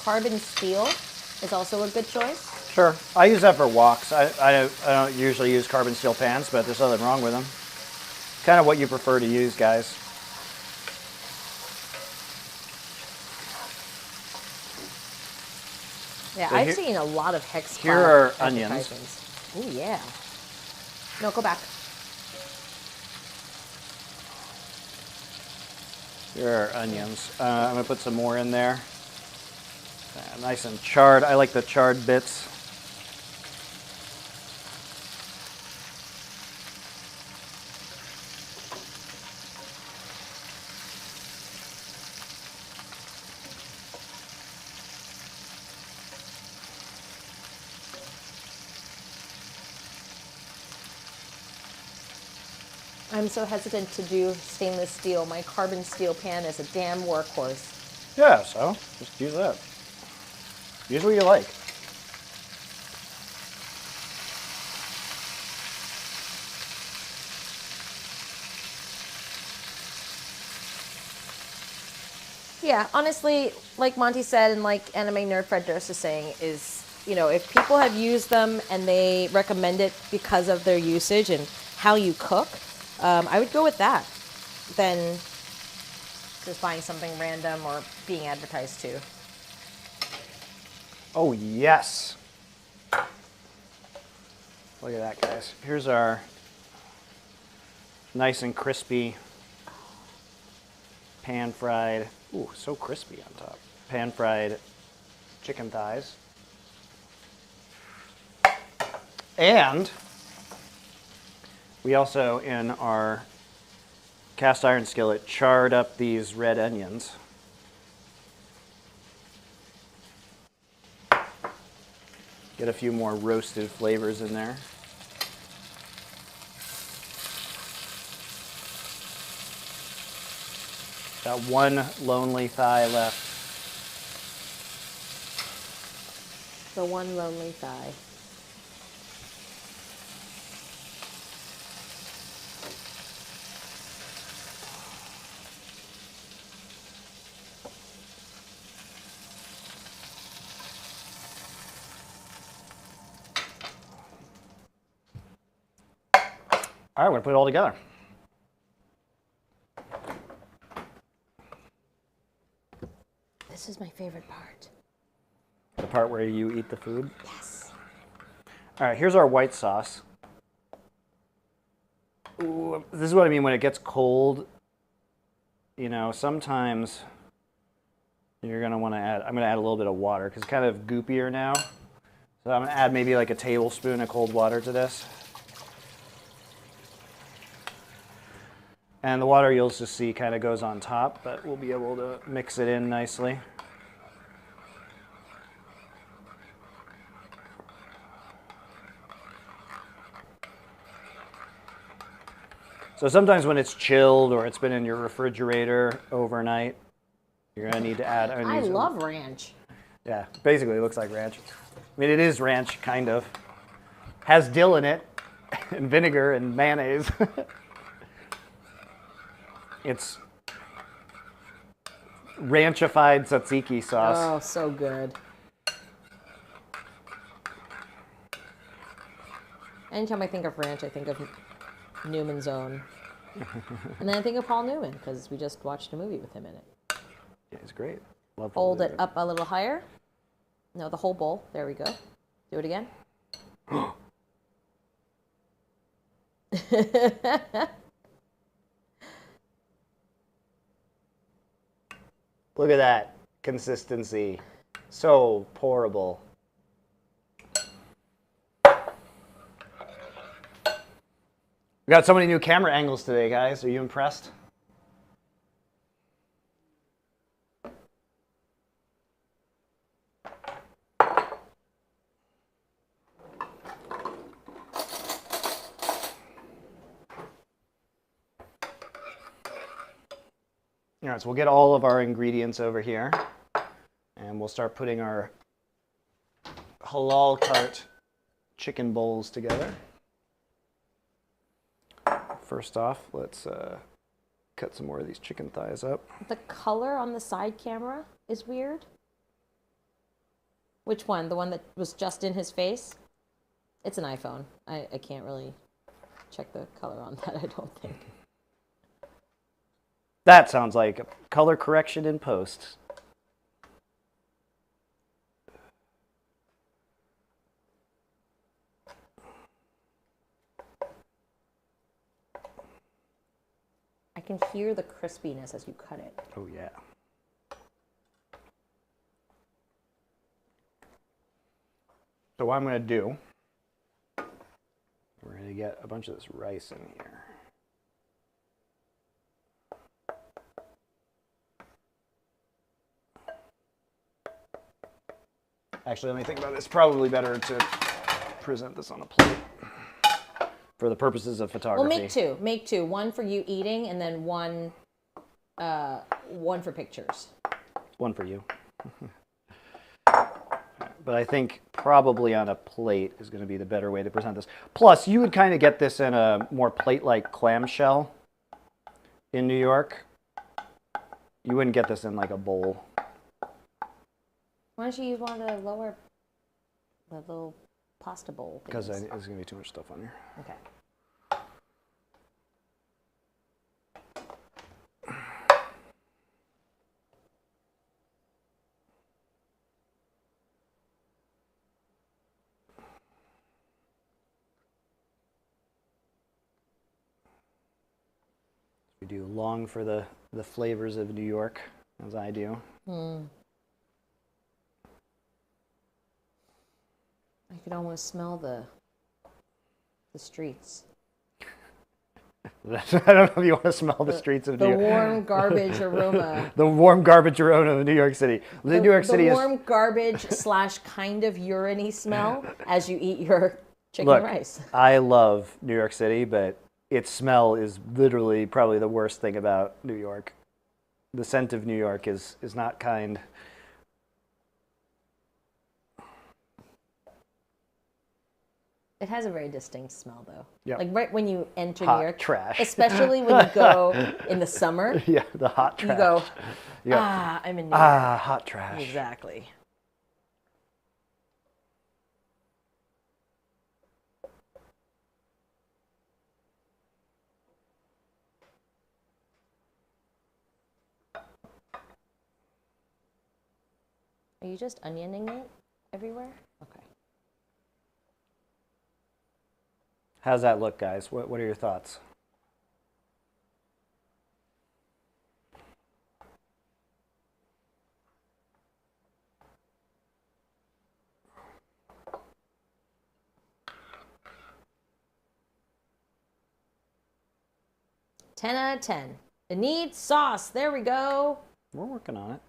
Carbon steel is also a good choice. Sure. I use that for woks. I don't usually use carbon steel pans, but there's nothing wrong with them. Kind of what you prefer to use, guys. Yeah, So I've seen a lot of hex. Here are onions. Oh yeah. No, go back. Here are onions. I'm going to put some more in there. Nice and charred. I like the charred bits. I'm so hesitant to do stainless steel. My carbon steel pan is a damn workhorse. Yeah, so just use that. Use what you like. Yeah, honestly, like Monty said, and like Anime Nerd Fred Durst is saying, is, you know, if people have used them and they recommend it because of their usage and how you cook, I would go with that than just buying something random or being advertised to. Oh, yes. Look at that, guys. Here's our nice and crispy pan-fried, ooh, so crispy on top, pan-fried chicken thighs. And we also, in our cast iron skillet, charred up these red onions. Get a few more roasted flavors in there. Got one lonely thigh left. The one lonely thigh. All right, we're gonna put it all together. This is my favorite part. The part where you eat the food. Yes. All right, here's our white sauce. Ooh, this is what I mean when it gets cold. You know, sometimes you're gonna want to add, I'm gonna add a little bit of water because it's kind of goopier now. So I'm gonna add maybe like a tablespoon of cold water to this. And the water you'll just see kind of goes on top, but we'll be able to mix it in nicely. So sometimes when it's chilled or it's been in your refrigerator overnight, you're gonna need to add. I love ranch. Yeah, basically it looks like ranch. I mean, it is ranch, kind of. Has dill in it, and vinegar and mayonnaise. It's ranchified tzatziki sauce. Oh, so good. Anytime I think of ranch, I think of Newman's Own. And then I think of Paul Newman, because we just watched a movie with him in it. Yeah, it's great. Love Hold it up a little higher. No, the whole bowl. There we go. Do it again. Look at that consistency. So pourable. We got so many new camera angles today, guys. Are you impressed? All right, so we'll get all of our ingredients over here, and we'll start putting our Halal Cart chicken bowls together. First off, let's cut some more of these chicken thighs up. The color on the side camera is weird. Which one? The one that was just in his face? It's an iPhone. I can't really check the color on that, I don't think. That sounds like a color correction in post. I can hear the crispiness as you cut it. Oh, yeah. So what I'm going to do, we're going to get a bunch of this rice in here. Actually, let me think about this. Probably better to present this on a plate for the purposes of photography. Well, make two. Make two. One for you eating, and then one for pictures. One for you. But I think probably on a plate is going to be the better way to present this. Plus, you would kind of get this in a more plate-like clamshell in New York. You wouldn't get this in like a bowl. Why don't you use one of the little pasta bowl things? Because there's going to be too much stuff on here. Okay. We do long for the flavors of New York, as I do. I could almost smell the streets. I don't know if you want to smell the streets of New York. The warm garbage aroma. The warm garbage aroma of New York City. New York City the is warm garbage / kind of urine-y smell as you eat your chicken Look, rice. I love New York City, but its smell is literally probably the worst thing about New York. The scent of New York is not kind. It has a very distinct smell, though. Yep. Like right when you enter Hot New York, trash. especially when you go in the summer. Yeah, the hot trash. You go, Yep. I'm in New York. Hot trash. Exactly. Are you just onioning it everywhere? Okay. How's that look, guys? What are your thoughts? Ten out of 10. It needs sauce. There we go. We're working on it.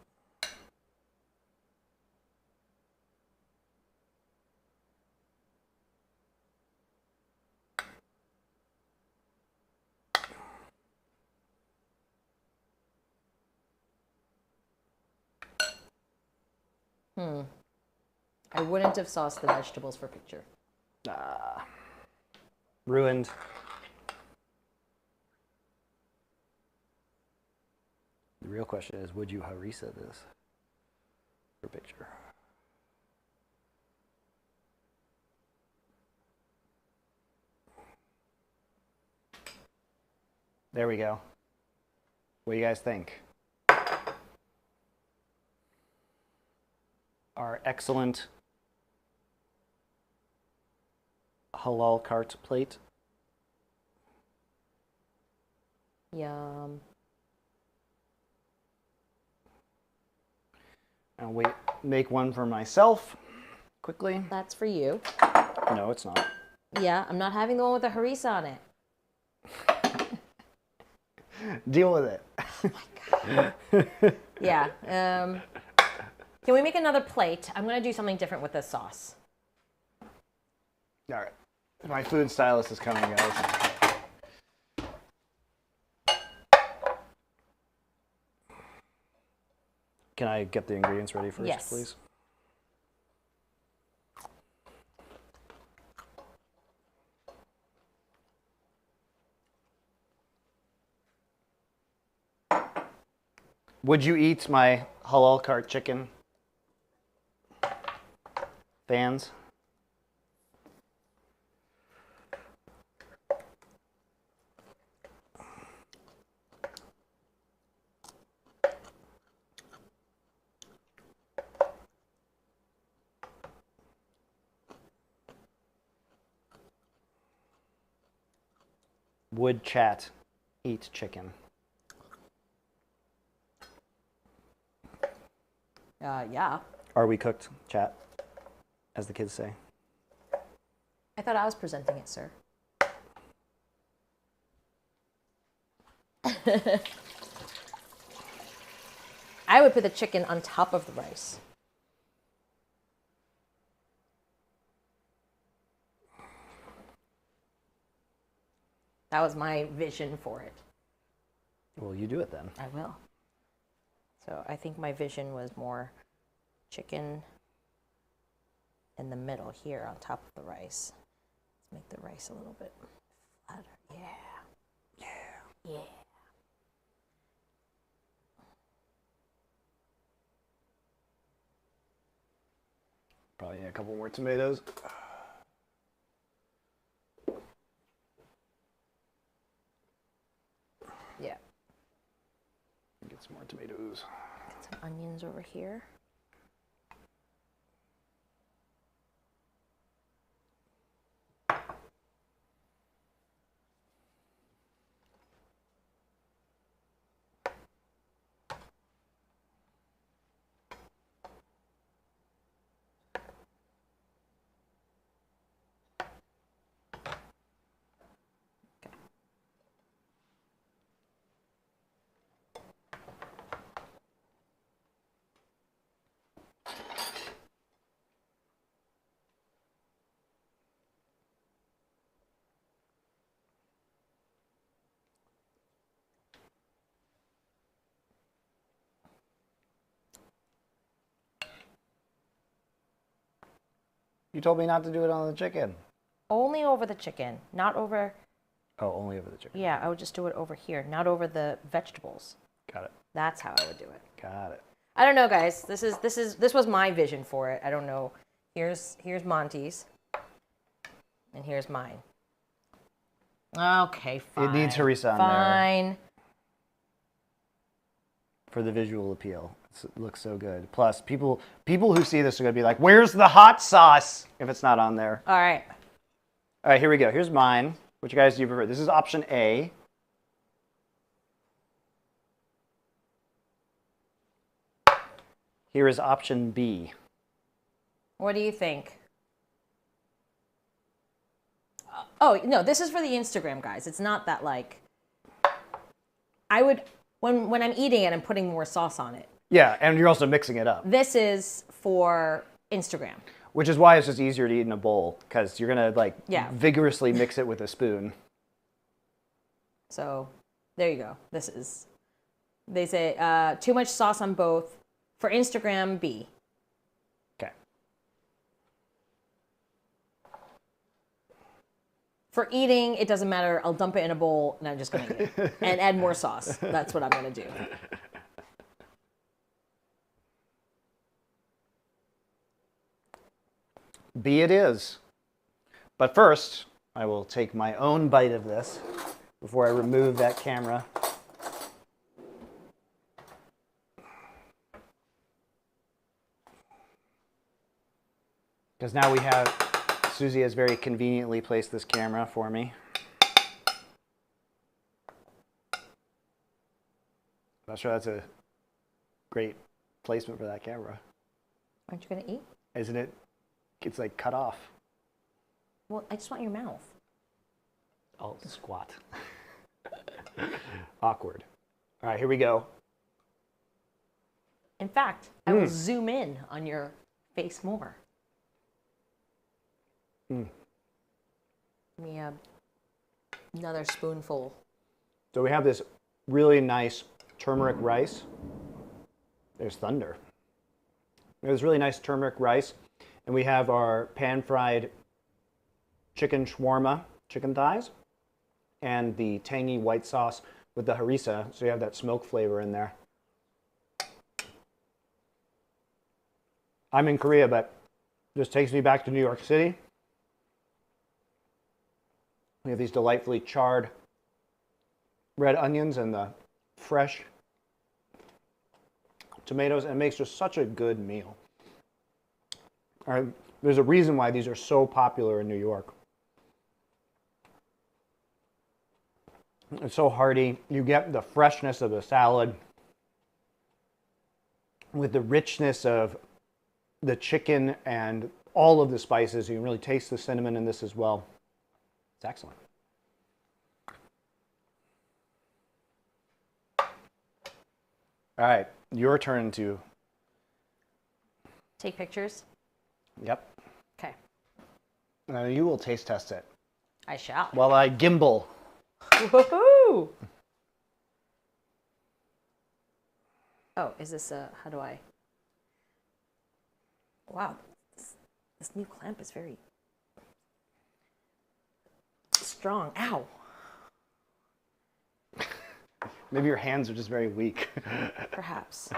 I wouldn't have sauced the vegetables for picture. Ruined. The real question is, would you harissa this for picture? There we go. What do you guys think? Our excellent halal cart plate. Yum. I'll make one for myself quickly. That's for you. No, it's not. Yeah, I'm not having the one with the harissa on it. Deal with it. Oh my God. Yeah. Can we make another plate? I'm going to do something different with this sauce. All right. My food stylist is coming, guys. Can I get the ingredients ready first, Yes. please? Would you eat my halal cart chicken? Fans? Would chat eat chicken? Yeah. Are we cooked, chat? As the kids say. I thought I was presenting it, sir. I would put the chicken on top of the rice. That was my vision for it. Well, you do it then. I will. So I think my vision was more chicken in the middle here on top of the rice. Let's make the rice a little bit flatter. Yeah. Yeah. Yeah. Probably need a couple more tomatoes. Yeah. Get some more tomatoes. Get some onions over here. You told me not to do it on the chicken. Only over the chicken, not over. Oh, only over the chicken. Yeah, I would just do it over here, not over the vegetables. Got it. That's how I would do it. Got it. I don't know, guys. This was my vision for it. I don't know. Here's Monty's, and here's mine. Okay, fine. It needs harissa on there. Fine. For the visual appeal. It looks so good. Plus, people who see this are going to be like, where's the hot sauce? If it's not on there. All right. All right, here we go. Here's mine. Which guys do you prefer? This is option A. Here is option B. What do you think? Oh, no, this is for the Instagram, guys. It's not that, like, I would, when I'm eating it, I'm putting more sauce on it. Yeah, and you're also mixing it up. This is for Instagram. Which is why it's just easier to eat in a bowl, because you're going to, like, vigorously mix it with a spoon. So, there you go. This is, they say, too much sauce on both. For Instagram, B. For eating, it doesn't matter. I'll dump it in a bowl and I'm just going to eat it. And add more sauce. That's what I'm going to do. Be it is. But first, I will take my own bite of this before I remove that camera. Because now we have, Susie has very conveniently placed this camera for me. I'm not sure that's a great placement for that camera. Aren't you going to eat? Isn't it? It's like cut off. Well, I just want your mouth. I'll squat. Awkward. All right, here we go. In fact, I will zoom in on your face more. Give me another spoonful. So we have this really nice turmeric rice. There's thunder. There's really nice turmeric rice. And we have our pan-fried chicken shawarma, chicken thighs, and the tangy white sauce with the harissa. So you have that smoke flavor in there. I'm in Korea, but this takes me back to New York City. We have these delightfully charred red onions and the fresh tomatoes, and it makes just such a good meal. All right, there's a reason why these are so popular in New York. It's so hearty. You get the freshness of the salad with the richness of the chicken and all of the spices. You can really taste the cinnamon in this as well. It's excellent. All right, your turn to... Take pictures? Yep. Okay. Now you will taste test it. I shall. While I gimbal. Woohoo! Oh, is this how do I? Wow, this new clamp is very strong. Ow. Maybe your hands are just very weak. Perhaps.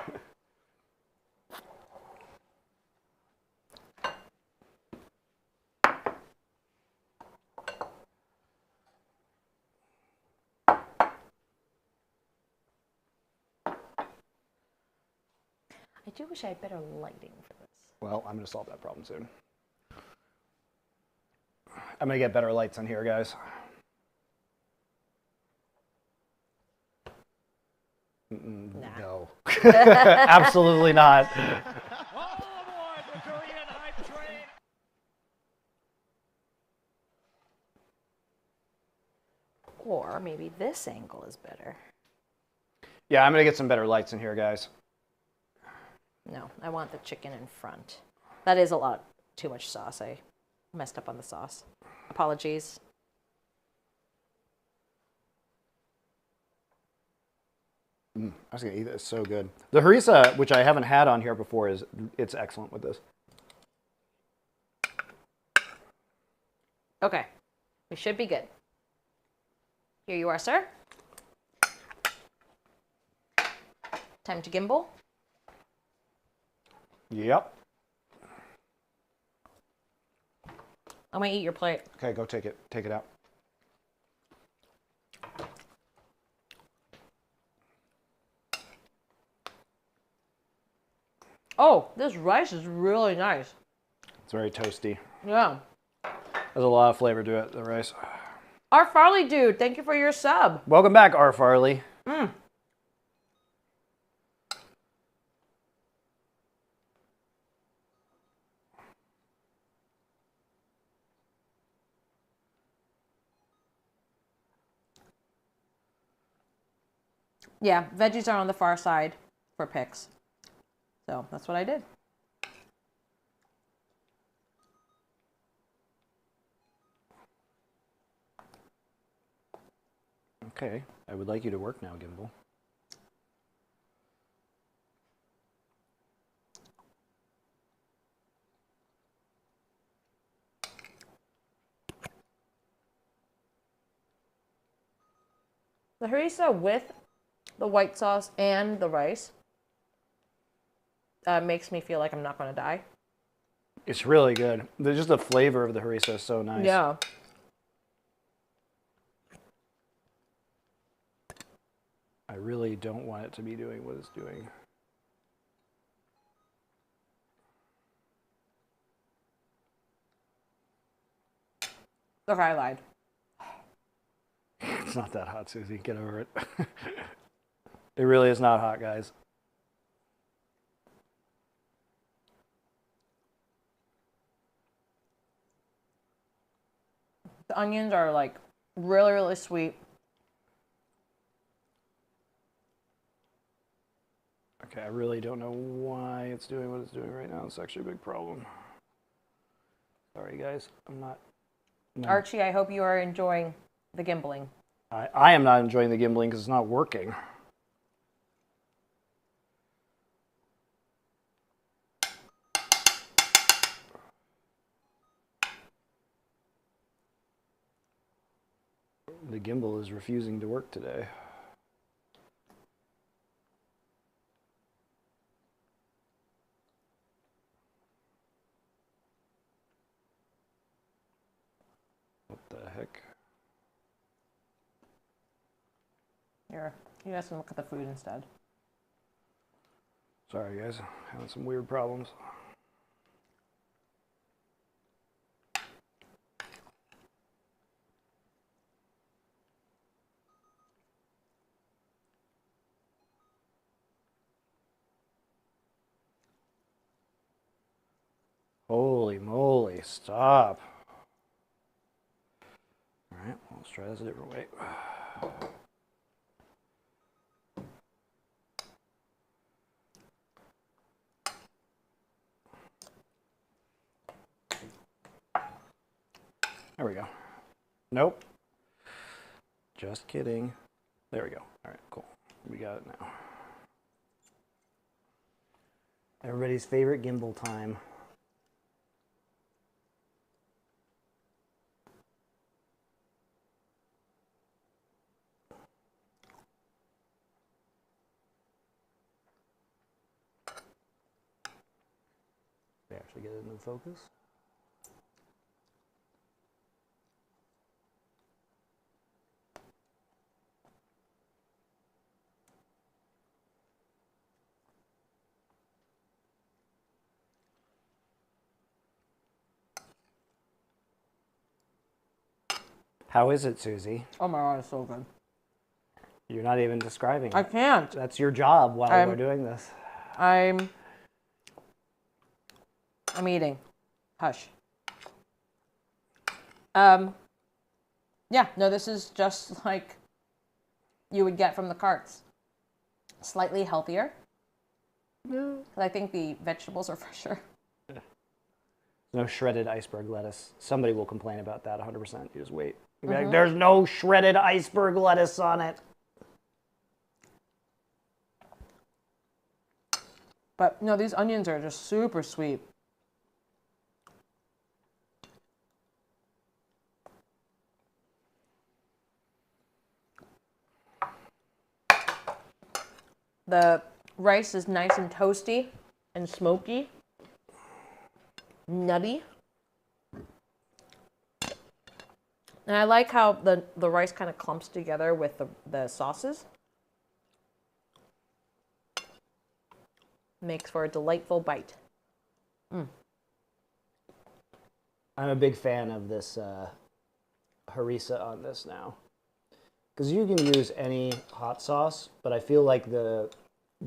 I do wish I had better lighting for this. Well, I'm going to solve that problem soon. I'm going to get better lights on here, guys. Nah. No. Absolutely not. All aboard the Korean hype train. Or maybe this angle is better. Yeah, I'm going to get some better lights in here, guys. No, I want the chicken in front. That is a lot too much sauce. I messed up on the sauce. Apologies. I was going to eat this. It's so good. The harissa, which I haven't had on here before, it's excellent with this. Okay, we should be good. Here you are, sir. Time to gimbal. Yep. I'm gonna eat your plate. Okay, go take it. Take it out. Oh, this rice is really nice. It's very toasty. Yeah. There's a lot of flavor to it, the rice. Our Farley dude, thank you for your sub. Welcome back, R. Farley. Yeah, veggies are on the far side for picks. So that's what I did. Okay, I would like you to work now, Gimbal. The harissa with the white sauce and the rice makes me feel like I'm not going to die. It's really good. There's just the flavor of the harissa is so nice. Yeah. I really don't want it to be doing what it's doing. Okay, I lied. It's not that hot, Susie. Get over it. It really is not hot, guys. The onions are like really, really sweet. Okay, I really don't know why it's doing what it's doing right now. It's actually a big problem. Sorry, guys. I'm not. No. Archie, I hope you are enjoying the gimbling. I am not enjoying the gimbling because it's not working. The gimbal is refusing to work today. What the heck? Here, you guys can look at the food instead. Sorry, guys. Having some weird problems. Holy moly, stop. All right, well, let's try this a different way. There we go. Nope. Just kidding. There we go. All right, cool. We got it now. Everybody's favorite gimbal time. They actually get it into focus. How is it, Susie? Oh my god, it's so good. You're not even describing I it. can't. That's your job while we're doing this. I'm eating. Hush. Yeah, no, this is just like you would get from the carts. Slightly healthier. No. I think the vegetables are fresher. No shredded iceberg lettuce. Somebody will complain about that 100%. You just wait. You'll be like, there's no shredded iceberg lettuce on it. But no, these onions are just super sweet. The rice is nice and toasty and smoky, nutty. And I like how the rice kind of clumps together with the sauces. Makes for a delightful bite. I'm a big fan of this harissa on this now. Because you can use any hot sauce, but I feel like the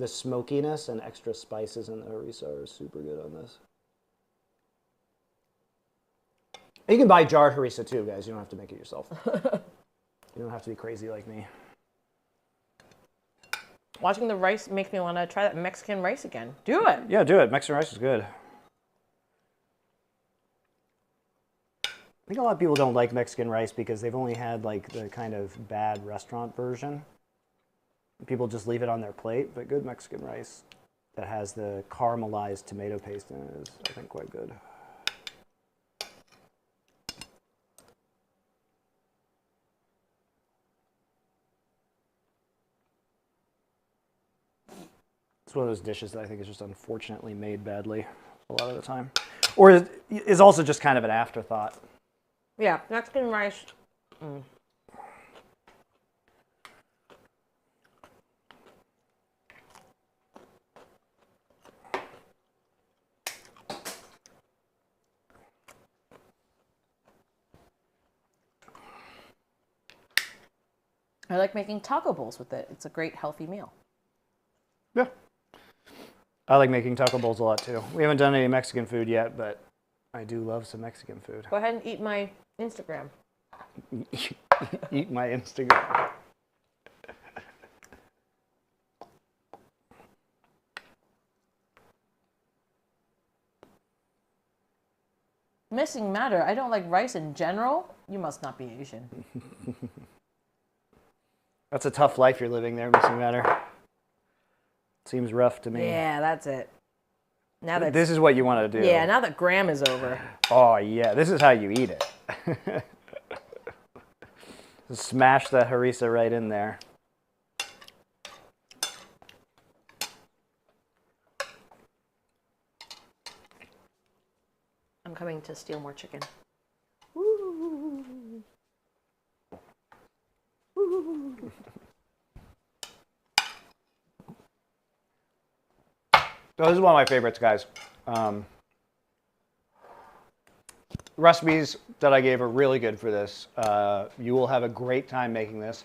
smokiness and extra spices in the harissa are super good on this. You can buy jarred harissa too, guys. You don't have to make it yourself. You don't have to be crazy like me. Watching the rice makes me want to try that Mexican rice again. Do it. Yeah, do it. Mexican rice is good. I think a lot of people don't like Mexican rice because they've only had like the kind of bad restaurant version. People just leave it on their plate, but good Mexican rice that has the caramelized tomato paste in it is, I think, quite good. It's one of those dishes that I think is just unfortunately made badly a lot of the time. Or is also just kind of an afterthought. Yeah, Mexican rice. I like making taco bowls with it. It's a great healthy meal. Yeah. I like making taco bowls a lot too. We haven't done any Mexican food yet, but I do love some Mexican food. Go ahead and eat my Instagram. Eat my Instagram. Missing matter. I don't like rice in general. You must not be Asian. That's a tough life you're living there, Missing Matter. Seems rough to me. Yeah, that's it. Now that This is what you want to do. yeah, now that Graham is over. Oh, yeah. This is how you eat it. Smash that harissa right in there. I'm coming to steal more chicken. Woo. Woo. So this is one of my favorites, guys. Recipes that I gave are really good for this. You will have a great time making this.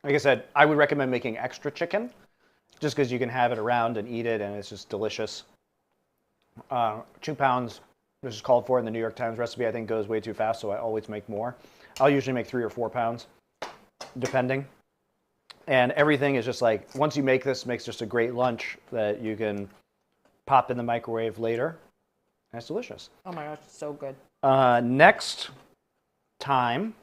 Like I said, I would recommend making extra chicken, just because you can have it around and eat it, and it's just delicious. 2 pounds, this is called for in the New York Times recipe, I think goes way too fast, so I always make more. I'll usually make 3 or 4 pounds, depending. And everything is just like, once you make this, it makes just a great lunch that you can pop in the microwave later. And it's delicious. Oh my gosh, it's so good. Next time,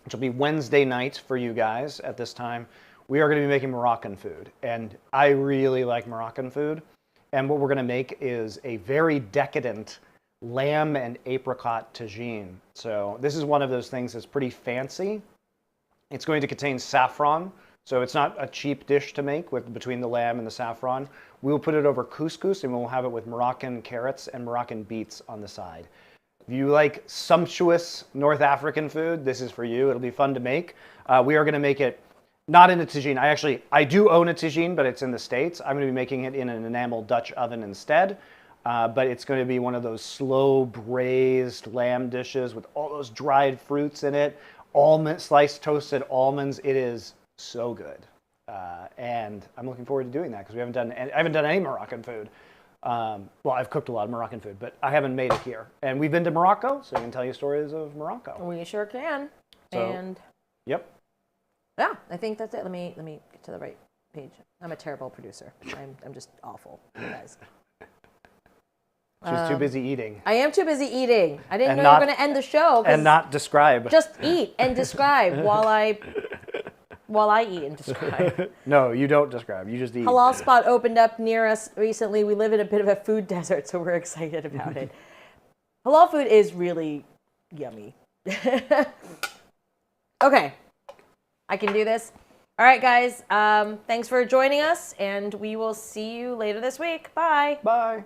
which will be Wednesday night for you guys at this time, we are going to be making Moroccan food. And I really like Moroccan food. And what we're going to make is a very decadent lamb and apricot tagine. So this is one of those things that's pretty fancy. It's going to contain saffron. So it's not a cheap dish to make between the lamb and the saffron. We will put it over couscous, and we'll have it with Moroccan carrots and Moroccan beets on the side. If you like sumptuous North African food, this is for you. It'll be fun to make. We are going to make it not in a tagine. I do own a tagine, but it's in the States. I'm going to be making it in an enamel Dutch oven instead. But it's going to be one of those slow braised lamb dishes with all those dried fruits in it, sliced toasted almonds. It is so good, and I'm looking forward to doing that because I haven't done any Moroccan food. Well, I've cooked a lot of Moroccan food, but I haven't made it here. And we've been to Morocco, so I can tell you stories of Morocco. We sure can. So, and yep. yeah, I think that's it. Let me get to the right page. I'm a terrible producer. I'm just awful, you guys. She's too busy eating. I am too busy eating. I didn't And know not- you were going to end the show. And not describe. Just eat and describe while I eat and describe. No, you don't describe. You just eat. Halal spot opened up near us recently. We live in a bit of a food desert, so we're excited about it. Halal food is really yummy. Okay, I can do this. All right, guys. Thanks for joining us, and we will see you later this week. Bye. Bye.